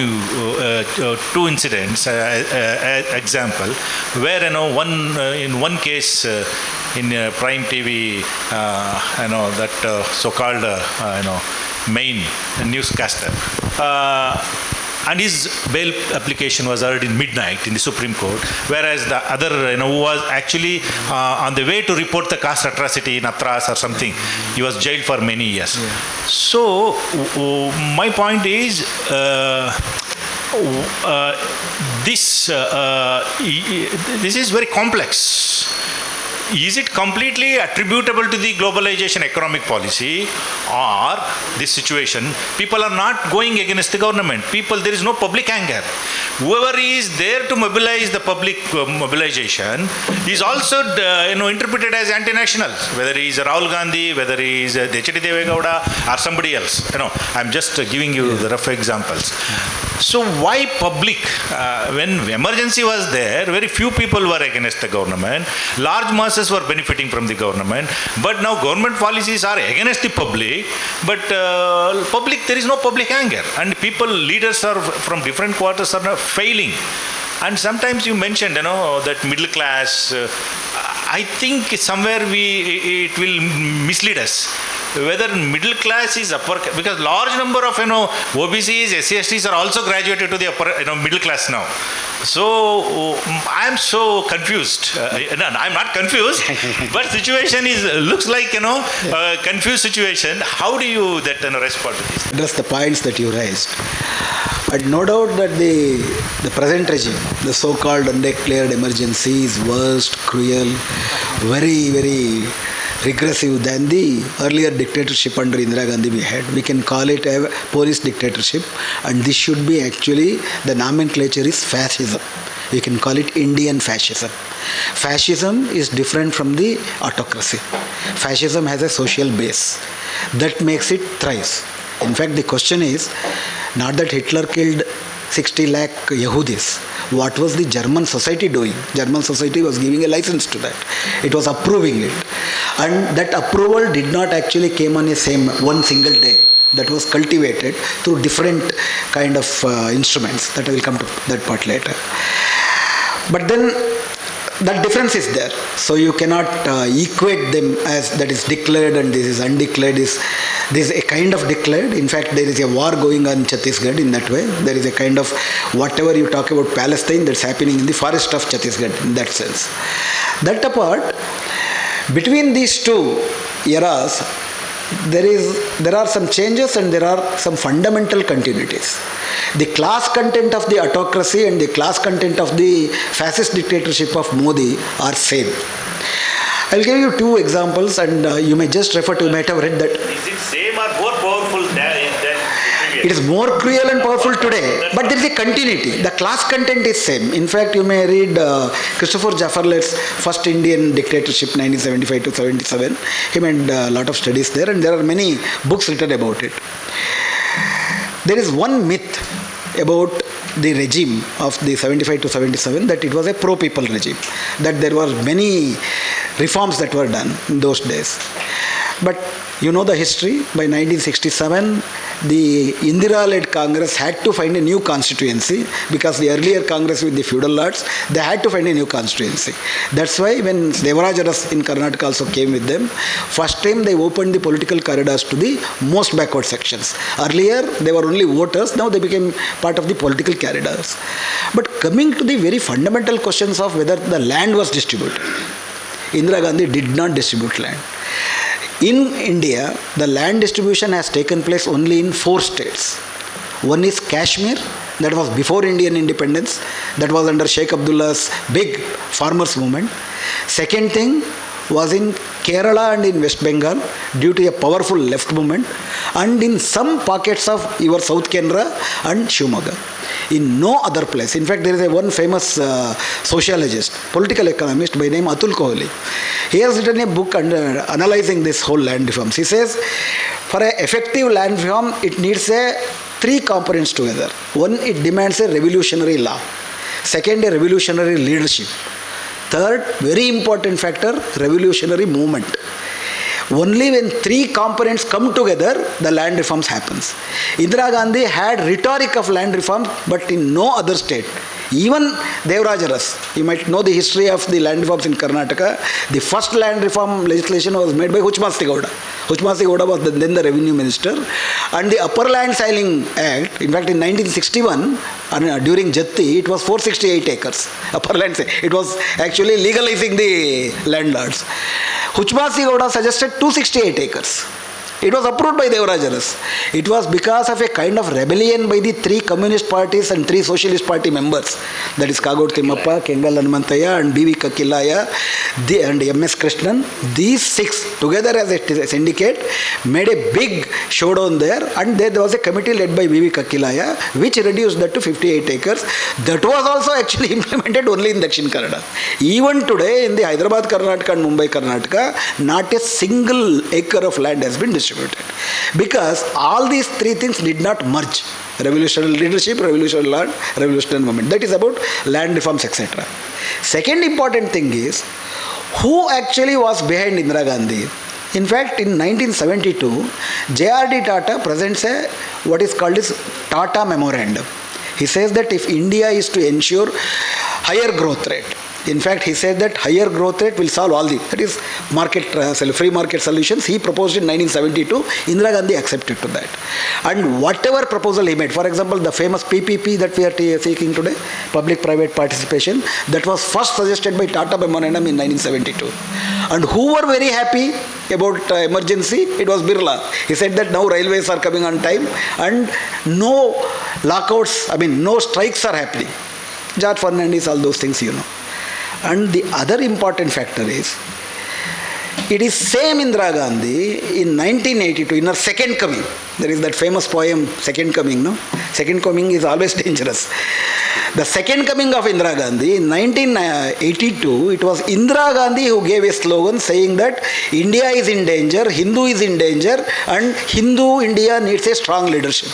incidents example where in one case in Prime TV that so-called main newscaster. And his bail application was heard in midnight in the Supreme Court, whereas the other, who was actually on the way to report the caste atrocity in Atras or something, he was jailed for many years. Yeah. So, my point is, this is very complex. Is it completely attributable to the globalization economic policy, or this situation? People are not going against the government. There is no public anger. Whoever is there to mobilize the public mobilization is also interpreted as anti-nationals, whether he is Rahul Gandhi, whether he is H.D. Deve Gowda or somebody else. I'm just giving you the rough examples. So why public? When emergency was there, very few people were against the government. Large masses were benefiting from the government. But now government policies are against the public. But there is no public anger. And leaders are from different quarters are failing. And sometimes you mentioned, that middle class. I think somewhere it will mislead us. Whether middle class is upper, because large number of OBCs, SC/STs are also graduated to the upper middle class now. So I am so confused. No, I'm not confused, but situation looks like confused situation. How do you respond to this? Address the points that you raised. And no doubt that the present regime, the so-called undeclared emergency, is worst, cruel, very, very regressive than the earlier dictatorship under Indira Gandhi we had. We can call it a police dictatorship, and this should be actually, the nomenclature is fascism. We can call it Indian fascism. Fascism is different from the autocracy. Fascism has a social base that makes it thrive. In fact, the question is not that Hitler killed 60 lakh Yehudis. What was the German society doing? German society was giving a license to that. It was approving it. And that approval did not actually came on one single day. That was cultivated through different kind of instruments. That I will come to that part later. But then that difference is there. So you cannot equate them as that is declared and this is undeclared. This is a kind of declared. In fact, there is a war going on in Chhattisgarh in that way. There is a kind of whatever you talk about Palestine, that's happening in the forest of Chhattisgarh in that sense. That apart, between these two eras, there are some changes and there are some fundamental continuities. The class content of the autocracy and the class content of the fascist dictatorship of Modi are same. I will give you two examples, and you may just refer to, you might have read that. Is it same or more powerful than it is more cruel and powerful today, but there is a continuity. The class content is same. In fact, you may read Christopher Jaffarlet's first Indian dictatorship, 1975 to 77. He made a lot of studies there, and there are many books written about it. There is one myth about the regime of the 75 to 77, that it was a pro-people regime, that there were many reforms that were done in those days. But you know the history. By 1967, the Indira-led Congress had to find a new constituency, because the earlier Congress with the feudal lords, they had to find a new constituency. That's why when Devaraj Aras in Karnataka also came with them, first time they opened the political corridors to the most backward sections. Earlier, they were only voters. Now they became part of the political corridors. But coming to the very fundamental questions of whether the land was distributed, Indira Gandhi did not distribute land. In India, the land distribution has taken place only in 4 states. One is Kashmir, that was before Indian independence, that was under Sheikh Abdullah's big farmers movement. Second thing was in Kerala and in West Bengal due to a powerful left movement, and in some pockets of your South Canara and Shimoga. In no other place. In fact, there is one famous sociologist, political economist by name Atul Kohli. He has written a book analyzing this whole land reforms. He says, for an effective land reform, it needs three components together. One, it demands a revolutionary law. Second, a revolutionary leadership. Third, very important factor, revolutionary movement. Only when three components come together, the land reforms happens. Indira Gandhi had rhetoric of land reform, but in no other state. Even Devaraj Aras, you might know the history of the land reforms in Karnataka. The first land reform legislation was made by Huchmasti Gowda. Huchmasti Gowda was then the revenue minister. And the Upper Land Ceiling Act, in fact in 1961, during Jatti, it was 468 acres. Upper Land Ceiling. It was actually legalizing the landlords. Huchmasti Gowda suggested 268 acres. It was approved by Devaraj Aras. It was because of a kind of rebellion by the three communist parties and three socialist party members. That is Kagod Timmappa, Kengal Hanumantaya and B.V. Kakilaya and M.S. Krishnan. These six together as a syndicate made a big showdown there, and there was a committee led by B.V. Kakilaya which reduced that to 58 acres. That was also actually implemented only in Dakshin Kannada. Even today in the Hyderabad Karnataka and Mumbai Karnataka, not a single acre of land has been distributed. Because all these three things did not merge. Revolutionary leadership, revolutionary land, revolutionary movement. That is about land reforms, etc. Second important thing is, who actually was behind Indira Gandhi? In fact, in 1972, J.R.D. Tata presents what is called as Tata Memorandum. He says that if India is to ensure higher growth rate, in fact, he said that higher growth rate will solve all that is free market solutions. He proposed in 1972. Indira Gandhi accepted to that. And whatever proposal he made, for example, the famous PPP that we are seeking today, public-private participation, that was first suggested by Tata Memorandum in 1972. And who were very happy about emergency? It was Birla. He said that now railways are coming on time and no lockouts, no strikes are happening. George Fernandez, all those things, And the other important factor is, it is same Indira Gandhi in 1982, in her second coming. There is that famous poem, Second Coming, no? Second coming is always dangerous. The second coming of Indira Gandhi, in 1982, it was Indira Gandhi who gave a slogan saying that India is in danger, Hindu is in danger, and Hindu India needs a strong leadership.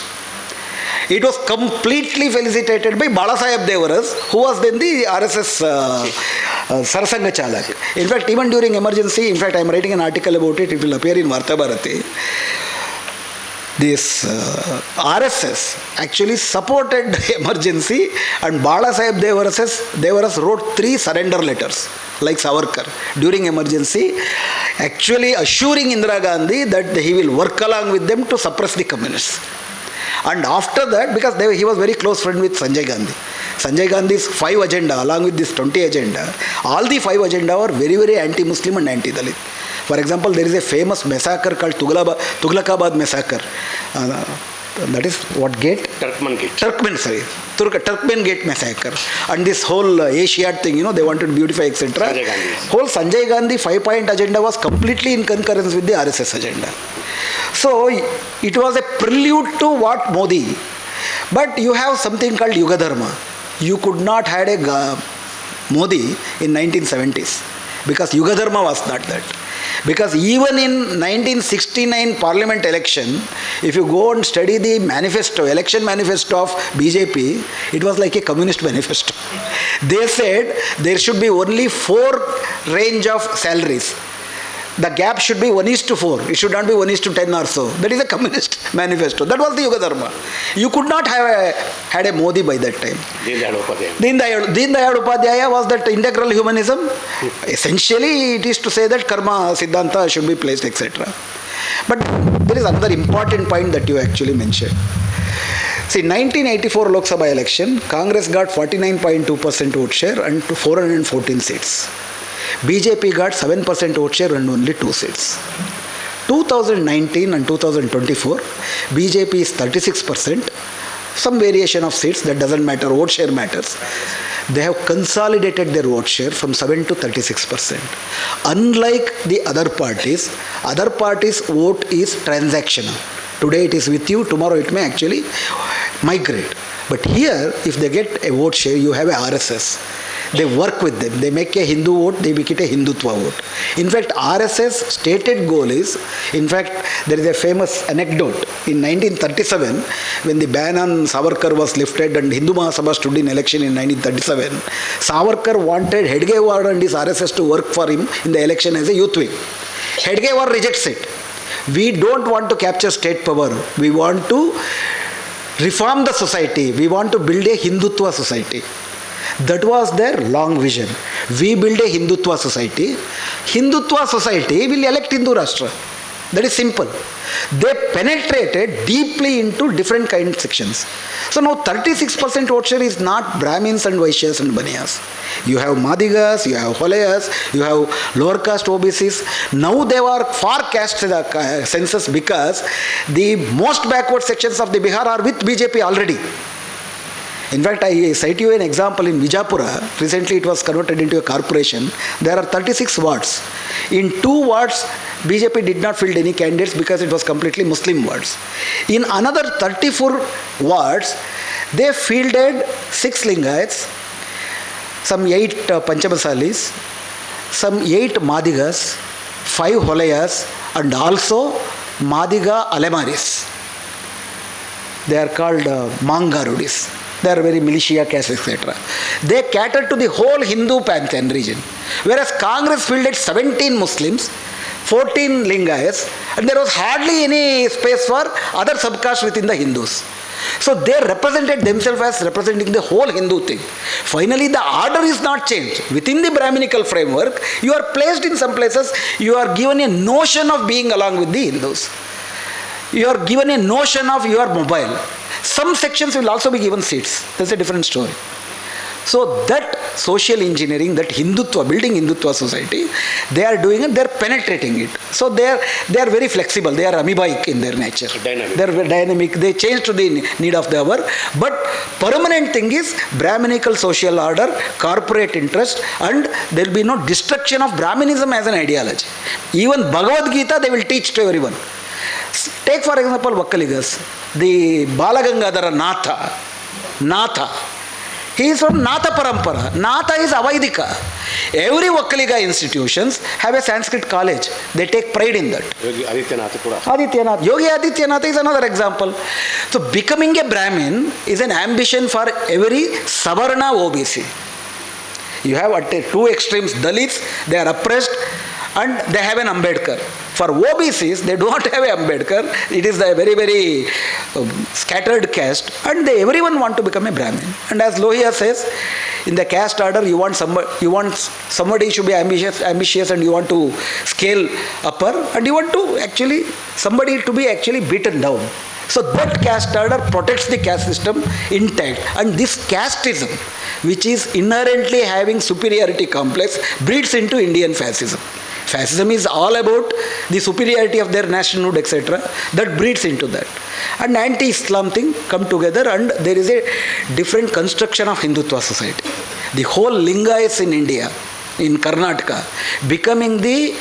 It was completely felicitated by Balasaheb Devaras, who was then the RSS Sarasanga Chalak. In fact, even during emergency, I am writing an article about it, it will appear in Varta Bharati. This RSS actually supported emergency, and Balasaheb Devaras wrote 3 surrender letters, like Savarkar, during emergency, actually assuring Indira Gandhi that he will work along with them to suppress the communists. And after that, because he was very close friend with Sanjay Gandhi. Sanjay Gandhi's 5 agenda, along with this 20 agenda, all the 5 agenda were very, very anti-Muslim and anti-Dalit. For example, there is a famous massacre called Tughlakabad massacre. That is what gate? Turkmen Gate. Turkmen Gate massacre. And this whole Asiad thing, they wanted to beautify, etc. Whole Sanjay Gandhi 5-point agenda was completely in concurrence with the RSS agenda. So it was a prelude to what Modi. But you have something called Yuga Dharma. You could not have a Modi in 1970s because Yuga Dharma was not that. Because even in 1969 parliament election, if you go and study the manifesto, election manifesto of BJP, it was like a communist manifesto. They said there should be only 4 range of salaries. The gap should be 1:4. It should not be 1:10 or so. That is a communist manifesto. That was the Yuga Dharma. You could not have had a Modi by that time. Deen Dayal Upadhyaya was that integral humanism. Essentially, it is to say that karma, siddhanta should be placed, etc. But there is another important point that you actually mentioned. See, 1984 Lok Sabha election, Congress got 49.2% vote share and 414 seats. BJP got 7% vote share and only 2 seats. 2019 and 2024, BJP is 36% some variation of seats, that doesn't matter, vote share matters. They have consolidated their vote share from 7 to 36%. Unlike the other parties vote is transactional. Today it is with you, tomorrow it may actually migrate. But here, if they get a vote share, you have a RSS. They work with them. They make a Hindu vote, they make it a Hindutva vote. In fact, RSS stated goal is, in fact, there is a famous anecdote. In 1937, when the ban on Savarkar was lifted and Hindu Mahasabha stood in election in 1937, Savarkar wanted Hedgewar and his RSS to work for him in the election as a youth wing. Hedgewar rejects it. We don't want to capture state power. We want to reform the society. We want to build a Hindutva society. That was their long vision. We build a Hindutva society. Hindutva society will elect Hindu Rashtra. That is simple. They penetrated deeply into different kind of sections. So now 36% vote share is not Brahmins and Vaishyas and Baniyas. You have Madigas, you have Holayas, you have lower caste OBCs. Now they are far caste census because the most backward sections of the Bihar are with BJP already. In fact, I cite you an example in Vijapura. Recently it was converted into a corporation. There are 36 wards. In 2 wards, BJP did not field any candidates because it was completely Muslim wards. In another 34 wards, they fielded 6 Lingayats, some 8 Panchamasalis, some 8 Madigas, 5 Holayas, and also Madiga Alemaris. They are called Mangarudis. They are very militia caste, etc. They cater to the whole Hindu pantheon region. Whereas Congress fielded 17 Muslims, 14 Lingayats, and there was hardly any space for other subcastes within the Hindus. So they represented themselves as representing the whole Hindu thing. Finally, the order is not changed. Within the Brahminical framework, you are placed in some places, you are given a notion of being along with the Hindus. You are given a notion of you are mobile. Some sections will also be given seats. That's a different story. So that social engineering, that Hindutva, building Hindutva society, they are doing it, they are penetrating it. So they are very flexible, they are amoebaic in their nature. Dynamic. They are dynamic, they change to the need of the hour. But permanent thing is Brahminical social order, corporate interest, and there will be no destruction of Brahminism as an ideology. Even Bhagavad Gita they will teach to everyone. Take for example Vakkaligas, the Balagangadhara Natha. He is from Natha Parampara. Natha is Avaidika. Every Vakkaliga institutions have a Sanskrit college. They take pride in that. Yogi Adityanath is another example. So becoming a Brahmin is an ambition for every Savarna OBC. You have at 2 extremes, Dalits, they are oppressed, and they have an Ambedkar. For OBCs, they do not have an Ambedkar. It is a very, very scattered caste, and everyone want to become a Brahmin. And as Lohia says, in the caste order, you want somebody should be ambitious, and you want to scale upper, and you want to actually somebody to be actually beaten down. So that caste order protects the caste system intact, and this casteism, which is inherently having superiority complex, breeds into Indian fascism. Fascism is all about the superiority of their nationhood, etc. That breeds into that. And anti-Islam thing come together, and there is a different construction of Hindutva society. The whole Lingayats in India, in Karnataka, becoming the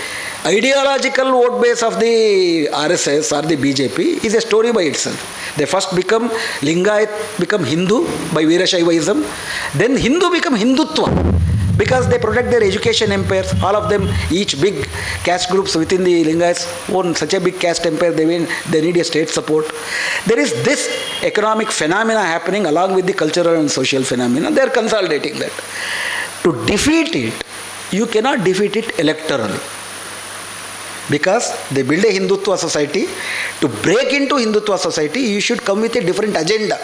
ideological vote base of the RSS or the BJP is a story by itself. They first become Lingayat, become Hindu by Veerashaivaism, then Hindu become Hindutva. Because they protect their education empires, all of them, each big caste groups within the Lingayats own such a big caste empire, they need a state support. There is this economic phenomena happening along with the cultural and social phenomena. They are consolidating that. To defeat it, you cannot defeat it electorally. Because they build a Hindutva society. To break into Hindutva society, you should come with a different agenda.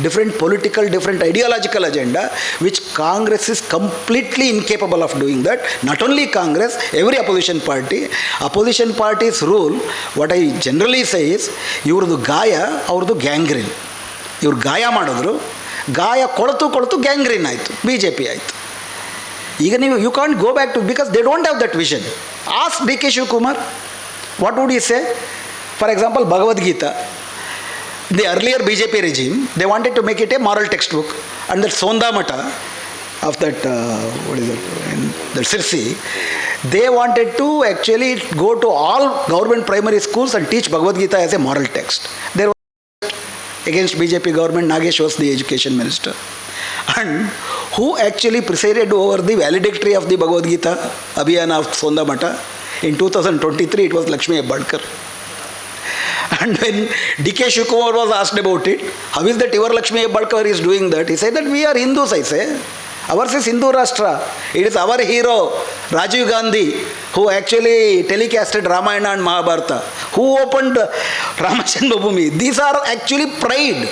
Different political, different ideological agenda, which Congress is completely incapable of doing that. Not only Congress, every opposition party's rule, what I generally say is, ಇವ್ರದ್ದು ಗಾಯ ಅವ್ರದ್ದು gangrene. ಇವ್ರು ಗಾಯ ಮಾಡಿದ್ರು, ಗಾಯ ಕೊಳತು gangrene ಆಯಿತು, BJP ಆಯಿತು. ಈಗ ನೀವು you can't go back to, because they don't have that vision. Ask DK Shivkumar, what would he say? For example, Bhagavad Gita. In the earlier BJP regime, they wanted to make it a moral textbook, and that Sonda Mata of that, that Sirsi, they wanted to actually go to all government primary schools and teach Bhagavad Gita as a moral text. There was against BJP government, Nagesh was the education minister. And who actually presided over the valedictory of the Bhagavad Gita Abhiyana of Sonda Mata? In 2023, it was Lakshmi Abadkar. And when D.K. Shivakumar was asked about it, how is that your Lakshmi Abadkar is doing that? He said that we are Hindus, I say. Ours is Hindu Rashtra. It is our hero, Rajiv Gandhi, who actually telecasted Ramayana and Mahabharata, who opened Ramachandra Bhumi. These are actually pride.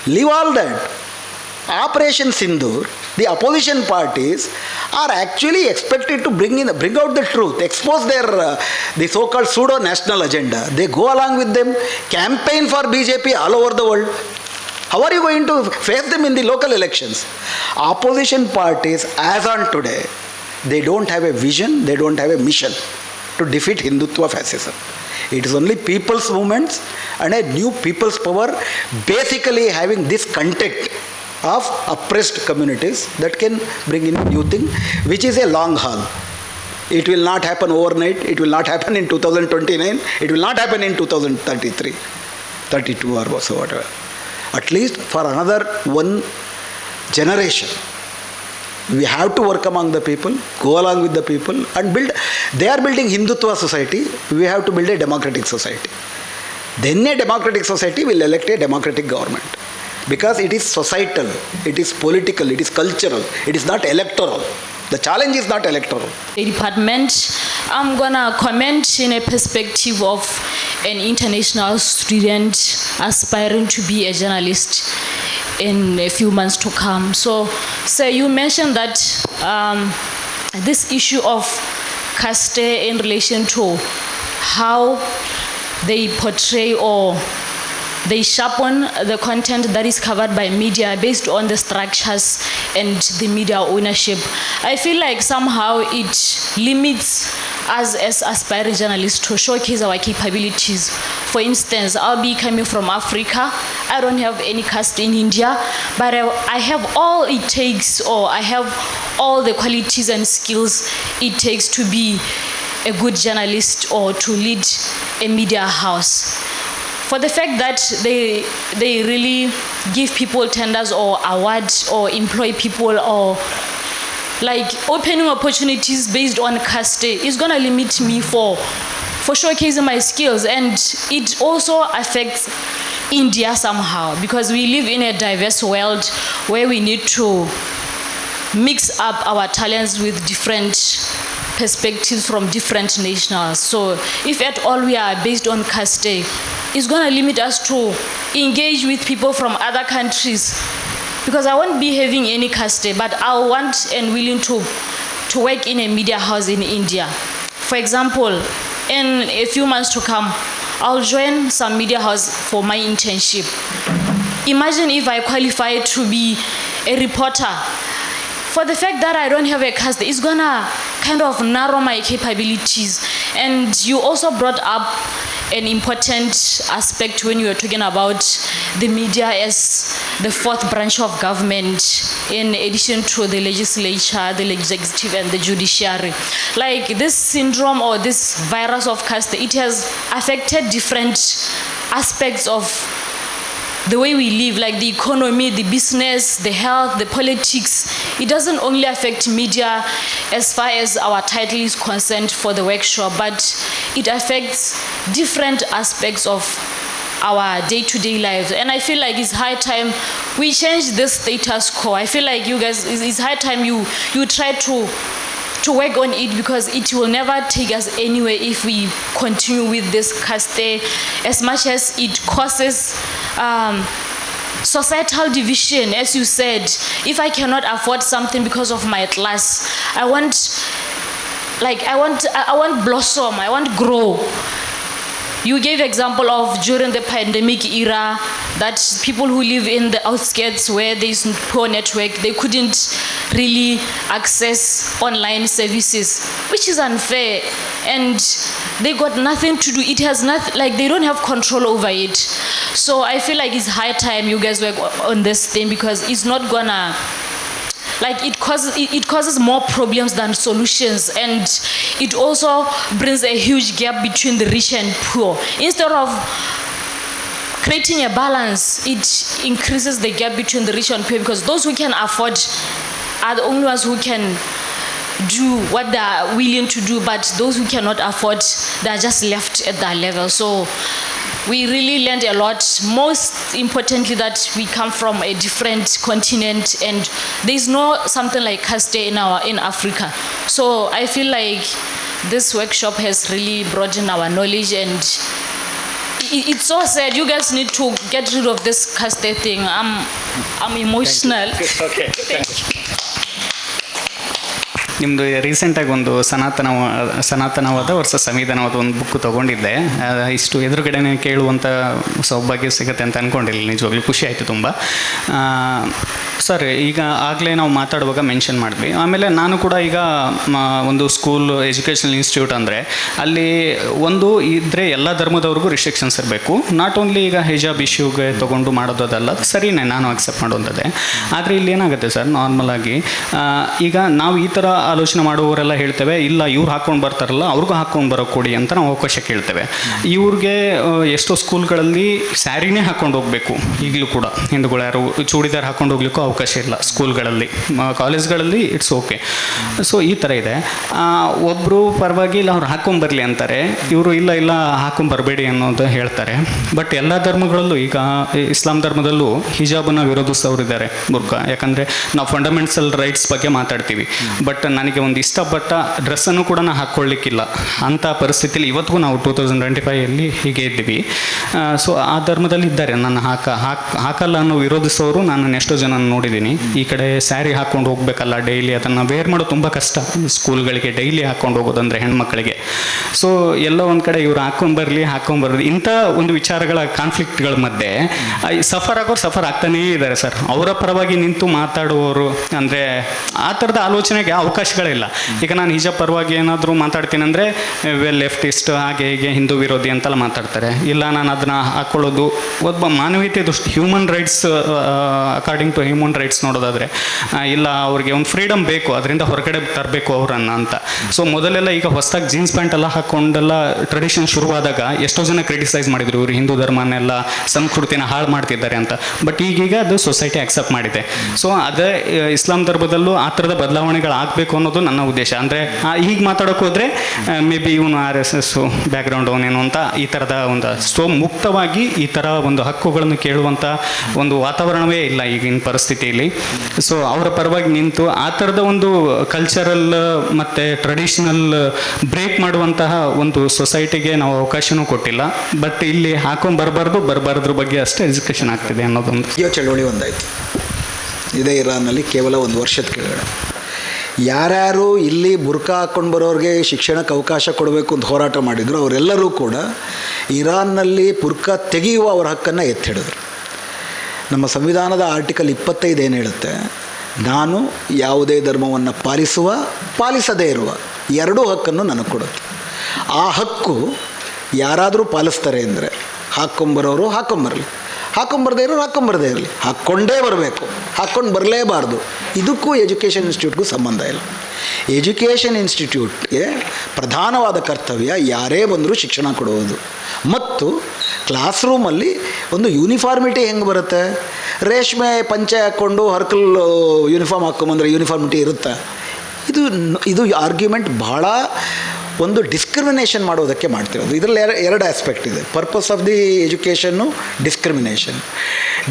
Leave all that. Operation Sindoor, the opposition parties are actually expected to bring out the truth, expose their the so-called pseudo-national agenda. They go along with them, campaign for BJP all over the world. How are you going to face them in the local elections? Opposition parties, as on today, they don't have a vision, they don't have a mission to defeat Hindutva fascism. It is only people's movements and a new people's power basically having this contact of oppressed communities that can bring in a new thing, which is a long haul. It will not happen overnight. It will not happen in 2029. It will not happen in 2033, 32 or whatever. At least for another one generation, we have to work among the people, go along with the people and build. They are building Hindutva society. We have to build a democratic society. Then a democratic society will elect a democratic government. Because it is societal, it is political, it is cultural, it is not electoral. The challenge is not electoral. Department, I'm gonna comment in a perspective of an international student aspiring to be a journalist in a few months to come. So you mentioned that this issue of caste in relation to how they portray or they sharpen the content that is covered by media based on the structures and the media ownership. I feel like somehow it limits us as aspiring journalists to showcase our capabilities. For instance, I'll be coming from Africa. I don't have any caste in India, but I have all it takes, or I have all the qualities and skills it takes to be a good journalist or to lead a media house. For the fact that they really give people tenders or awards or employ people or like opening opportunities based on caste is gonna limit me for showcasing my skills, and it also affects India somehow because we live in a diverse world where we need to mix up our talents with different perspectives from different nationals. So if at all we are based on caste, it's going to limit us to engage with people from other countries, because I won't be having any caste, but I want and willing to work in a media house in India. For example, in a few months to come, I'll join some media house for my internship. Imagine if I qualify to be a reporter. For the fact that I don't have a caste, it's gonna kind of narrow my capabilities. And you also brought up an important aspect when you were talking about the media as the fourth branch of government in addition to the legislature, the executive and the judiciary. Like this syndrome or this virus of caste, it has affected different aspects of the way we live, like the economy, the business, the health, the politics. It doesn't only affect media as far as our title is concerned for the workshop, but it affects different aspects of our day-to-day lives. And I feel like it's high time we change this status quo. I feel like you guys, it's high time you try to work on it, because it will never take us anywhere if we continue with this caste, as much as it causes societal division. As you said, if I cannot afford something because of my class, I want blossom, I want grow. you gave example of during the pandemic era that people who live in the outskirts where there is poor network, they couldn't really access online services, which is unfair, and they got nothing to do. It has nothing, like they don't have control over it. So I feel like it's high time you guys work on this thing, because it's not gonna, like, it causes more problems than solutions, and it also brings a huge gap between the rich and poor. Instead of creating a balance, it increases the gap between the rich and poor, because those who can afford are the only ones who can do what they are willing to do, but those who cannot afford, they are just left at that level. So we really learned a lot. Most importantly, that we come from a different continent, and there is no something like Caste in Africa. So I feel like this workshop has really broadened our knowledge, and it's so sad. You guys need to get rid of this Caste thing. I'm emotional. Okay. ನಿಮ್ಮದು ರೀಸೆಂಟಾಗಿ ಒಂದು ಸನಾತನವಾದ versus ಸಂವಿಧಾನವಾದ ಒಂದು book ತೊಗೊಂಡಿದ್ದೆ. ಇಷ್ಟು ಎದುರುಗಡೆನೇ ಕೇಳುವಂಥ ಸೌಭಾಗ್ಯ ಸಿಗುತ್ತೆ ಅಂತ ಅಂದ್ಕೊಂಡಿರಲಿಲ್ಲ. ನಿಜವಾಗ್ಲೂ ಖುಷಿ ಆಯಿತು ತುಂಬ. ಸರ್, ಈಗ ಆಗಲೇ ನಾವು ಮಾತಾಡುವಾಗ ಮೆನ್ಷನ್ ಮಾಡಿದ್ವಿ. ಆಮೇಲೆ ನಾನು ಕೂಡ ಈಗ ಒಂದು ಸ್ಕೂಲ್ ಎಜುಕೇಷನಲ್ ಇನ್ಸ್ಟಿಟ್ಯೂಟ್ ಅಂದರೆ ಅಲ್ಲಿ ಒಂದು ಇದ್ದರೆ ಎಲ್ಲ ಧರ್ಮದವ್ರಿಗೂ ರಿಸ್ಟ್ರಿಕ್ಷನ್ಸ್ ಇರಬೇಕು. ನಾಟ್ ಓನ್ಲಿ ಈಗ ಹಿಜಾಬ್ ಇಶ್ಯೂಗೆ ತೊಗೊಂಡು ಮಾಡೋದಲ್ಲ, ಸರಿನೇ, ನಾನು ಅಕ್ಸೆಪ್ಟ್ ಮಾಡುವಂಥದ್ದೇ. ಆದರೆ ಇಲ್ಲಿ ಏನಾಗುತ್ತೆ ಸರ್, ನಾರ್ಮಲಾಗಿ ಈಗ ನಾವು ಈ ಥರ ಆಲೋಚನೆ ಮಾಡುವವರೆಲ್ಲ ಹೇಳ್ತೇವೆ, ಇಲ್ಲ ಇವ್ರು ಹಾಕ್ಕೊಂಡು ಬರ್ತಾರಲ್ಲ ಅವ್ರಿಗೂ ಹಾಕ್ಕೊಂಡು ಬರೋ ಕೊಡಿ ಅಂತ ನಾವು ಅವಕಾಶ ಕೇಳ್ತೇವೆ. ಇವ್ರಿಗೆ ಎಷ್ಟೋ ಸ್ಕೂಲ್ಗಳಲ್ಲಿ ಸ್ಯಾರಿನೇ ಹಾಕ್ಕೊಂಡು ಹೋಗಬೇಕು. ಈಗಲೂ ಕೂಡ ಹಿಂದೂಗಳು ಯಾರು ಚೂಡಿದಾರ್ ಹಾಕ್ಕೊಂಡು ಹೋಗ್ಲಿಕ್ಕೂ ಅವಕಾಶ ಇಲ್ಲ ಸ್ಕೂಲ್ಗಳಲ್ಲಿ. ಕಾಲೇಜ್ಗಳಲ್ಲಿ ಇಟ್ಸ್ ಓಕೆ. ಸೊ ಈ ಥರ ಇದೆ. ಒಬ್ಬರು ಪರವಾಗಿ ಇಲ್ಲ ಅವ್ರು ಹಾಕ್ಕೊಂಬರಲಿ ಅಂತಾರೆ, ಇವರು ಇಲ್ಲ ಹಾಕ್ಕೊಂಬರಬೇಡಿ ಅನ್ನೋದು ಹೇಳ್ತಾರೆ. ಬಟ್ ಎಲ್ಲ ಧರ್ಮಗಳಲ್ಲೂ, ಈಗ ಇಸ್ಲಾಂ ಧರ್ಮದಲ್ಲೂ ಹಿಜಾಬನ್ನು ವಿರೋಧಿಸೋರಿದ್ದಾರೆ, ಬುರ್ಕಾ. ಯಾಕಂದರೆ ನಾವು ಫಂಡಮೆಂಟಲ್ ರೈಟ್ಸ್ ಬಗ್ಗೆ ಮಾತಾಡ್ತೀವಿ, ಬಟ್ ನನಗೆ ಒಂದು ಇಷ್ಟಪಟ್ಟ ಡ್ರೆಸ್ಸನ್ನು ಕೂಡ ನಾನು ಹಾಕ್ಕೊಳ್ಳಿಕ್ಕಿಲ್ಲ ಅಂಥ ಪರಿಸ್ಥಿತಿಯಲ್ಲಿ ಇವತ್ತಿಗೂ ನಾವು 2025 ಹೀಗೆ ಇದ್ದೀವಿ. ಸೊ ಆ ಧರ್ಮದಲ್ಲಿ ಇದ್ದಾರೆ. ನಾನು ಹಾಕಲ್ಲ ಅನ್ನೋ ವಿರೋಧಿಸೋರು ನಾನು ಎಷ್ಟೋ ಜನ ನೋಡಿದ್ದೀನಿ. ಈ ಕಡೆ ಸ್ಯಾರಿ ಹಾಕ್ಕೊಂಡು ಹೋಗ್ಬೇಕಲ್ಲ ಡೈಲಿ, ಅದನ್ನು ವೇರ್ ಮಾಡೋದು ತುಂಬ ಕಷ್ಟ ಸ್ಕೂಲ್ಗಳಿಗೆ ಡೈಲಿ ಹಾಕ್ಕೊಂಡು ಹೋಗೋದಂದರೆ ಹೆಣ್ಮಕ್ಳಿಗೆ. ಸೊ ಎಲ್ಲೋ ಒಂದು ಕಡೆ ಇವ್ರು ಹಾಕ್ಕೊಂಬರ್ಲಿ ಇಂಥ ಒಂದು ವಿಚಾರಗಳ ಕಾನ್ಫ್ಲಿಕ್ಟ್ಗಳ ಮಧ್ಯೆ ಸಫರ್ ಆಗ್ತಾನೇ ಇದ್ದಾರೆ ಸರ್. ಅವರ ಪರವಾಗಿ ನಿಂತು ಮಾತಾಡುವವರು ಅಂದರೆ ಆ ಥರದ ಆಲೋಚನೆಗೆ ಅವಕಾಶಗಳಿಲ್ಲ. ಈಗ ನಾನು ಹಿಜಾಬ್ ಪರವಾಗಿ ಏನಾದರೂ ಮಾತಾಡ್ತೀನಿ ಅಂದರೆ ಲೆಫ್ಟಿಸ್ಟ್, ಹಾಗೆ ಹೀಗೆ ಹಿಂದೂ ವಿರೋಧಿ ಅಂತೆಲ್ಲ ಮಾತಾಡ್ತಾರೆ. ಇಲ್ಲ, ನಾನು ಅದನ್ನು ಹಾಕ್ಕೊಳ್ಳೋದು ಒಬ್ಬ ಮಾನವೀಯತೆ ದೃಷ್ಟಿ, human rights, according to human rights ನೋಡೋದಾದರೆ ಇಲ್ಲ, ಅವ್ರಿಗೆ ಒಂದು ಫ್ರೀಡಮ್ ಬೇಕು, ಅದರಿಂದ ಹೊರಗಡೆ ತರಬೇಕು ಅವರನ್ನು ಅಂತ. ಸೊ ಮೊದಲೆಲ್ಲ ಈಗ ಹೊಸದಾಗಿ ಜೀನ್ಸ್ ಪ್ಯಾಂಟ್ ಎಲ್ಲ ಹಾಕ್ಕೊಂಡೆಲ್ಲ ಟ್ರೆಡಿಷನ್ ಶುರುವಾದಾಗ ಎಷ್ಟೋ ಜನ ಕ್ರಿಟಿಸೈಸ್ ಮಾಡಿದ್ರು, ಇವರು ಹಿಂದೂ ಧರ್ಮನೆಲ್ಲ ಸಂಸ್ಕೃತಿನ ಹಾಳು ಮಾಡ್ತಿದ್ದಾರೆ ಅಂತ. ಬಟ್ ಈಗೀಗ ಅದು ಸೊಸೈಟಿ ಅಕ್ಸೆಪ್ಟ್ ಮಾಡಿದೆ. ಸೊ ಅದೇ ಇಸ್ಲಾಂ ಧರ್ಮದಲ್ಲೂ ಆ ಥರದ ಬದಲಾವಣೆಗಳಾಗಬೇಕು ಅನ್ನೋದು ನನ್ನ ಉದ್ದೇಶ. ಅಂದರೆ ಹೀಗೆ ಮಾತಾಡೋಕೆ ಹೋದರೆ ಮೇ ಬಿ ಇವನು RSS ಬ್ಯಾಕ್ಗ್ರೌಂಡ್ ಅವನೇನು ಅಂತ ಈ ಥರದ ಒಂದು ಮುಕ್ತವಾಗಿ ಈ ಥರ ಒಂದು ಹಕ್ಕುಗಳನ್ನು ಕೇಳುವಂಥ ಒಂದು ವಾತಾವರಣವೇ ಇಲ್ಲ ಈಗಿನ ಪರಿಸ್ಥಿತಿಯಲ್ಲಿ. ಸೊ ಅವರ ಪರವಾಗಿ ನಿಂತು ಆ ಥರದ ಒಂದು ಕಲ್ಚರಲ್ ಮತ್ತು ಟ್ರೆಡಿಷನಲ್ ಬ್ರೇಕ್ ಮಾಡುವಂತಹ ಒಂದು ಸೊಸೈಟಿಗೆ ನಾವು ಅವಕಾಶನೂ ಕೊಟ್ಟಿಲ್ಲ. ಬಟ್ ಇಲ್ಲಿ ಬರಬಾರ್ದ್ರ ಬಗ್ಗೆ ಅಷ್ಟೇ ಎಜುಕೇಷನ್ ಆಗ್ತಿದೆ ಅನ್ನೋದೊಂದು. ಚಳವಳಿ ಒಂದಾಯಿತು ಇದೇ ಇರಾನ್ನಲ್ಲಿ ಕೇವಲ 1 ವರ್ಷದ ಕೆಳಗಡೆ. ಯಾರ್ಯಾರು ಇಲ್ಲಿ ಬುರ್ಕಾ ಹಾಕ್ಕೊಂಡು ಬರೋರಿಗೆ ಶಿಕ್ಷಣಕ್ಕೆ ಅವಕಾಶ ಕೊಡಬೇಕು ಅಂತ ಹೋರಾಟ ಮಾಡಿದ್ರು, ಅವರೆಲ್ಲರೂ ಕೂಡ ಇರಾನ್ನಲ್ಲಿ ಬುರ್ಕಾ ತೆಗೆಯುವ ಅವರ ಹಕ್ಕನ್ನು ಎತ್ತಿ ಹಿಡಿದ್ರು. ನಮ್ಮ ಸಂವಿಧಾನದ ಆರ್ಟಿಕಲ್ 25 ಏನು ಹೇಳುತ್ತೆ, ನಾನು ಯಾವುದೇ ಧರ್ಮವನ್ನು ಪಾಲಿಸದೇ ಇರುವ 2 ಹಕ್ಕನ್ನು ನನಗೆ ಕೊಡುತ್ತೆ. ಆ ಹಕ್ಕು ಯಾರಾದರೂ ಪಾಲಿಸ್ತಾರೆ ಅಂದರೆ ಹಾಕ್ಕೊಂಬರೋರು ಹಾಕ್ಕೊಂಬರಲಿ, ಹಾಕ್ಕೊಂಬರದೇ ಇರೋರು ಹಾಕ್ಕೊಂಬರದೇ ಇರಲಿ, ಹಾಕ್ಕೊಂಡೇ ಬರಬೇಕು, ಹಾಕ್ಕೊಂಡು ಬರಲೇಬಾರ್ದು. ಇದಕ್ಕೂ ಎಜುಕೇಷನ್ ಇನ್ಸ್ಟಿಟ್ಯೂಟ್ಗೂ ಸಂಬಂಧ ಇಲ್ಲ. ಎಜುಕೇಷನ್ ಇನ್ಸ್ಟಿಟ್ಯೂಟ್ಗೆ ಪ್ರಧಾನವಾದ ಕರ್ತವ್ಯ ಯಾರೇ ಬಂದರೂ ಶಿಕ್ಷಣ ಕೊಡುವುದು. ಮತ್ತು ಕ್ಲಾಸ್ ರೂಮಲ್ಲಿ ಒಂದು ಯೂನಿಫಾರ್ಮಿಟಿ ಹೆಂಗೆ ಬರುತ್ತೆ? ರೇಷ್ಮೆ ಪಂಚೆ ಹಾಕ್ಕೊಂಡು ಹರ್ಕಲ್ ಯೂನಿಫಾರ್ಮ್ ಹಾಕ್ಕೊಂಬಂದ್ರೆ ಯೂನಿಫಾರ್ಮಿಟಿ ಇರುತ್ತೆ? ಇದು ಆರ್ಗ್ಯುಮೆಂಟ್ ಬಹಳ ಒಂದು ಡಿಸ್ಕ್ರಿಮಿನೇಷನ್ ಮಾಡೋದಕ್ಕೆ ಮಾಡ್ತಿರೋದು. ಇದರಲ್ಲಿ 2 ಆಸ್ಪೆಕ್ಟ್ ಇದೆ. Purpose of the education,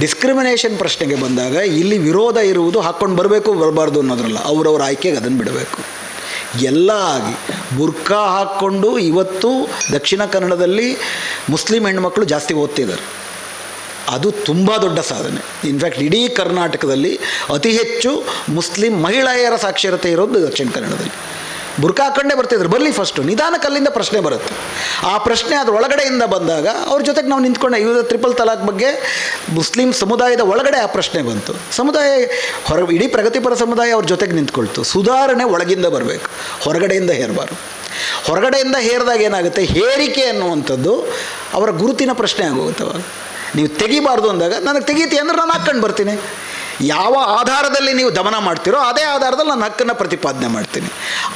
discrimination ಪ್ರಶ್ನೆಗೆ ಬಂದಾಗ ಇಲ್ಲಿ ವಿರೋಧ ಇರುವುದು ಹಾಕ್ಕೊಂಡು ಬರಬಾರ್ದು ಅನ್ನೋದ್ರಲ್ಲ, ಅವರವ್ರ ಆಯ್ಕೆಗೆ ಅದನ್ನು ಬಿಡಬೇಕು. ಎಲ್ಲ ಆಗಿ ಬುರ್ಕಾ ಹಾಕ್ಕೊಂಡು ಇವತ್ತು ದಕ್ಷಿಣ ಕನ್ನಡದಲ್ಲಿ ಮುಸ್ಲಿಂ ಹೆಣ್ಮಕ್ಳು ಜಾಸ್ತಿ ಓದ್ತಿದ್ದಾರೆ. ಅದು ತುಂಬ ದೊಡ್ಡ ಸಾಧನೆ. ಇನ್ಫ್ಯಾಕ್ಟ್ ಇಡೀ ಕರ್ನಾಟಕದಲ್ಲಿ ಅತಿ ಹೆಚ್ಚು ಮುಸ್ಲಿಂ ಮಹಿಳೆಯರ ಸಾಕ್ಷರತೆ ಇರೋದು ದಕ್ಷಿಣ ಕನ್ನಡದಲ್ಲಿ. ಬುರ್ಕ ಹಾಕೊಂಡೇ ಬರ್ತಿದ್ರು, ಬರಲಿ ಫಸ್ಟು, ನಿಧಾನಕ್ಕೆ ಅಲ್ಲಿಂದ ಪ್ರಶ್ನೆ ಬರುತ್ತೆ. ಆ ಪ್ರಶ್ನೆ ಅದ್ರ ಒಳಗಡೆಯಿಂದ ಬಂದಾಗ ಅವ್ರ ಜೊತೆಗೆ ನಾವು ನಿಂತ್ಕೊಂಡೆ. ಇವಾಗ ಟ್ರಿಪಲ್ ತಲಾಕ್ ಬಗ್ಗೆ ಮುಸ್ಲಿಂ ಸಮುದಾಯದ ಒಳಗಡೆ ಆ ಪ್ರಶ್ನೆ ಬಂತು. ಸಮುದಾಯ ಇಡೀ ಪ್ರಗತಿಪರ ಸಮುದಾಯ ಅವ್ರ ಜೊತೆಗೆ ನಿಂತ್ಕೊಳ್ತು. ಸುಧಾರಣೆ ಒಳಗಿಂದ ಬರಬೇಕು, ಹೊರಗಡೆಯಿಂದ ಹೇರಬಾರ್ದು. ಹೊರಗಡೆಯಿಂದ ಹೇರಿದಾಗ ಏನಾಗುತ್ತೆ, ಹೇರಿಕೆ ಅನ್ನುವಂಥದ್ದು ಅವರ ಗುರುತಿನ ಪ್ರಶ್ನೆ ಆಗೋಗುತ್ತೆ. ಅವಾಗ ನೀವು ತೆಗಿಬಾರ್ದು ಅಂದಾಗ, ನನಗೆ ತೆಗೀತಿ ಅಂದರೆ ನಾನು ಹಾಕ್ಕೊಂಡು ಬರ್ತೀನಿ. ಯಾವ ಆಧಾರದಲ್ಲಿ ನೀವು ದಮನ ಮಾಡ್ತೀರೋ ಅದೇ ಆಧಾರದಲ್ಲಿ ನಾನು ಹಕ್ಕನ್ನು ಪ್ರತಿಪಾದನೆ ಮಾಡ್ತೀನಿ.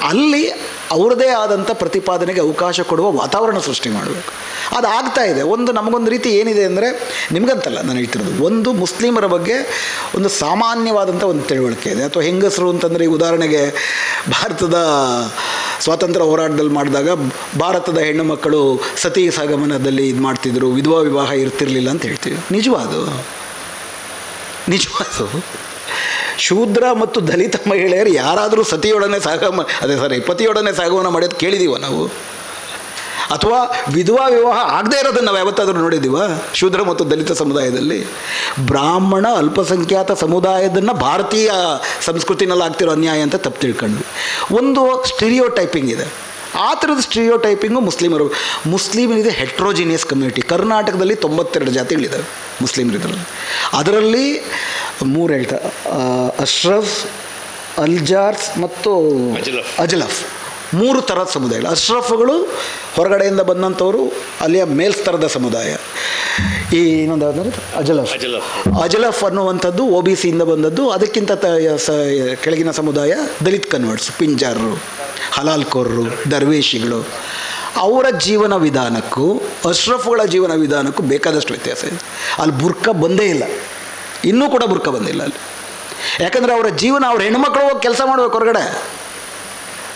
ಅಲ್ಲಿ ಅವ್ರದ್ದೇ ಆದಂಥ ಪ್ರತಿಪಾದನೆಗೆ ಅವಕಾಶ ಕೊಡುವ ವಾತಾವರಣ ಸೃಷ್ಟಿ ಮಾಡಬೇಕು. ಅದು ಆಗ್ತಾ ಇದೆ. ನಮಗೊಂದು ರೀತಿ ಏನಿದೆ ಅಂದರೆ, ನಿಮಗಂತಲ್ಲ ನಾನು ಹೇಳ್ತಿರೋದು, ಒಂದು ಮುಸ್ಲಿಮರ ಬಗ್ಗೆ ಒಂದು ಸಾಮಾನ್ಯವಾದಂಥ ಒಂದು ತಿಳುವಳಿಕೆ ಇದೆ. ಅಥವಾ ಹೆಂಗಸರು ಅಂತಂದರೆ, ಈ ಉದಾಹರಣೆಗೆ ಭಾರತದ ಸ್ವಾತಂತ್ರ್ಯ ಹೋರಾಟದಲ್ಲಿ ಮಾಡಿದಾಗ ಭಾರತದ ಹೆಣ್ಣು ಮಕ್ಕಳು ಸತಿ ಸಹಗಮನದಲ್ಲಿ ಇದು ಮಾಡ್ತಿದ್ರು, ವಿಧವಾ ವಿವಾಹ ಇರ್ತಿರ್ಲಿಲ್ಲ ಅಂತ ಹೇಳ್ತೀವಿ. ನಿಜವಾದು ಶೂದ್ರ ಮತ್ತು ದಲಿತ ಮಹಿಳೆಯರು ಯಾರಾದರೂ ಸತಿಯೊಡನೆ ಪತಿಯೊಡನೆ ಸಾಗಮನ ಮಾಡೋದು ಕೇಳಿದೀವ ನಾವು? ಅಥವಾ ವಿಧವಾ ವಿವಾಹ ಆಗದೇ ಇರೋದನ್ನು ನಾವು ಯಾವತ್ತಾದರೂ ನೋಡಿದ್ದೀವ ಶೂದ್ರ ಮತ್ತು ದಲಿತ ಸಮುದಾಯದಲ್ಲಿ? ಬ್ರಾಹ್ಮಣ ಅಲ್ಪಸಂಖ್ಯಾತ ಸಮುದಾಯದನ್ನು ಭಾರತೀಯ ಸಂಸ್ಕೃತಿನಲ್ಲಿ ಆಗ್ತಿರೋ ಅನ್ಯಾಯ ಅಂತ ತಪ್ಪು ತಿಳ್ಕೊಂಡ್ವಿ. ಒಂದು ಸ್ಟೀರಿಯೋ ಟೈಪಿಂಗ್ ಇದೆ. ಆ ಥರದ ಸ್ಟೀರಿಯೋ ಟೈಪಿಂಗು ಮುಸ್ಲಿಮರಿದೆ ಹೆಟ್ರೋಜಿನಿಯಸ್ ಕಮ್ಯುನಿಟಿ. ಕರ್ನಾಟಕದಲ್ಲಿ 92 ಜಾತಿಗಳಿದ್ದಾವೆ ಮುಸ್ಲಿಮರಿದ್ರಲ್ಲಿ. ಅದರಲ್ಲಿ 3 ಹೇಳ್ತಾರೆ, ಅಶ್ರಫ್, ಅಲ್ಜಾರ್ಸ್ ಮತ್ತು ಅಜಲಫ್, 3 ಥರದ ಸಮುದಾಯಗಳು. ಅಶ್ರಫ್ಗಳು ಹೊರಗಡೆಯಿಂದ ಬಂದಂಥವರು, ಅಲ್ಲಿಯ ಮೇಲ್ಸ್ತರದ ಸಮುದಾಯ. ಈ ಇನ್ನೊಂದು ಯಾವ್ದಾದ್ರು ಅಜಲಫ್ ಅನ್ನುವಂಥದ್ದು OBCಯಿಂದ ಬಂದದ್ದು. ಅದಕ್ಕಿಂತ ಕೆಳಗಿನ ಸಮುದಾಯ ದಲಿತ್ ಕನ್ವರ್ಟ್ಸ್, ಪಿಂಜಾರರು, ಹಲಾಲ್ಕೋರರು, ದರ್ವೇಶಿಗಳು. ಅವರ ಜೀವನ ವಿಧಾನಕ್ಕೂ ಅಶ್ರಫ್ಗಳ ಜೀವನ ವಿಧಾನಕ್ಕೂ ಬೇಕಾದಷ್ಟು ವ್ಯತ್ಯಾಸ ಇದೆ. ಅಲ್ಲಿ ಬುರ್ಕ ಬಂದೇ ಇಲ್ಲ, ಇನ್ನೂ ಕೂಡ ಬುರ್ಕ ಬಂದಿಲ್ಲ ಅಲ್ಲಿ. ಯಾಕಂದರೆ ಅವರ ಜೀವನ, ಅವ್ರ ಹೆಣ್ಮಕ್ಳು ಹೋಗಿ ಕೆಲಸ ಮಾಡಬೇಕು ಹೊರಗಡೆ.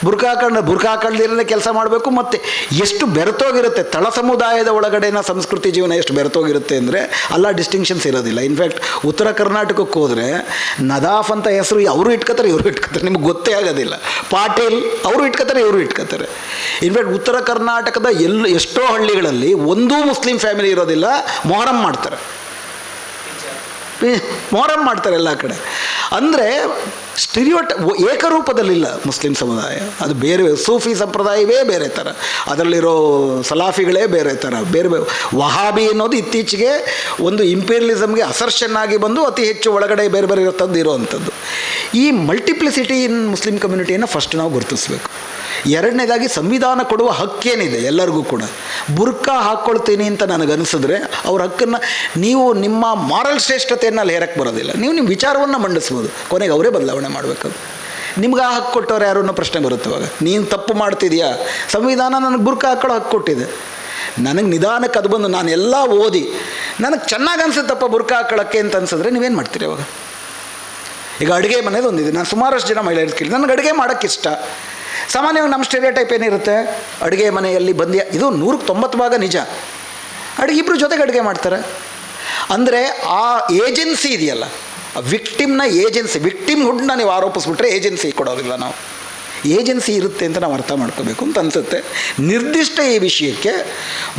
ಬುರ್ಕ ಹಾಕೊಂಡ್ದಿರೇ ಕೆಲಸ ಮಾಡಬೇಕು. ಮತ್ತು ಎಷ್ಟು ಬೆರೆತೋಗಿರುತ್ತೆ ತಳ ಸಮುದಾಯದ ಒಳಗಡೆನ ಸಂಸ್ಕೃತಿ ಜೀವನ, ಎಷ್ಟು ಬೆರೆತೋಗಿರುತ್ತೆ ಅಂದರೆ ಅಲ್ಲ ಡಿಸ್ಟಿಂಕ್ಷನ್ಸ್ ಇರೋದಿಲ್ಲ. ಇನ್ಫ್ಯಾಕ್ಟ್ ಉತ್ತರ ಕರ್ನಾಟಕಕ್ಕೆ ಹೋದರೆ ನದಾಫ್ ಅಂತ ಹೆಸರು ಅವರು ಇಟ್ಕೋತಾರೆ, ಇವರು ಇಟ್ಕೋತಾರೆ, ನಿಮ್ಗೆ ಗೊತ್ತೇ ಆಗೋದಿಲ್ಲ. ಪಾಟೀಲ್ ಅವರು ಇಟ್ಕೋತಾರೆ, ಇವರು ಇಟ್ಕೋತಾರೆ. ಇನ್ಫ್ಯಾಕ್ಟ್ ಉತ್ತರ ಕರ್ನಾಟಕದ ಎಷ್ಟೋ ಹಳ್ಳಿಗಳಲ್ಲಿ ಒಂದೂ ಮುಸ್ಲಿಂ ಫ್ಯಾಮಿಲಿ ಇರೋದಿಲ್ಲ, ಮೊಹರಂ ಮಾಡ್ತಾರೆ ಎಲ್ಲ ಕಡೆ. ಅಂದರೆ ಏಕರೂಪದಲ್ಲಿಲ್ಲ ಮುಸ್ಲಿಂ ಸಮುದಾಯ. ಅದು ಬೇರೆ, ಸೂಫಿ ಸಂಪ್ರದಾಯವೇ ಬೇರೆ ಥರ, ಅದರಲ್ಲಿರೋ ಸಲಾಫಿಗಳೇ ಬೇರೆ ಥರ, ಬೇರೆ ವಹಾಬಿ ಅನ್ನೋದು ಇತ್ತೀಚೆಗೆ ಒಂದು ಇಂಪೀರಿಯಲಿಸಮ್ಗೆ ಅಸರ್ಷನ್ ಆಗಿ ಬಂದು ಅತಿ ಹೆಚ್ಚು ಒಳಗಡೆ ಬೇರೆ ಬೇರೆ ಇರೋಂಥದ್ದು ಇರೋವಂಥದ್ದು. ಈ ಮಲ್ಟಿಪ್ಲಿಸಿಟಿ ಇನ್ ಮುಸ್ಲಿಂ ಕಮ್ಯುನಿಟಿಯನ್ನು ಫಸ್ಟ್ ನಾವು ಗುರುತಿಸಬೇಕು. ಎರಡನೇದಾಗಿ ಸಂವಿಧಾನ ಕೊಡುವ ಹಕ್ಕೇನಿದೆ ಎಲ್ಲರಿಗೂ ಕೂಡ. ಬುರ್ಕ ಹಾಕ್ಕೊಳ್ತೀನಿ ಅಂತ ನನಗನ್ಸಿದ್ರೆ ಅವ್ರ ಹಕ್ಕನ್ನು ನೀವು ನಿಮ್ಮ ಮಾರಲ್ ಶ್ರೇಷ್ಠತೆಯನ್ನು ಅಲ್ಲಿ ಹೇರಕ್ಕೆ ಬರೋದಿಲ್ಲ. ನೀವು ನಿಮ್ಮ ವಿಚಾರವನ್ನು ಮಂಡಿಸ್ಬೋದು, ಕೊನೆಗೆ ಅವರೇ ಬದಲಾವಣೆ ಮಾಡಬೇಕದು. ನಿಮ್ಗೆ ಆ ಹಕ್ಕು ಕೊಟ್ಟವ್ರು ಯಾರು ಅನ್ನೋ ಪ್ರಶ್ನೆ ಬರುತ್ತೆ. ಅವಾಗ ನೀನು ತಪ್ಪು ಮಾಡ್ತಿದ್ಯಾ, ಸಂವಿಧಾನ ನನಗೆ ಬುರ್ಕ ಹಾಕ್ಕೊಳ್ಳೋ ಹಕ್ಕು ಕೊಟ್ಟಿದೆ. ನನಗೆ ನಿಧಾನಕ್ಕೆ ಅದು ಬಂದು ನಾನು ಎಲ್ಲ ಓದಿ ನನಗೆ ಚೆನ್ನಾಗಿ ಅನ್ಸುತ್ತಪ್ಪ ಬುರ್ಕ ಹಾಕೊಳ್ಳೋಕ್ಕೆ ಅಂತ ಅನ್ಸಿದ್ರೆ ನೀವೇನು ಮಾಡ್ತೀರಿ ಅವಾಗ? ಈಗ ಅಡುಗೆ ಮನೇದು ಒಂದಿದೆ. ನಾನು ಸುಮಾರಷ್ಟು ಜನ ಮಹಿಳೆಯರು ಕೇಳಿ, ನನಗೆ ಅಡುಗೆ ಮಾಡೋಕ್ಕಿಷ್ಟ. ಸಾಮಾನ್ಯವಾಗಿ ನಮ್ಮ ಸ್ಟೀರಿಯೋಟೈಪ್ ಏನಿರುತ್ತೆ, ಅಡುಗೆ ಮನೆಯಲ್ಲಿ ಇದು 190% ನಿಜ. ಇಬ್ಬರು ಜೊತೆಗೆ ಅಡುಗೆ ಮಾಡ್ತಾರೆ. ಅಂದರೆ ಆ ಏಜೆನ್ಸಿ ಇದೆಯಲ್ಲ, ವಿಕ್ಟಿಮ್ನ ಏಜೆನ್ಸಿ, ವಿಕ್ಟಿಮ್ಹುಡ್ನ ನೀವು ಆರೋಪಿಸ್ಬಿಟ್ರೆ ಏಜೆನ್ಸಿ ಕೊಡೋದಿಲ್ಲ. ನಾವು ಏಜೆನ್ಸಿ ಇರುತ್ತೆ ಅಂತ ನಾವು ಅರ್ಥ ಮಾಡ್ಕೋಬೇಕು ಅಂತ ಅನಿಸುತ್ತೆ. ನಿರ್ದಿಷ್ಟ ಈ ವಿಷಯಕ್ಕೆ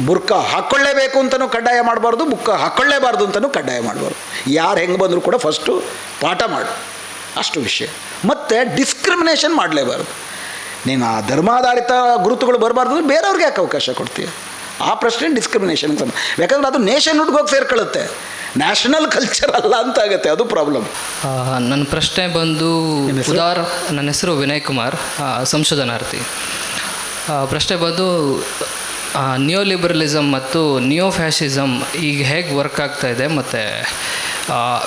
ಬುರ್ಕ ಹಾಕ್ಕೊಳ್ಳೇಬೇಕು ಅಂತಲೂ ಕಡ್ಡಾಯ ಮಾಡಬಾರ್ದು, ಬುರ್ಕ ಹಾಕ್ಕೊಳ್ಳೇಬಾರ್ದು ಅಂತಲೂ ಕಡ್ಡಾಯ ಮಾಡಬಾರ್ದು. ಯಾರು ಹೆಂಗೆ ಬಂದರೂ ಕೂಡ ಫಸ್ಟು ಪಾಠ ಮಾಡು, ಅಷ್ಟು ವಿಷಯ. ಮತ್ತು ಡಿಸ್ಕ್ರಿಮಿನೇಷನ್ ಮಾಡಲೇಬಾರ್ದು. ನೀನು ಆ ಧರ್ಮಾಧಾರಿತ ಗುರುತುಗಳು ಬರಬಾರ್ದು ಅಂದರೆ ಬೇರೆಯವ್ರಿಗೆ ಯಾಕೆ ಅವಕಾಶ ಕೊಡ್ತೀಯ? ಆ ಪ್ರಶ್ನೆ ಡಿಸ್ಕ್ರಿಮಿನೇಷನ್. ಯಾಕಂದರೆ ಅದು ನೇಷನ್ಹುಡ್ಗೆ ಹೋಗಿ ಸೇರ್ಕೊಳ್ಳುತ್ತೆ, ನ್ಯಾಷನಲ್ ಕಲ್ಚರ್ ಅಲ್ಲ ಅಂತ ಆಗುತ್ತೆ, ಅದು ಪ್ರಾಬ್ಲಮ್. ನನ್ನ ಪ್ರಶ್ನೆ ಬಂದು ನನ್ನ ಹೆಸರು ವಿನಯ್ ಕುಮಾರ್, ಸಂಶೋಧನಾರ್ಥಿ. ಪ್ರಶ್ನೆ ಬಂದು ನ್ಯೂ ಲಿಬರಲಿಸಮ್ ಮತ್ತು ನ್ಯೂ ಫ್ಯಾಷಿಸಮ್ ಈಗ ಹೇಗೆ ವರ್ಕ್ ಆಗ್ತಾ ಇದೆ, ಮತ್ತು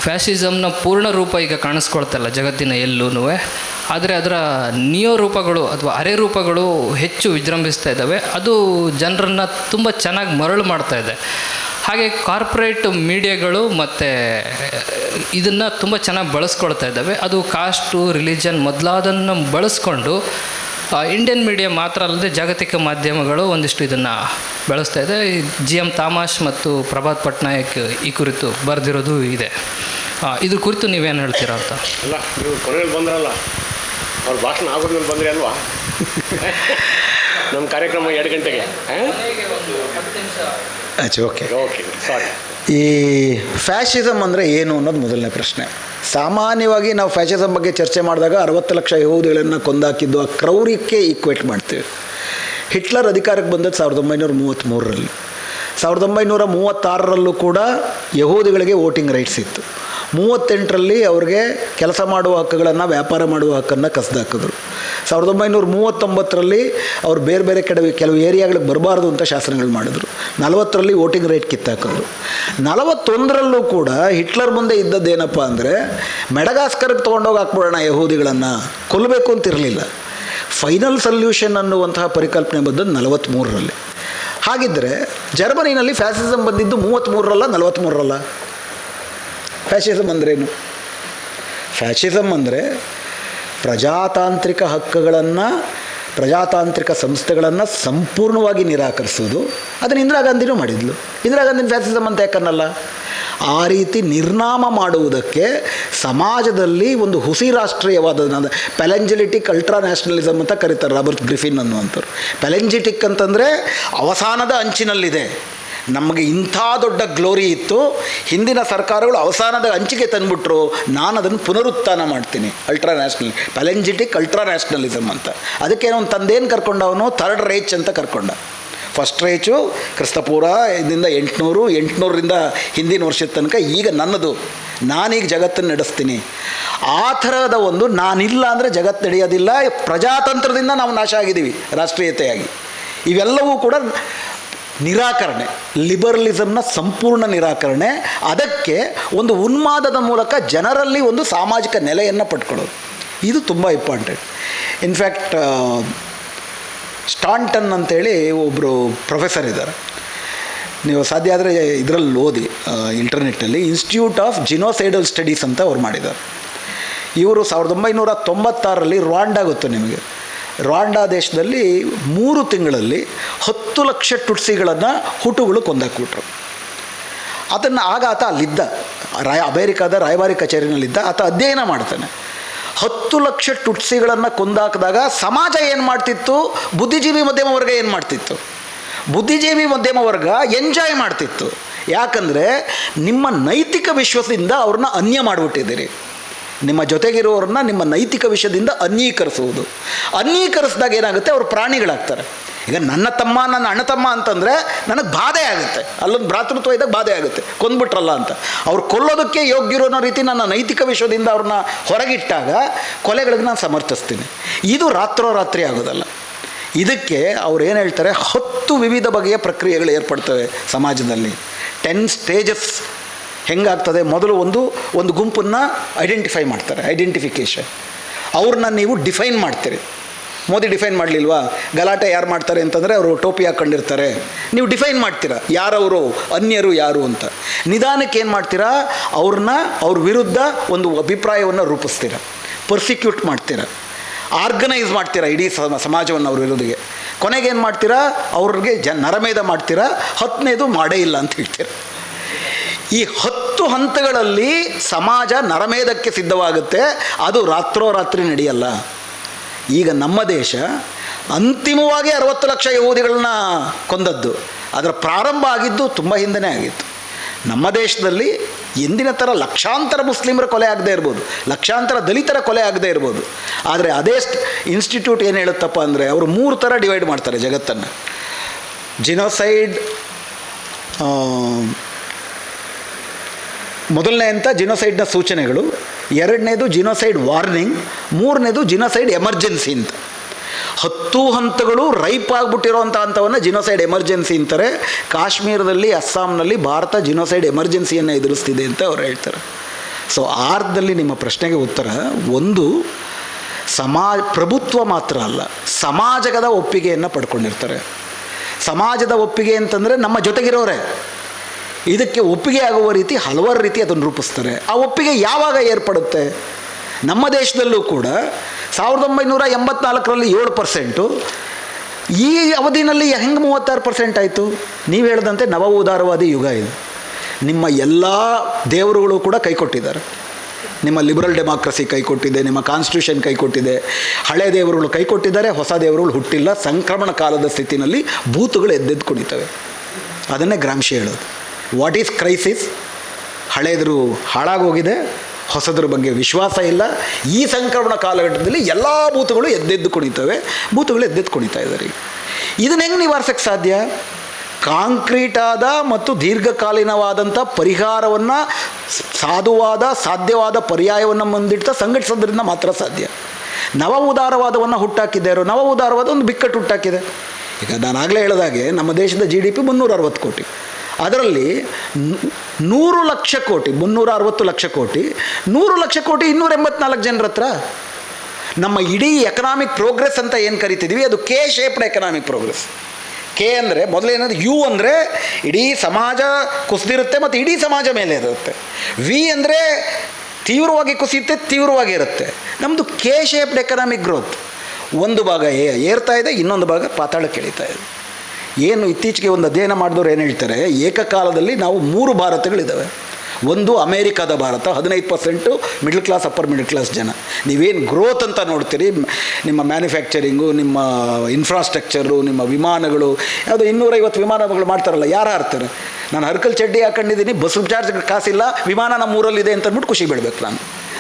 ಫ್ಯಾಷಿಸಮ್ನ ಪೂರ್ಣ ರೂಪ ಈಗ ಕಾಣಿಸ್ಕೊಳ್ತಲ್ಲ ಜಗತ್ತಿನ ಎಲ್ಲೂ, ಆದರೆ ಅದರ ನಿಯೋ ರೂಪಗಳು ಅಥವಾ ಅರೆ ರೂಪಗಳು ಹೆಚ್ಚು ವಿಜೃಂಭಿಸ್ತಾ ಇದ್ದಾವೆ. ಅದು ಜನರನ್ನು ತುಂಬ ಚೆನ್ನಾಗಿ ಮರಳು ಮಾಡ್ತಾ ಇದೆ. ಹಾಗೆ ಕಾರ್ಪೊರೇಟ್ ಮೀಡಿಯಾಗಳು ಮತ್ತು ಇದನ್ನು ತುಂಬ ಚೆನ್ನಾಗಿ ಬಳಸ್ಕೊಳ್ತಾ ಇದ್ದಾವೆ. ಅದು ಕಾಸ್ಟು, ರಿಲಿಜನ್ ಮೊದಲಾದನ್ನು ಬಳಸ್ಕೊಂಡು ಇಂಡಿಯನ್ ಮೀಡಿಯಾ ಮಾತ್ರ ಅಲ್ಲದೆ ಜಾಗತಿಕ ಮಾಧ್ಯಮಗಳು ಒಂದಿಷ್ಟು ಇದನ್ನು ಬೆಳೆಸ್ತಾ ಇದೆ. GM ತಾಮಾಶ್ ಮತ್ತು ಪ್ರಭಾತ್ ಪಟ್ನಾಯಕ್ ಈ ಕುರಿತು ಬರೆದಿರೋದು ಇದೆ. ಇದ್ರ ಕುರಿತು ನೀವೇನು ಹೇಳ್ತೀರಾ ಅಂತ? ಅಲ್ಲ, ನೀವು ಕೊನೆಯಲ್ಲಿ ಬಂದ್ರಲ್ಲ, ಅವ್ರ ಭಾಷಣ ಆಗೋದ್ಮೇಲೆ ಬಂದ್ರಿ ಅಲ್ವಾ? ನಮ್ಮ ಕಾರ್ಯಕ್ರಮ 2 ಗಂಟೆಗೆ. ಓಕೆ ಓಕೆ, ಸಾರಿ. ಈ ಫ್ಯಾಷಿಸಮ್ ಅಂದರೆ ಏನು ಅನ್ನೋದು ಮೊದಲನೇ ಪ್ರಶ್ನೆ. ಸಾಮಾನ್ಯವಾಗಿ ನಾವು ಫ್ಯಾಷಿಸಮ್ ಬಗ್ಗೆ ಚರ್ಚೆ ಮಾಡಿದಾಗ 60 ಲಕ್ಷ ಯಹೂದಿಗಳನ್ನು ಕೊಂದಾಕಿದ್ದು ಆ ಕ್ರೌರ್ಯಕ್ಕೆ ಈಕ್ವೇಟ್ ಮಾಡ್ತೀವಿ. ಹಿಟ್ಲರ್ ಅಧಿಕಾರಕ್ಕೆ ಬಂದದ್ದು 1933ರಲ್ಲಿ. 1936ರಲ್ಲೂ ಕೂಡ ಯಹೂದಿಗಳಿಗೆ ವೋಟಿಂಗ್ ರೈಟ್ಸ್ ಇತ್ತು. 38ರಲ್ಲಿ ಅವ್ರಿಗೆ ಕೆಲಸ ಮಾಡುವ ಹಕ್ಕುಗಳನ್ನು, ವ್ಯಾಪಾರ ಮಾಡುವ ಹಕ್ಕನ್ನು ಕಸಿದಾಕಿದ್ರು. 1939ರಲ್ಲಿ ಅವ್ರು ಬೇರೆ ಬೇರೆ ಕೆಲವು ಏರಿಯಾಗಳಿಗೆ ಬರಬಾರ್ದು ಅಂತ ಶಾಸನಗಳು ಮಾಡಿದ್ರು. 40ರಲ್ಲಿ ವೋಟಿಂಗ್ ರೈಟ್ ಕಿತ್ತಾಕಿದ್ರು. 41ರಲ್ಲೂ ಕೂಡ ಹಿಟ್ಲರ್ ಮುಂದೆ ಇದ್ದದ್ದೇನಪ್ಪ ಅಂದರೆ ಮೆಡಗಾಸ್ಕರ್ಗೆ ತೊಗೊಂಡೋಗಿ ಹಾಕ್ಬಿಡೋಣ ಯಹೂದಿಗಳನ್ನು, ಕೊಲ್ಲಬೇಕು ಅಂತಿರಲಿಲ್ಲ. ಫೈನಲ್ ಸೊಲ್ಯೂಷನ್ ಅನ್ನುವಂತಹ ಪರಿಕಲ್ಪನೆ ಬಂದದ್ದು 43ರಲ್ಲಿ. ಹಾಗಿದ್ದರೆ ಜರ್ಮನಿನಲ್ಲಿ ಫ್ಯಾಸಿಸಮ್ ಬಂದಿದ್ದು 33ರಲ್ಲ 43ರಲ್ಲ? ಫ್ಯಾಷಿಸಮ್ ಅಂದ್ರೇನು? ಫ್ಯಾಷಿಸಮ್ ಅಂದರೆ ಪ್ರಜಾತಾಂತ್ರಿಕ ಹಕ್ಕುಗಳನ್ನು, ಪ್ರಜಾತಾಂತ್ರಿಕ ಸಂಸ್ಥೆಗಳನ್ನು ಸಂಪೂರ್ಣವಾಗಿ ನಿರಾಕರಿಸೋದು. ಅದನ್ನು ಇಂದಿರಾ ಗಾಂಧಿನೂ ಮಾಡಿದ್ಲು. ಇಂದಿರಾ ಗಾಂಧಿನ ಫ್ಯಾಷಿಸಮ್ ಅಂತ ಯಾಕನ್ನಲ್ಲ? ಆ ರೀತಿ ನಿರ್ನಾಮ ಮಾಡುವುದಕ್ಕೆ ಸಮಾಜದಲ್ಲಿ ಒಂದು ಹುಸಿ ರಾಷ್ಟ್ರೀಯವಾದ ಪೆಲೆಂಜೆಟಿಕ್ ಅಲ್ಟ್ರಾ ನ್ಯಾಷನಲಿಸಮ್ ಅಂತ ಕರೀತಾರೆ ರಾಬರ್ಟ್ ಗ್ರಿಫಿನ್ ಅನ್ನುವಂಥವ್ರು. ಪೆಲೆಂಜೆಟಿಕ್ ಅಂತಂದರೆ ಅವಸಾನದ ಅಂಚಿನಲ್ಲಿದೆ. ನಮಗೆ ಇಂಥ ದೊಡ್ಡ ಗ್ಲೋರಿ ಇತ್ತು, ಹಿಂದಿನ ಸರ್ಕಾರಗಳು ಅವಸಾನದ ಅಂಚಿಗೆ ತಂದುಬಿಟ್ರು, ನಾನು ಅದನ್ನು ಪುನರುತ್ಥಾನ ಮಾಡ್ತೀನಿ. ಅಲ್ಟ್ರಾ ನ್ಯಾಷನಲ್, ಪೆಲೆಂಜೆಟಿಕ್ ಅಲ್ಟ್ರಾ ನ್ಯಾಷನಲಿಸಮ್ ಅಂತ. ಅದಕ್ಕೆ ಅವನು ತಂದೇನು ಕರ್ಕೊಂಡವನು? ಥರ್ಡ್ ರೈಚ್ ಅಂತ ಕರ್ಕೊಂಡ. ಫಸ್ಟ್ ರೈಚು ಕ್ರಿಸ್ತಪೂರ್ವ ಇದರಿಂದ 800ರಿಂದ ಹಿಂದಿನ ವರ್ಷದ ತನಕ, ಈಗ ನನ್ನದು, ನಾನೀಗ ಜಗತ್ತನ್ನು ನಡೆಸ್ತೀನಿ. ಆ ಥರದ ಒಂದು ನಾನಿಲ್ಲ ಅಂದರೆ ಜಗತ್ತು ನಡೆಯೋದಿಲ್ಲ. ಪ್ರಜಾತಂತ್ರದಿಂದ ನಾವು ನಾಶ ಆಗಿದ್ದೀವಿ ರಾಷ್ಟ್ರೀಯತೆಯಾಗಿ. ಇವೆಲ್ಲವೂ ಕೂಡ ನಿರಾಕರಣೆ, ಲಿಬರಲಿಸಮ್ನ ಸಂಪೂರ್ಣ ನಿರಾಕರಣೆ. ಅದಕ್ಕೆ ಒಂದು ಉನ್ಮಾದದ ಮೂಲಕ ಜನರಲ್ಲಿ ಒಂದು ಸಾಮಾಜಿಕ ನೆಲೆಯನ್ನು ಪಡ್ಕೊಳ್ಳೋದು, ಇದು ತುಂಬ ಇಂಪಾರ್ಟೆಂಟ್. ಇನ್ಫ್ಯಾಕ್ಟ್ ಸ್ಟಾಂಟನ್ ಅಂತೇಳಿ ಒಬ್ಬರು ಪ್ರೊಫೆಸರ್ ಇದ್ದಾರೆ, ನೀವು ಸಾಧ್ಯ ಆದರೆ ಇದರಲ್ಲಿ ಓದಿ ಇಂಟರ್ನೆಟ್ಟಲ್ಲಿ. ಇನ್ಸ್ಟಿಟ್ಯೂಟ್ ಆಫ್ ಜಿನೋಸೈಡಲ್ ಸ್ಟಡೀಸ್ ಅಂತ ಅವ್ರು ಮಾಡಿದ್ದಾರೆ. ಇವರು 1996ರಲ್ಲಿ ರುವಾಂಡಾ ಗೊತ್ತು ನಿಮಗೆ? ರುವಾಂಡಾ ದೇಶದಲ್ಲಿ 3 ತಿಂಗಳಲ್ಲಿ 10 ಲಕ್ಷ ಟುಟ್ಸಿಗಳನ್ನು ಹುಟುಗಳು ಕೊಂದಾಕ್ಬಿಟ್ರು. ಅದನ್ನು ಆತ ಅಲ್ಲಿದ್ದ ಅಮೇರಿಕಾದ ರಾಯಭಾರಿ ಕಚೇರಿನಲ್ಲಿದ್ದ. ಆತ ಅಧ್ಯಯನ ಮಾಡ್ತಾನೆ. 10 ಲಕ್ಷ ಟುಟ್ಸಿಗಳನ್ನು ಕೊಂದಾಕಿದಾಗ ಸಮಾಜ ಏನು ಮಾಡ್ತಿತ್ತು? ಬುದ್ಧಿಜೀವಿ ಮಧ್ಯಮ ವರ್ಗ ಏನು ಮಾಡ್ತಿತ್ತು? ಬುದ್ಧಿಜೀವಿ ಮಧ್ಯಮ ವರ್ಗ ಎಂಜಾಯ್ ಮಾಡ್ತಿತ್ತು. ಯಾಕಂದರೆ ನಿಮ್ಮ ನೈತಿಕ ವಿಶ್ವಾಸದಿಂದ ಅವ್ರನ್ನ ಅನ್ಯ ಮಾಡಿಬಿಟ್ಟಿದ್ದೀರಿ. ನಿಮ್ಮ ಜೊತೆಗಿರೋರನ್ನ ನಿಮ್ಮ ನೈತಿಕ ವಿಷಯದಿಂದ ಅನ್ಯೀಕರಿಸುವುದು. ಅನ್ಯೀಕರಿಸಿದಾಗ ಏನಾಗುತ್ತೆ? ಅವರು ಪ್ರಾಣಿಗಳಾಗ್ತಾರೆ. ಈಗ ನನ್ನ ತಮ್ಮ, ನನ್ನ ಅಣ್ಣ ತಮ್ಮ ಅಂತಂದರೆ ನನಗೆ ಬಾಧೆ ಆಗುತ್ತೆ, ಅಲ್ಲೊಂದು ಭ್ರಾತೃತ್ವ ಇದ್ದಾಗ ಬಾಧೆ ಆಗುತ್ತೆ, ಕೊಂದ್ಬಿಟ್ರಲ್ಲ ಅಂತ. ಅವ್ರು ಕೊಲ್ಲೋದಕ್ಕೆ ಯೋಗ್ಯರೋ ಅನ್ನೋ ರೀತಿ ನನ್ನ ನೈತಿಕ ವಿಷಯದಿಂದ ಅವ್ರನ್ನ ಹೊರಗಿಟ್ಟಾಗ ಕೊಲೆಗಳಿಗೆ ನಾನು ಸಮರ್ಥಿಸ್ತೀನಿ. ಇದು ರಾತ್ರೋರಾತ್ರಿ ಆಗೋದಲ್ಲ. ಇದಕ್ಕೆ ಅವ್ರು ಏನು ಹೇಳ್ತಾರೆ? 10 ವಿವಿಧ ಬಗೆಯ ಪ್ರಕ್ರಿಯೆಗಳು ಏರ್ಪಡ್ತವೆ ಸಮಾಜದಲ್ಲಿ. 10 ಸ್ಟೇಜಸ್ ಹೆಂಗಾಗ್ತದೆ? ಮೊದಲು ಒಂದು ಗುಂಪನ್ನು ಐಡೆಂಟಿಫೈ ಮಾಡ್ತಾರೆ, ಐಡೆಂಟಿಫಿಕೇಷನ್. ಅವ್ರನ್ನ ನೀವು ಡಿಫೈನ್ ಮಾಡ್ತೀರಿ. ಮೋದಿ ಡಿಫೈನ್ ಮಾಡಲಿಲ್ವಾ? ಗಲಾಟೆ ಯಾರು ಮಾಡ್ತಾರೆ ಅಂತಂದರೆ ಅವರು ಟೋಪಿ ಹಾಕ್ಕೊಂಡಿರ್ತಾರೆ. ನೀವು ಡಿಫೈನ್ ಮಾಡ್ತೀರಾ ಯಾರವರು, ಅನ್ಯರು ಯಾರು ಅಂತ. ನಿಧಾನಕ್ಕೆ ಏನು ಮಾಡ್ತೀರಾ? ಅವ್ರ ವಿರುದ್ಧ ಒಂದು ಅಭಿಪ್ರಾಯವನ್ನು ರೂಪಿಸ್ತೀರ, ಪರ್ಸಿಕ್ಯೂಟ್ ಮಾಡ್ತೀರ, ಆರ್ಗನೈಸ್ ಮಾಡ್ತೀರಾ ಇಡೀ ಸಮಾಜವನ್ನು ಅವ್ರ ವಿರುದ್ಧಿಗೆ. ಕೊನೆಗೇನು ಮಾಡ್ತೀರಾ? ಅವ್ರಿಗೆ ನರಮೇಧ ಮಾಡ್ತೀರಾ. 10ನೇದು ಮಾಡೇ ಇಲ್ಲ ಅಂತ ಹೇಳ್ತೀರ. ಈ 10 ಹಂತಗಳಲ್ಲಿ ಸಮಾಜ ನರಮೇಧಕ್ಕೆ ಸಿದ್ಧವಾಗುತ್ತೆ. ಅದು ರಾತ್ರೋರಾತ್ರಿ ನಡೆಯಲ್ಲ. ಈಗ ನಮ್ಮ ದೇಶ ಅಂತಿಮವಾಗಿ 60 ಲಕ್ಷ ಯಹೂದಿಗಳನ್ನ ಕೊಂದದ್ದು. ಅದರ ಪ್ರಾರಂಭ ಆಗಿದ್ದು ತುಂಬ ಹಿಂದೆನೇ ಆಗಿತ್ತು. ನಮ್ಮ ದೇಶದಲ್ಲಿ ಎಂದಿನ ಥರ ಲಕ್ಷಾಂತರ ಮುಸ್ಲಿಮರ ಕೊಲೆ ಆಗದೇ ಇರ್ಬೋದು, ಲಕ್ಷಾಂತರ ದಲಿತರ ಕೊಲೆ ಆಗದೇ ಇರ್ಬೋದು. ಆದರೆ ಅದೇ ಇನ್ಸ್ಟಿಟ್ಯೂಟ್ ಏನು ಹೇಳುತ್ತಪ್ಪ ಅಂದರೆ, ಅವರು 3 ಥರ ಡಿವೈಡ್ ಮಾಡ್ತಾರೆ ಜಗತ್ತನ್ನು. ಜಿನೋಸೈಡ್ ಮೊದಲನೇ ಅಂತ ಜಿನೋಸೈಡ್ನ ಸೂಚನೆಗಳು, 2ನೇದು ಜಿನೋಸೈಡ್ ವಾರ್ನಿಂಗ್, 3ನೇದು ಜಿನೋಸೈಡ್ ಎಮರ್ಜೆನ್ಸಿ ಅಂತ. 10 ಹಂತಗಳು ರೈಪ್ ಆಗಿಬಿಟ್ಟಿರೋಂಥ ಹಂತವನ್ನು ಜಿನೋಸೈಡ್ ಎಮರ್ಜೆನ್ಸಿ ಅಂತಾರೆ. ಕಾಶ್ಮೀರದಲ್ಲಿ, ಅಸ್ಸಾಂನಲ್ಲಿ ಭಾರತ ಜಿನೋಸೈಡ್ ಎಮರ್ಜೆನ್ಸಿಯನ್ನು ಎದುರಿಸ್ತಿದೆ ಅಂತ ಅವ್ರು ಹೇಳ್ತಾರೆ. ಸೊ ಆರ್ಧದಲ್ಲಿ ನಿಮ್ಮ ಪ್ರಶ್ನೆಗೆ ಉತ್ತರ, ಒಂದು ಪ್ರಭುತ್ವ ಮಾತ್ರ ಅಲ್ಲ, ಸಮಾಜದ ಒಪ್ಪಿಗೆಯನ್ನು ಪಡ್ಕೊಂಡಿರ್ತಾರೆ. ಸಮಾಜದ ಒಪ್ಪಿಗೆ ಅಂತಂದರೆ ನಮ್ಮ ಜೊತೆಗಿರೋರೆ. ಇದಕ್ಕೆ ಒಪ್ಪಿಗೆ ಆಗುವ ರೀತಿ ಹಲವಾರು ರೀತಿ ಅದನ್ನು ರೂಪಿಸ್ತಾರೆ. ಆ ಒಪ್ಪಿಗೆ ಯಾವಾಗ ಏರ್ಪಡುತ್ತೆ? ನಮ್ಮ ದೇಶದಲ್ಲೂ ಕೂಡ 1984ರಲ್ಲಿ 7%, ಈ ಅವಧಿನಲ್ಲಿ ಹೆಂಗೆ 36% ಆಯಿತು? ನೀವು ಹೇಳಿದಂತೆ ನವ ಉದಾರವಾದಿ ಯುಗ ಇದು. ನಿಮ್ಮ ಎಲ್ಲ ದೇವರುಗಳು ಕೂಡ ಕೈ ಕೊಟ್ಟಿದ್ದಾರೆ. ನಿಮ್ಮ ಲಿಬರಲ್ ಡೆಮಾಕ್ರಸಿ ಕೈ ಕೊಟ್ಟಿದೆ, ನಿಮ್ಮ ಕಾನ್ಸ್ಟಿಟ್ಯೂಷನ್ ಕೈ ಕೊಟ್ಟಿದೆ, ಹಳೆ ದೇವರುಗಳು ಕೈ ಕೊಟ್ಟಿದ್ದಾರೆ, ಹೊಸ ದೇವರುಗಳು ಹುಟ್ಟಿಲ್ಲ. ಸಂಕ್ರಮಣ ಕಾಲದ ಸ್ಥಿತಿನಲ್ಲಿ ಬೂತುಗಳು ಎದ್ದೆದ್ದು ಕುಣಿತವೆ. ಅದನ್ನೇ ಗ್ರಾಮ್ಶಿ ಹೇಳೋದು. What is crisis? ಹಳೆಯದರು ಹಾಳಾಗೋಗಿದೆ, ಹೊಸದ್ರ ಬಗ್ಗೆ ವಿಶ್ವಾಸ ಇಲ್ಲ. ಈ ಸಂಕ್ರಮಣ ಕಾಲಘಟ್ಟದಲ್ಲಿ ಎಲ್ಲ ಬೂತುಗಳು ಎದ್ದೆದ್ದು ಕುಣಿತವೆ, ಬೂತುಗಳು ಎದ್ದೆದ್ದು ಕುಣಿತಾ ಇದ್ದಾರೆ. ಇದನ್ನ ಹೆಂಗೆ ನಿವಾರಿಸೋಕ್ಕೆ ಸಾಧ್ಯ? ಕಾಂಕ್ರೀಟ್ ಆದ ಮತ್ತು ದೀರ್ಘಕಾಲೀನವಾದಂಥ ಪರಿಹಾರವನ್ನು, ಸಾಧುವಾದ ಸಾಧ್ಯವಾದ ಪರ್ಯಾಯವನ್ನು ಮುಂದಿಡ್ತಾ ಸಂಘಟಿಸೋದ್ರಿಂದ ಮಾತ್ರ ಸಾಧ್ಯ. ನವ ಉದಾರವಾದವನ್ನು ಹುಟ್ಟಾಕಿದ್ದಾರೆ. ನವ ಉದಾರವಾದ ಒಂದು ಬಿಕ್ಕಟ್ಟು ಹುಟ್ಟಾಕಿದೆ. ಈಗ ನಾನು ಆಗಲೇ ಹೇಳಿದಾಗೆ ನಮ್ಮ ದೇಶದ GDP 360 ಕೋಟಿ. ಅದರಲ್ಲಿ 100 ಲಕ್ಷ ಕೋಟಿ, 360 ಲಕ್ಷ ಕೋಟಿ, 100 ಲಕ್ಷ ಕೋಟಿ 284 ಜನರ ಹತ್ರ. ನಮ್ಮ ಇಡೀ ಎಕನಾಮಿಕ್ ಪ್ರೋಗ್ರೆಸ್ ಅಂತ ಏನು ಕರಿತಿದ್ವಿ, ಅದು K shaped economic progress. K ಅಂದರೆ ಮೊದಲೇನಾದ್ರು, ಯು ಅಂದರೆ ಇಡೀ ಸಮಾಜ ಕುಸಿದಿರುತ್ತೆ ಮತ್ತು ಇಡೀ ಸಮಾಜ ಮೇಲೆ ಇರುತ್ತೆ. ವಿ ಅಂದರೆ ತೀವ್ರವಾಗಿ ಕುಸಿಯುತ್ತೆ, ತೀವ್ರವಾಗಿ ಇರುತ್ತೆ. ನಮ್ಮದು ಕೆ ಶೇಪ್ಡ್ ಎಕನಾಮಿಕ್ ಗ್ರೋತ್. ಒಂದು ಭಾಗ ಏರ್ತಾ ಇದೆ, ಇನ್ನೊಂದು ಭಾಗ ಪಾತಾಳಕ್ಕೆ ಇಳಿತಾ ಇದೆ. ಏನು ಇತ್ತೀಚೆಗೆ ಒಂದು ಅಧ್ಯಯನ ಮಾಡಿದವರು ಏನು ಹೇಳ್ತಾರೆ, ಏಕಕಾಲದಲ್ಲಿ ನಾವು 3 ಭಾರತಗಳಿದ್ದಾವೆ. ಒಂದು ಅಮೇರಿಕಾದ Bharat, 15% middle class, upper middle class ಜನ. ನೀವೇನು ಗ್ರೋತ್ ಅಂತ ನೋಡ್ತೀರಿ, ನಿಮ್ಮ ಮ್ಯಾನುಫ್ಯಾಕ್ಚರಿಂಗು, ನಿಮ್ಮ ಇನ್ಫ್ರಾಸ್ಟ್ರಕ್ಚರು, ನಿಮ್ಮ ವಿಮಾನಗಳು, ಯಾವುದೋ 250 ವಿಮಾನಗಳು ಮಾಡ್ತಾರಲ್ಲ, ಯಾರು ಹಾರ್ತಾರೆ? ನಾನು ಹರ್ಕಲ್ ಚಡ್ಡಿ ಹಾಕೊಂಡಿದ್ದೀನಿ, ಬಸ್ ಚಾರ್ಜ್ ಕಾಸಿಲ್ಲ, ವಿಮಾನ ನಮ್ಮೂರಲ್ಲಿದೆ ಅಂತ ಅಂದ್ಬಿಟ್ಟು ಖುಷಿ ಬಿಡಬೇಕು. ನಾನು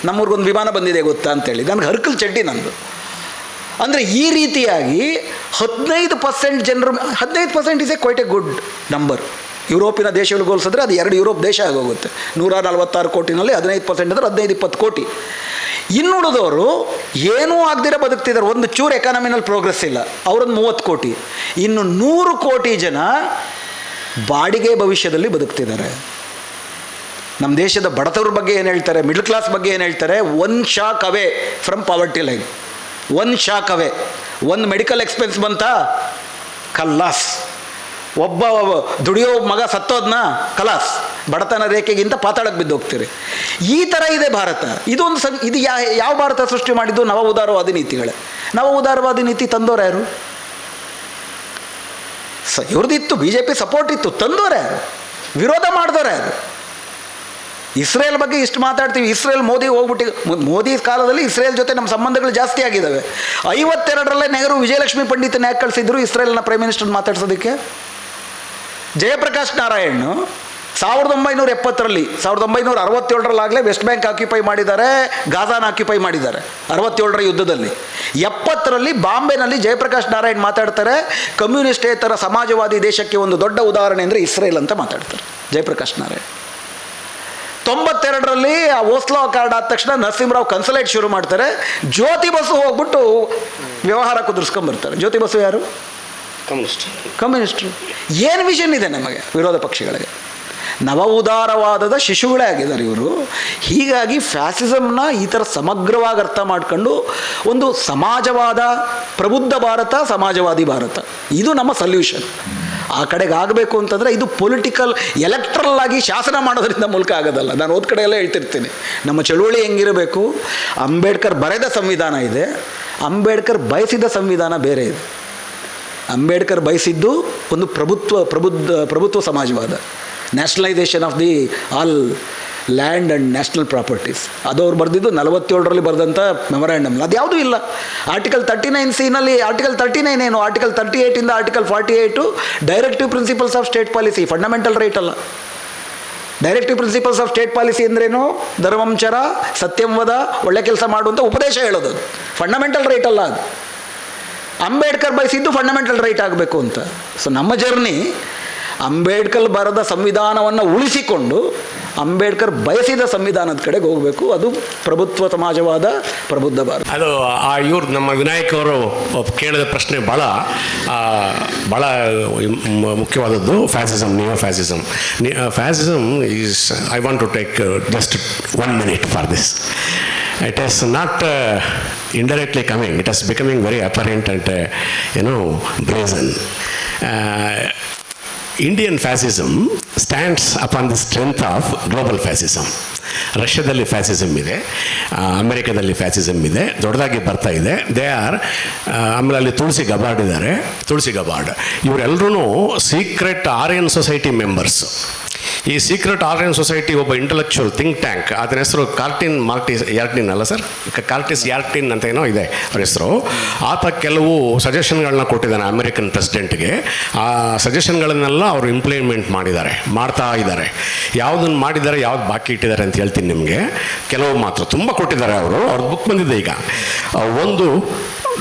ನಮ್ಮೂರಿಗೊಂದು ವಿಮಾನ ಬಂದಿದೆ ಗೊತ್ತಾ ಅಂತೇಳಿ, ನನಗೆ ಹರ್ಕಲ್ ಚಡ್ಡಿ ನಂದು. ಅಂದರೆ ಈ ರೀತಿಯಾಗಿ 15% ಜನರು, 15% is a quite a good number. ಯುರೋಪಿನ ದೇಶಗಳಿಗೆ ಹೋಲಿಸಿದ್ರೆ ಅದು 2 ಯುರೋಪ್ ದೇಶ ಆಗೋಗುತ್ತೆ. 146 ಕೋಟಿನಲ್ಲಿ 15% ಅಂದರೆ 15-20 ಕೋಟಿ. ಇನ್ನುಳಿದವರು ಏನೂ ಆಗದಿರ ಬದುಕ್ತಿದ್ದಾರೆ, ಒಂದು ಚೂರು ಎಕಾನಮಿನಲ್ಲಿ ಪ್ರೋಗ್ರೆಸ್ ಇಲ್ಲ, ಅವರೊಂದು 30 ಕೋಟಿ. ಇನ್ನು 100 ಕೋಟಿ ಜನ ಬಾಡಿಗೆ ಭವಿಷ್ಯದಲ್ಲಿ ಬದುಕ್ತಿದ್ದಾರೆ. ನಮ್ಮ ದೇಶದ ಬಡತವ್ರ ಬಗ್ಗೆ ಏನು ಹೇಳ್ತಾರೆ, ಮಿಡ್ಲ್ ಕ್ಲಾಸ್ ಬಗ್ಗೆ ಏನು ಹೇಳ್ತಾರೆ, 1 shock away from poverty line. 1 shock away. ಒಂದು ಮೆಡಿಕಲ್ ಎಕ್ಸ್ಪೆನ್ಸ್ ಬಂತಾ, ಕಲ್ಲಾಸ್. ಒಬ್ಬ ದುಡಿಯೋ ಮಗ ಸತ್ತೋದ್ನ, ಕಲಾಸ್. ಬಡತನ ರೇಖೆಗಿಂತ ಪಾತಾಳಕ್ಕೆ ಬಿದ್ದು ಹೋಗ್ತೀರಿ. ಈ ಥರ ಇದೆ ಭಾರತ. ಇದೊಂದು ಇದು ಯಾವ ಭಾರತ ಸೃಷ್ಟಿ ಮಾಡಿದ್ದು? ನವ ಉದಾರವಾದಿ ನೀತಿಗಳೇ. ನವ ಉದಾರವಾದಿ ನೀತಿ ತಂದೋರು ಯಾರು? ಇವ್ರದ್ದಿತ್ತು, BJP ಸಪೋರ್ಟ್ ಇತ್ತು, ತಂದೋರು ಯಾರು? ವಿರೋಧ ಮಾಡಿದೋರು ಯಾರು? ಇಸ್ರೇಲ್ ಬಗ್ಗೆ ಇಷ್ಟು ಮಾತಾಡ್ತೀವಿ. ಇಸ್ರೇಲ್ ಮೋದಿ ಮೋದಿ ಕಾಲದಲ್ಲಿ ಇಸ್ರೇಲ್ ಜೊತೆ ನಮ್ಮ ಸಂಬಂಧಗಳು ಜಾಸ್ತಿ ಆಗಿದ್ದಾವೆ. 52ರಲ್ಲೇ ನೆಹರು ವಿಜಯಲಕ್ಷ್ಮಿ ಪಂಡಿತನ ಯಾಕೆ ಕಳಿಸಿದ್ರು ಇಸ್ರೇಲ್ನ ಪ್ರೈಮ್ ಮಿನಿಸ್ಟರ್ ಮಾತಾಡ್ಸೋದಕ್ಕೆ? ಜಯಪ್ರಕಾಶ್ ನಾರಾಯಣ್ 1970ರಲ್ಲಿ, 1967ರಲ್ಲಾಗಲೇ ವೆಸ್ಟ್ ಬ್ಯಾಂಕ್ ಆಕ್ಯುಪೈ ಮಾಡಿದ್ದಾರೆ, ಗಾಜಾನ ಆಕ್ಯುಪೈ ಮಾಡಿದ್ದಾರೆ 67ರ ಯುದ್ಧದಲ್ಲಿ. 70ರಲ್ಲಿ ಬಾಂಬೆನಲ್ಲಿ ಜಯಪ್ರಕಾಶ್ ನಾರಾಯಣ್ ಮಾತಾಡ್ತಾರೆ, ಕಮ್ಯುನಿಸ್ಟೇತರ ಸಮಾಜವಾದಿ ದೇಶಕ್ಕೆ ಒಂದು ದೊಡ್ಡ ಉದಾಹರಣೆ ಅಂದರೆ ಇಸ್ರೇಲ್ ಅಂತ ಮಾತಾಡ್ತಾರೆ ಜಯಪ್ರಕಾಶ್ ನಾರಾಯಣ್. 92ರಲ್ಲಿ ಆ ಓಸ್ಲೋ ಕಾರ್ಡ್ ಆದ ತಕ್ಷಣ ನರಸಿಂಹರಾವ್ ಕನ್ಸಲೇಟ್ ಶುರು ಮಾಡ್ತಾರೆ. ಜ್ಯೋತಿ ಬಸು ಹೋಗ್ಬಿಟ್ಟು ವ್ಯವಹಾರ ಕುದುರಿಸ್ಕೊಂಡ್ಬರ್ತಾರೆ. ಜ್ಯೋತಿ ಬಸು ಯಾರು? ಕಮ್ಯುನಿಸ್ಟ್ರು. ಏನು ವಿಷನ್ ಇದೆ ನಮಗೆ ವಿರೋಧ ಪಕ್ಷಗಳಿಗೆ? ನವ ಉದಾರವಾದದ ಶಿಶುಗಳೇ ಆಗಿದ್ದಾರೆ ಇವರು. ಹೀಗಾಗಿ ಫ್ಯಾಸಿಸಮ್ನ ಈ ಥರ ಸಮಗ್ರವಾಗಿ ಅರ್ಥ ಮಾಡ್ಕೊಂಡು ಒಂದು ಸಮಾಜವಾದ, ಪ್ರಬುದ್ಧ ಭಾರತ, ಸಮಾಜವಾದಿ ಭಾರತ, ಇದು ನಮ್ಮ ಸೊಲ್ಯೂಷನ್. ಆ ಕಡೆಗೆ ಆಗಬೇಕು ಅಂತಂದರೆ ಇದು ಪೊಲಿಟಿಕಲ್, ಎಲೆಕ್ಟ್ರಲ್ ಆಗಿ ಶಾಸನ ಮಾಡೋದ್ರಿಂದ ಮೂಲಕ ಆಗೋದಲ್ಲ. ನಾನು ಓದ್ ಕಡೆ ಎಲ್ಲ ಹೇಳ್ತಿರ್ತೀನಿ, ನಮ್ಮ ಚಳುವಳಿ ಹೆಂಗಿರಬೇಕು, ಅಂಬೇಡ್ಕರ್ ಬರೆದ ಸಂವಿಧಾನ ಇದೆ, ಅಂಬೇಡ್ಕರ್ ಬಯಸಿದ ಸಂವಿಧಾನ ಬೇರೆ ಇದೆ. ಅಂಬೇಡ್ಕರ್ ಬಯಸಿದ್ದು ಒಂದು ಪ್ರಭುತ್ವ ಸಮಾಜವಾದ, nationalisation of the all land and national properties. ಅದು ಅವ್ರು ಬರೆದಿದ್ದು 47ರಲ್ಲಿ ಬರೆದಂಥ ಮೆಮೊರಾಂಡಮ್. ಅದು ಯಾವುದೂ ಇಲ್ಲ. ಆರ್ಟಿಕಲ್ 39C ಆರ್ಟಿಕಲ್ 39 ಏನು, article 38 article 48 directive principles of state policy, fundamental right ಅಲ್ಲ. Directive principles of state policy ಅಂದ್ರೇನು? ಧರ್ಮಂಚರ, ಸತ್ಯಂವದ, ಒಳ್ಳೆ ಕೆಲಸ ಮಾಡುವಂಥ ಉಪದೇಶ ಹೇಳೋದು, ಫಂಡಮೆಂಟಲ್ ರೈಟ್ ಅಲ್ಲ ಅದು. ಅಂಬೇಡ್ಕರ್ ಬಯಸಿದ್ದು ಫಂಡಮೆಂಟಲ್ ರೈಟ್ ಆಗಬೇಕು ಅಂತ. ಸೊ ನಮ್ಮ ಜರ್ನಿ ಅಂಬೇಡ್ಕರ್ ಬರೆದ ಸಂವಿಧಾನವನ್ನು ಉಳಿಸಿಕೊಂಡು ಅಂಬೇಡ್ಕರ್ ಬಯಸಿದ ಸಂವಿಧಾನದ ಕಡೆಗೆ ಹೋಗಬೇಕು. ಅದು ಪ್ರಭುತ್ವ ಸಮಾಜವಾದ, ಪ್ರಬುದ್ಧ ಭಾರತ. ಅದು ಇವ್ರು ನಮ್ಮ ವಿನಾಯಕ್ ಅವರು ಕೇಳಿದ ಪ್ರಶ್ನೆ ಭಾಳ ಮುಖ್ಯವಾದದ್ದು. Fascism, neo fascism. Fascism is, I want to take just 1 minute for this. It is not indirectly coming. It is becoming very apparent and, brazen. Indian fascism stands upon the strength of global fascism. ರಷ್ಯಾದಲ್ಲಿ fascism ಇದೆ, ಅಮೆರಿಕದಲ್ಲಿ fascism ಇದೆ, ದೊಡ್ಡದಾಗಿ ಬರ್ತಾ ಇದೆ. ಆಮೇಲೆ ಅಲ್ಲಿ ತುಳಸಿ ಗಬಾರ್ಡ್ ಇವರೆಲ್ಲರೂ ಸೀಕ್ರೆಟ್ ಆರ್ಯನ್ ಸೊಸೈಟಿ ಮೆಂಬರ್ಸ್. ಈ ಸೀಕ್ರೆಟ್ ಆರ್ಯನ್ ಸೊಸೈಟಿ ಒಬ್ಬ ಇಂಟೆಲೆಕ್ಚುಯಲ್ ಥಿಂಕ್ ಟ್ಯಾಂಕ್, ಅದರ ಹೆಸರು ಯಾರ್ಟಿನ್ ಅಲ್ಲ ಸರ್, ಕಾರ್ಟಿಸ್ ಯಾರ್ಟಿನ್ ಅಂತ ಏನೋ ಇದೆ ಅವ್ರ ಹೆಸರು. ಆತ ಕೆಲವು ಸಜೆಷನ್ಗಳನ್ನ ಕೊಟ್ಟಿದ್ದಾನೆ ಅಮೆರಿಕನ್ ಪ್ರೆಸಿಡೆಂಟ್ಗೆ. ಆ ಸಜೆಷನ್ಗಳನ್ನೆಲ್ಲ ಅವರು ಇಂಪ್ಲಿಮೆಂಟ್ ಮಾಡ್ತಾ ಇದ್ದಾರೆ. ಯಾವುದನ್ನು ಮಾಡಿದ್ದಾರೆ, ಯಾವ್ದು ಬಾಕಿ ಇಟ್ಟಿದ್ದಾರೆ ಅಂತ ಹೇಳ್ತೀನಿ ನಿಮಗೆ. ಕೆಲವು ಮಾತ್ರ ತುಂಬ ಕೊಟ್ಟಿದ್ದಾರೆ ಅವರು. ಅವ್ರ ಬುಕ್ ಬಂದಿದೆ ಈಗ. ಒಂದು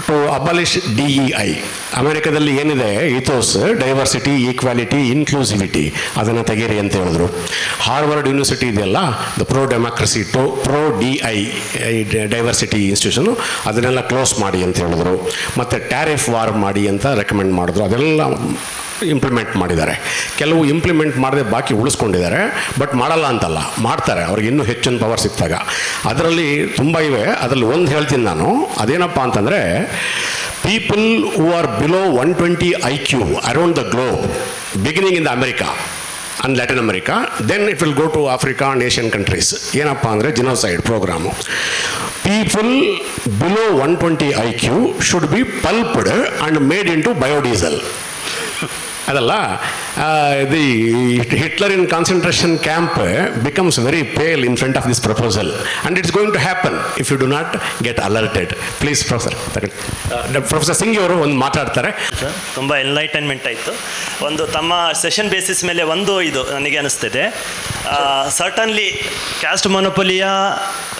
ಟು ಅಬಲಿಷ್ DEI. ಅಮೆರಿಕದಲ್ಲಿ ಏನಿದೆ ಇಥೋಸ್, ಡೈವರ್ಸಿಟಿ, ಈಕ್ವಾಲಿಟಿ, ಇನ್ಕ್ಲೂಸಿವಿಟಿ, ಅದನ್ನು ತೆಗೀರಿ ಅಂತ ಹೇಳಿದ್ರು. ಹಾರ್ವರ್ಡ್ ಯೂನಿವರ್ಸಿಟಿ ಇದೆಯಲ್ಲ, the pro democracy pro DI diversity institution, ಅದನ್ನೆಲ್ಲ ಕ್ಲೋಸ್ ಮಾಡಿ ಅಂತ ಹೇಳಿದ್ರು. ಮತ್ತು ಟ್ಯಾರಿಫ್ ವಾರ್ ಮಾಡಿ ಅಂತ ರೆಕಮೆಂಡ್ ಮಾಡಿದ್ರು. ಅದೆಲ್ಲ ಇಂಪ್ಲಿಮೆಂಟ್ ಮಾಡಿದ್ದಾರೆ. ಕೆಲವು ಇಂಪ್ಲಿಮೆಂಟ್ ಮಾಡದೆ ಬಾಕಿ ಉಳಿಸ್ಕೊಂಡಿದ್ದಾರೆ. ಬಟ್ ಮಾಡಲ್ಲ ಅಂತಲ್ಲ, ಮಾಡ್ತಾರೆ, ಅವ್ರಿಗೆ ಇನ್ನೂ ಹೆಚ್ಚಿನ ಪವರ್ ಸಿಕ್ತಾಗ. ಅದರಲ್ಲಿ ತುಂಬ ಇವೆ. ಅದರಲ್ಲಿ ಒಂದು ಹೇಳ್ತೀನಿ ನಾನು. ಅದೇನಪ್ಪ ಅಂತಂದರೆ, people who are below 120 IQ around the globe, beginning in the America and Latin America, then it will go to Africa and Asian countries. ಏನಪ್ಪ ಅಂದರೆ genocide programme. People below 120 IQ should be pulped and made into biodiesel. ಅದಲ್ಲ, the Hitler in concentration camp becomes very pale in front of this proposal and it's going to happen if you do not get alerted. Please professor Singh ಅವರು ಒಂದು ಮಾತಾಡ್ತಾರೆ. ತುಂಬ enlightenment ಆಯಿತು. ಒಂದು ತಮ್ಮ session basis ಮೇಲೆ ಒಂದು ಇದು ನನಗೆ ಅನಿಸ್ತಿದೆ. ಸರ್ಟನ್ಲಿ ಕ್ಯಾಸ್ಟ್ ಮೊನೊಪೊಲಿಯ,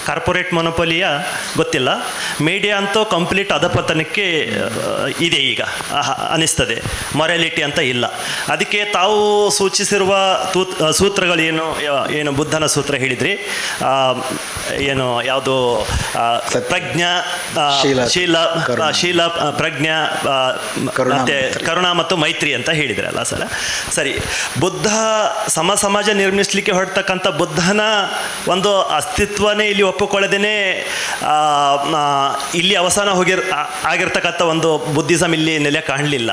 ಕಾರ್ಪೊರೇಟ್ ಮೊನೊಪೊಲಿಯ ಗೊತ್ತಿಲ್ಲ, ಮೀಡಿಯಾ ಅಂತೂ ಕಂಪ್ಲೀಟ್ ಅಧಪತನಕ್ಕೆ ಇದೆ ಈಗ ಅನಿಸ್ತದೆ. ಮೊರಾಲಿಟಿ ಅಂತ ಇಲ್ಲ. ಅದಕ್ಕೆ ತಾವು ಸೂಚಿಸಿರುವ ಸೂತ್ರಗಳೇನು ಬುದ್ಧನ ಸೂತ್ರ ಹೇಳಿದ್ರಿ, ಏನು ಯಾವುದು ಪ್ರಜ್ಞಾ, ಶೀಲ, ಪ್ರಜ್ಞಾ, ಮತ್ತೆ ಕರುಣಾ ಮತ್ತು ಮೈತ್ರಿ ಅಂತ ಹೇಳಿದ್ರಲ್ಲ ಸರ್. ಸರಿ, ಬುದ್ಧ ಸಮಾಜ ನಿರ್ಮಿಸಲಿಕ್ಕೆ ಹೊರಡ್ತಕ್ಕಂಥ ಬುದ್ಧನ ಒಂದು ಅಸ್ತಿತ್ವನೇ ಇಲ್ಲಿ ಒಪ್ಪಿಕೊಳ್ಳದೇನೆ ಇಲ್ಲಿ ಅವಸಾನ ಆಗಿರ್ತಕ್ಕಂಥ ಒಂದು ಬುದ್ಧಿಸಮ್ ಇಲ್ಲಿ ನೆಲೆ ಕಾಣಲಿಲ್ಲ,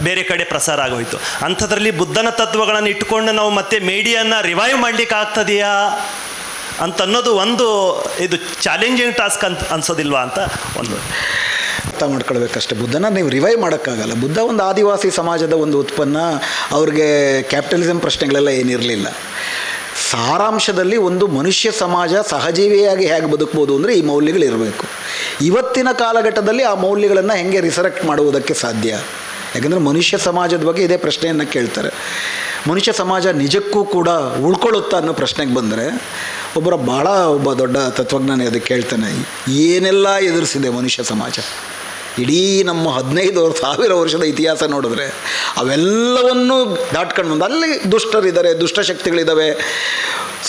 ಬೇರೆ ಕಡೆ ಪ್ರಸಾರ ಆಗೋಯ್ತು. ಅಂಥದ್ರಲ್ಲಿ ಬುದ್ಧನ ತತ್ವಗಳನ್ನು ಇಟ್ಟುಕೊಂಡು ನಾವು ಮತ್ತೆ ಮೀಡಿಯಾನ ರಿವೈವ್ ಮಾಡಲಿಕ್ಕೆ ಆಗ್ತದೆಯಾ ಅಂತ ಅನ್ನೋದು ಒಂದು ಇದು ಚಾಲೆಂಜಿಂಗ್ ಟಾಸ್ಕ್ ಅಂತ ಅನ್ಸೋದಿಲ್ವಾ ಅಂತ ಒಂದು ಅರ್ಥ ಮಾಡ್ಕೊಳ್ಬೇಕಷ್ಟೇ. ಬುದ್ಧನ ನೀವು ರಿವೈವ್ ಮಾಡೋಕ್ಕಾಗಲ್ಲ. ಬುದ್ಧ ಒಂದು ಆದಿವಾಸಿ ಸಮಾಜದ ಒಂದು ಉತ್ಪನ್ನ. ಅವ್ರಿಗೆ ಕ್ಯಾಪಿಟಲಿಸಮ್ ಪ್ರಶ್ನೆಗಳೆಲ್ಲ ಏನಿರಲಿಲ್ಲ. ಸಾರಾಂಶದಲ್ಲಿ ಒಂದು ಮನುಷ್ಯ ಸಮಾಜ ಸಹಜೀವಿಯಾಗಿ ಹೇಗೆ ಬದುಕ್ಬೋದು ಅಂದರೆ ಈ ಮೌಲ್ಯಗಳಿರಬೇಕು. ಇವತ್ತಿನ ಕಾಲಘಟ್ಟದಲ್ಲಿ ಆ ಮೌಲ್ಯಗಳನ್ನು ಹೆಂಗೆ ರಿಸರೆಕ್ಟ್ ಮಾಡುವುದಕ್ಕೆ ಸಾಧ್ಯ? ಯಾಕಂದರೆ ಮನುಷ್ಯ ಸಮಾಜದ ಬಗ್ಗೆ ಇದೇ ಪ್ರಶ್ನೆಯನ್ನು ಕೇಳ್ತಾರೆ. ಮನುಷ್ಯ ಸಮಾಜ ನಿಜಕ್ಕೂ ಕೂಡ ಉಳ್ಕೊಳ್ಳುತ್ತಾ ಅನ್ನೋ ಪ್ರಶ್ನೆಗೆ ಬಂದರೆ ಒಬ್ಬ ದೊಡ್ಡ ತತ್ವಜ್ಞಾನಿ ಅದಕ್ಕೆ ಕೇಳ್ತಾನೆ, ಏನೆಲ್ಲ ಎದುರಿಸಿದೆ ಮನುಷ್ಯ ಸಮಾಜ? ಇಡೀ ನಮ್ಮ 15,000 ವರ್ಷದ ಇತಿಹಾಸ ನೋಡಿದ್ರೆ ಅವೆಲ್ಲವನ್ನೂ ದಾಟ್ಕೊಂಡು ಬಂದು ಅಲ್ಲಿ ದುಷ್ಟರಿದ್ದಾರೆ, ದುಷ್ಟಶಕ್ತಿಗಳಿದ್ದಾವೆ,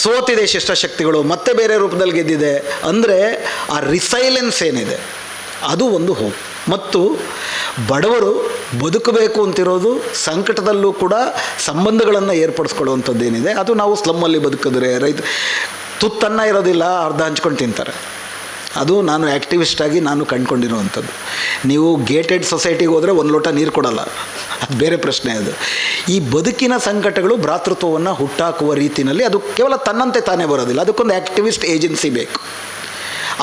ಸೋತಿದೆ ಶಿಷ್ಟಶಕ್ತಿಗಳು, ಮತ್ತೆ ಬೇರೆ ರೂಪದಲ್ಲಿ ಗೆದ್ದಿದೆ. ಅಂದರೆ ಆ ರಿಸೈಲೆನ್ಸ್ ಏನಿದೆ ಅದು ಒಂದು ಹೋಪ್. ಮತ್ತು ಬಡವರು ಬದುಕಬೇಕು ಅಂತಿರೋದು ಸಂಕಟದಲ್ಲೂ ಕೂಡ ಸಂಬಂಧಗಳನ್ನು ಏರ್ಪಡಿಸ್ಕೊಳ್ಳುವಂಥದ್ದೇನಿದೆ ಅದು ನಾವು ಸ್ಲಮ್ಮಲ್ಲಿ ಬದುಕಿದ್ರೆ ತುತ್ತನ್ನ ಇರೋದಿಲ್ಲ, ಅರ್ಧ ಹಂಚ್ಕೊಂಡು ತಿಂತಾರೆ. ಅದು ನಾನು ಆ್ಯಕ್ಟಿವಿಸ್ಟಾಗಿ ನಾನು ಕಂಡುಕೊಂಡಿರುವಂಥದ್ದು. ನೀವು ಗೇಟೆಡ್ ಸೊಸೈಟಿಗೆ ಹೋದರೆ ಒಂದು ಲೋಟ ನೀರು ಕೊಡಲ್ಲ, ಅದು ಬೇರೆ ಪ್ರಶ್ನೆ. ಅದು ಈ ಬದುಕಿನ ಸಂಕಟಗಳು ಭ್ರಾತೃತ್ವವನ್ನು ಹುಟ್ಟಾಕುವ ರೀತಿಯಲ್ಲಿ ಅದು ಕೇವಲ ತನ್ನಂತೆ ತಾನೇ ಬರೋದಿಲ್ಲ. ಅದಕ್ಕೊಂದು ಆ್ಯಕ್ಟಿವಿಸ್ಟ್ ಏಜೆನ್ಸಿ ಬೇಕು,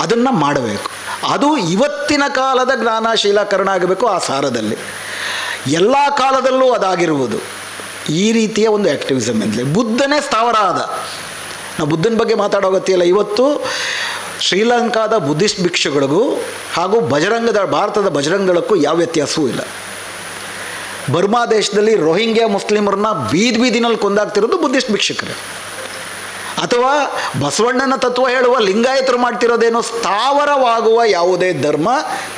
ಅದನ್ನು ಮಾಡಬೇಕು. ಅದು ಇವತ್ತಿನ ಕಾಲದ ಜ್ಞಾನಶೀಲಕರಣ ಆಗಬೇಕು. ಆ ಸಾರದಲ್ಲಿ ಎಲ್ಲ ಕಾಲದಲ್ಲೂ ಅದಾಗಿರುವುದು ಈ ರೀತಿಯ ಒಂದು ಆ್ಯಕ್ಟಿವಿಸಮ್ ಎಂದರೆ ಬುದ್ಧನೇ ಸ್ಥಾವರ ಆದ. ನಾವು ಬುದ್ಧನ ಬಗ್ಗೆ ಮಾತಾಡೋ ಅಗತ್ಯ. ಇವತ್ತು ಶ್ರೀಲಂಕಾದ ಬುದ್ಧಿಸ್ಟ್ ಭಿಕ್ಷುಗಳಿಗೂ ಹಾಗೂ ಭಾರತದ ಬಜರಂಗ ದಳಕ್ಕೂ ಯಾವ ವ್ಯತ್ಯಾಸವೂ ಇಲ್ಲ. ಬರ್ಮಾ ದೇಶದಲ್ಲಿ ರೋಹಿಂಗ್ಯಾ ಮುಸ್ಲಿಮರನ್ನ ಬೀದಿನಲ್ಲಿ ಕೊಂದಾಗ್ತಿರೋದು ಬುದ್ಧಿಸ್ಟ್ ಭಿಕ್ಷುಕರು. ಅಥವಾ ಬಸವಣ್ಣನ ತತ್ವ ಹೇಳುವ ಲಿಂಗಾಯತರು ಮಾಡ್ತಿರೋದೇನೋ, ಸ್ಥಾವರವಾಗುವ ಯಾವುದೇ ಧರ್ಮ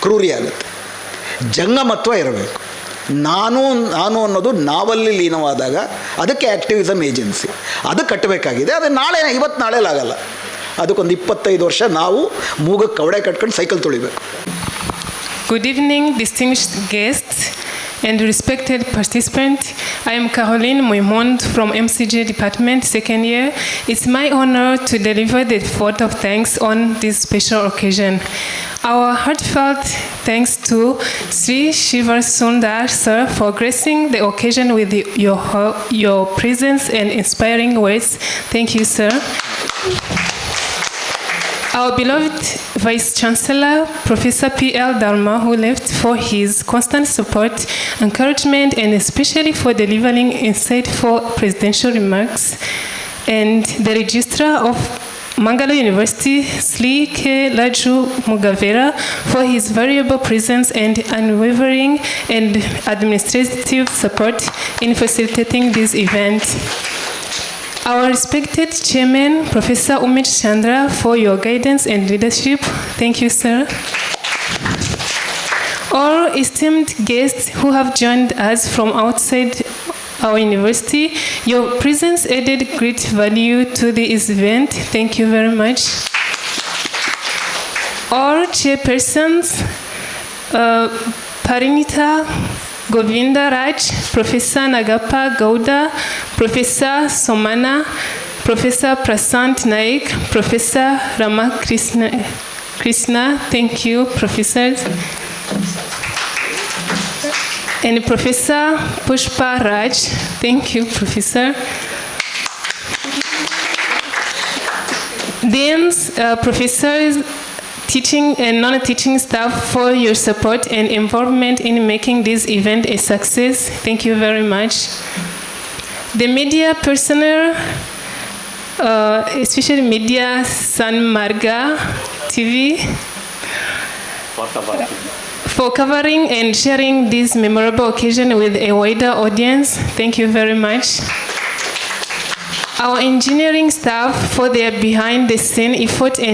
ಕ್ರೂರಿಯಾಗುತ್ತೆ. ಜಂಗಮತ್ವ ಇರಬೇಕು. ನಾನು ಅನ್ನೋದು ನಾವಲ್ಲಿ ಲೀನವಾದಾಗ ಅದಕ್ಕೆ ಆ್ಯಕ್ಟಿವಿಸಮ್ ಏಜೆನ್ಸಿ ಅದು ಕಟ್ಟಬೇಕಾಗಿದೆ. ಅದು ಇವತ್ತು ನಾಳೆಲಾಗಲ್ಲ. ಅದಕ್ಕೊಂದು 25 ವರ್ಷ ನಾವು ಮೂಗಕ್ಕೆ ಕವಡೆ ಕಟ್ಕೊಂಡು cycle ತುಳಿಬೇಕು. Good evening, distinguished guests and respected participants. I am Caroline Moimond from MCJ Department, second year. It's my honor to deliver the vote of thanks on this special occasion. Our heartfelt thanks to Sri Shiva Sundar sir for gracing the occasion with your presence and inspiring words. Thank you, sir. Our beloved Vice Chancellor, Professor P.L. Dharma, who left, for his constant support, encouragement, and especially for delivering insightful presidential remarks. And the Registrar of Mangalore University, Sri K. Laju Mugavera, for his variable presence and unwavering and administrative support in facilitating this event. Our respected Chairman, Professor Umesh Chandra, for your guidance and leadership. Thank you, sir. All esteemed guests who have joined us from outside our university, your presence added great value to this event. Thank you very much. All chairpersons, Parinita Govinda Raj, Professor Nagappa Gowda, Professor Somana, Professor Prasant Naik, Professor Krishna, thank you, professors. And Professor Pushpa Raj, thank you, Professor. Deans, professors, teaching and non-teaching staff, for your support and involvement in making this event a success. Thank you very much. The media personnel, especially Media San Marga TV, for covering and sharing this memorable occasion with a wider audience. Thank you very much. Our engineering staff for their behind-the-scene effort and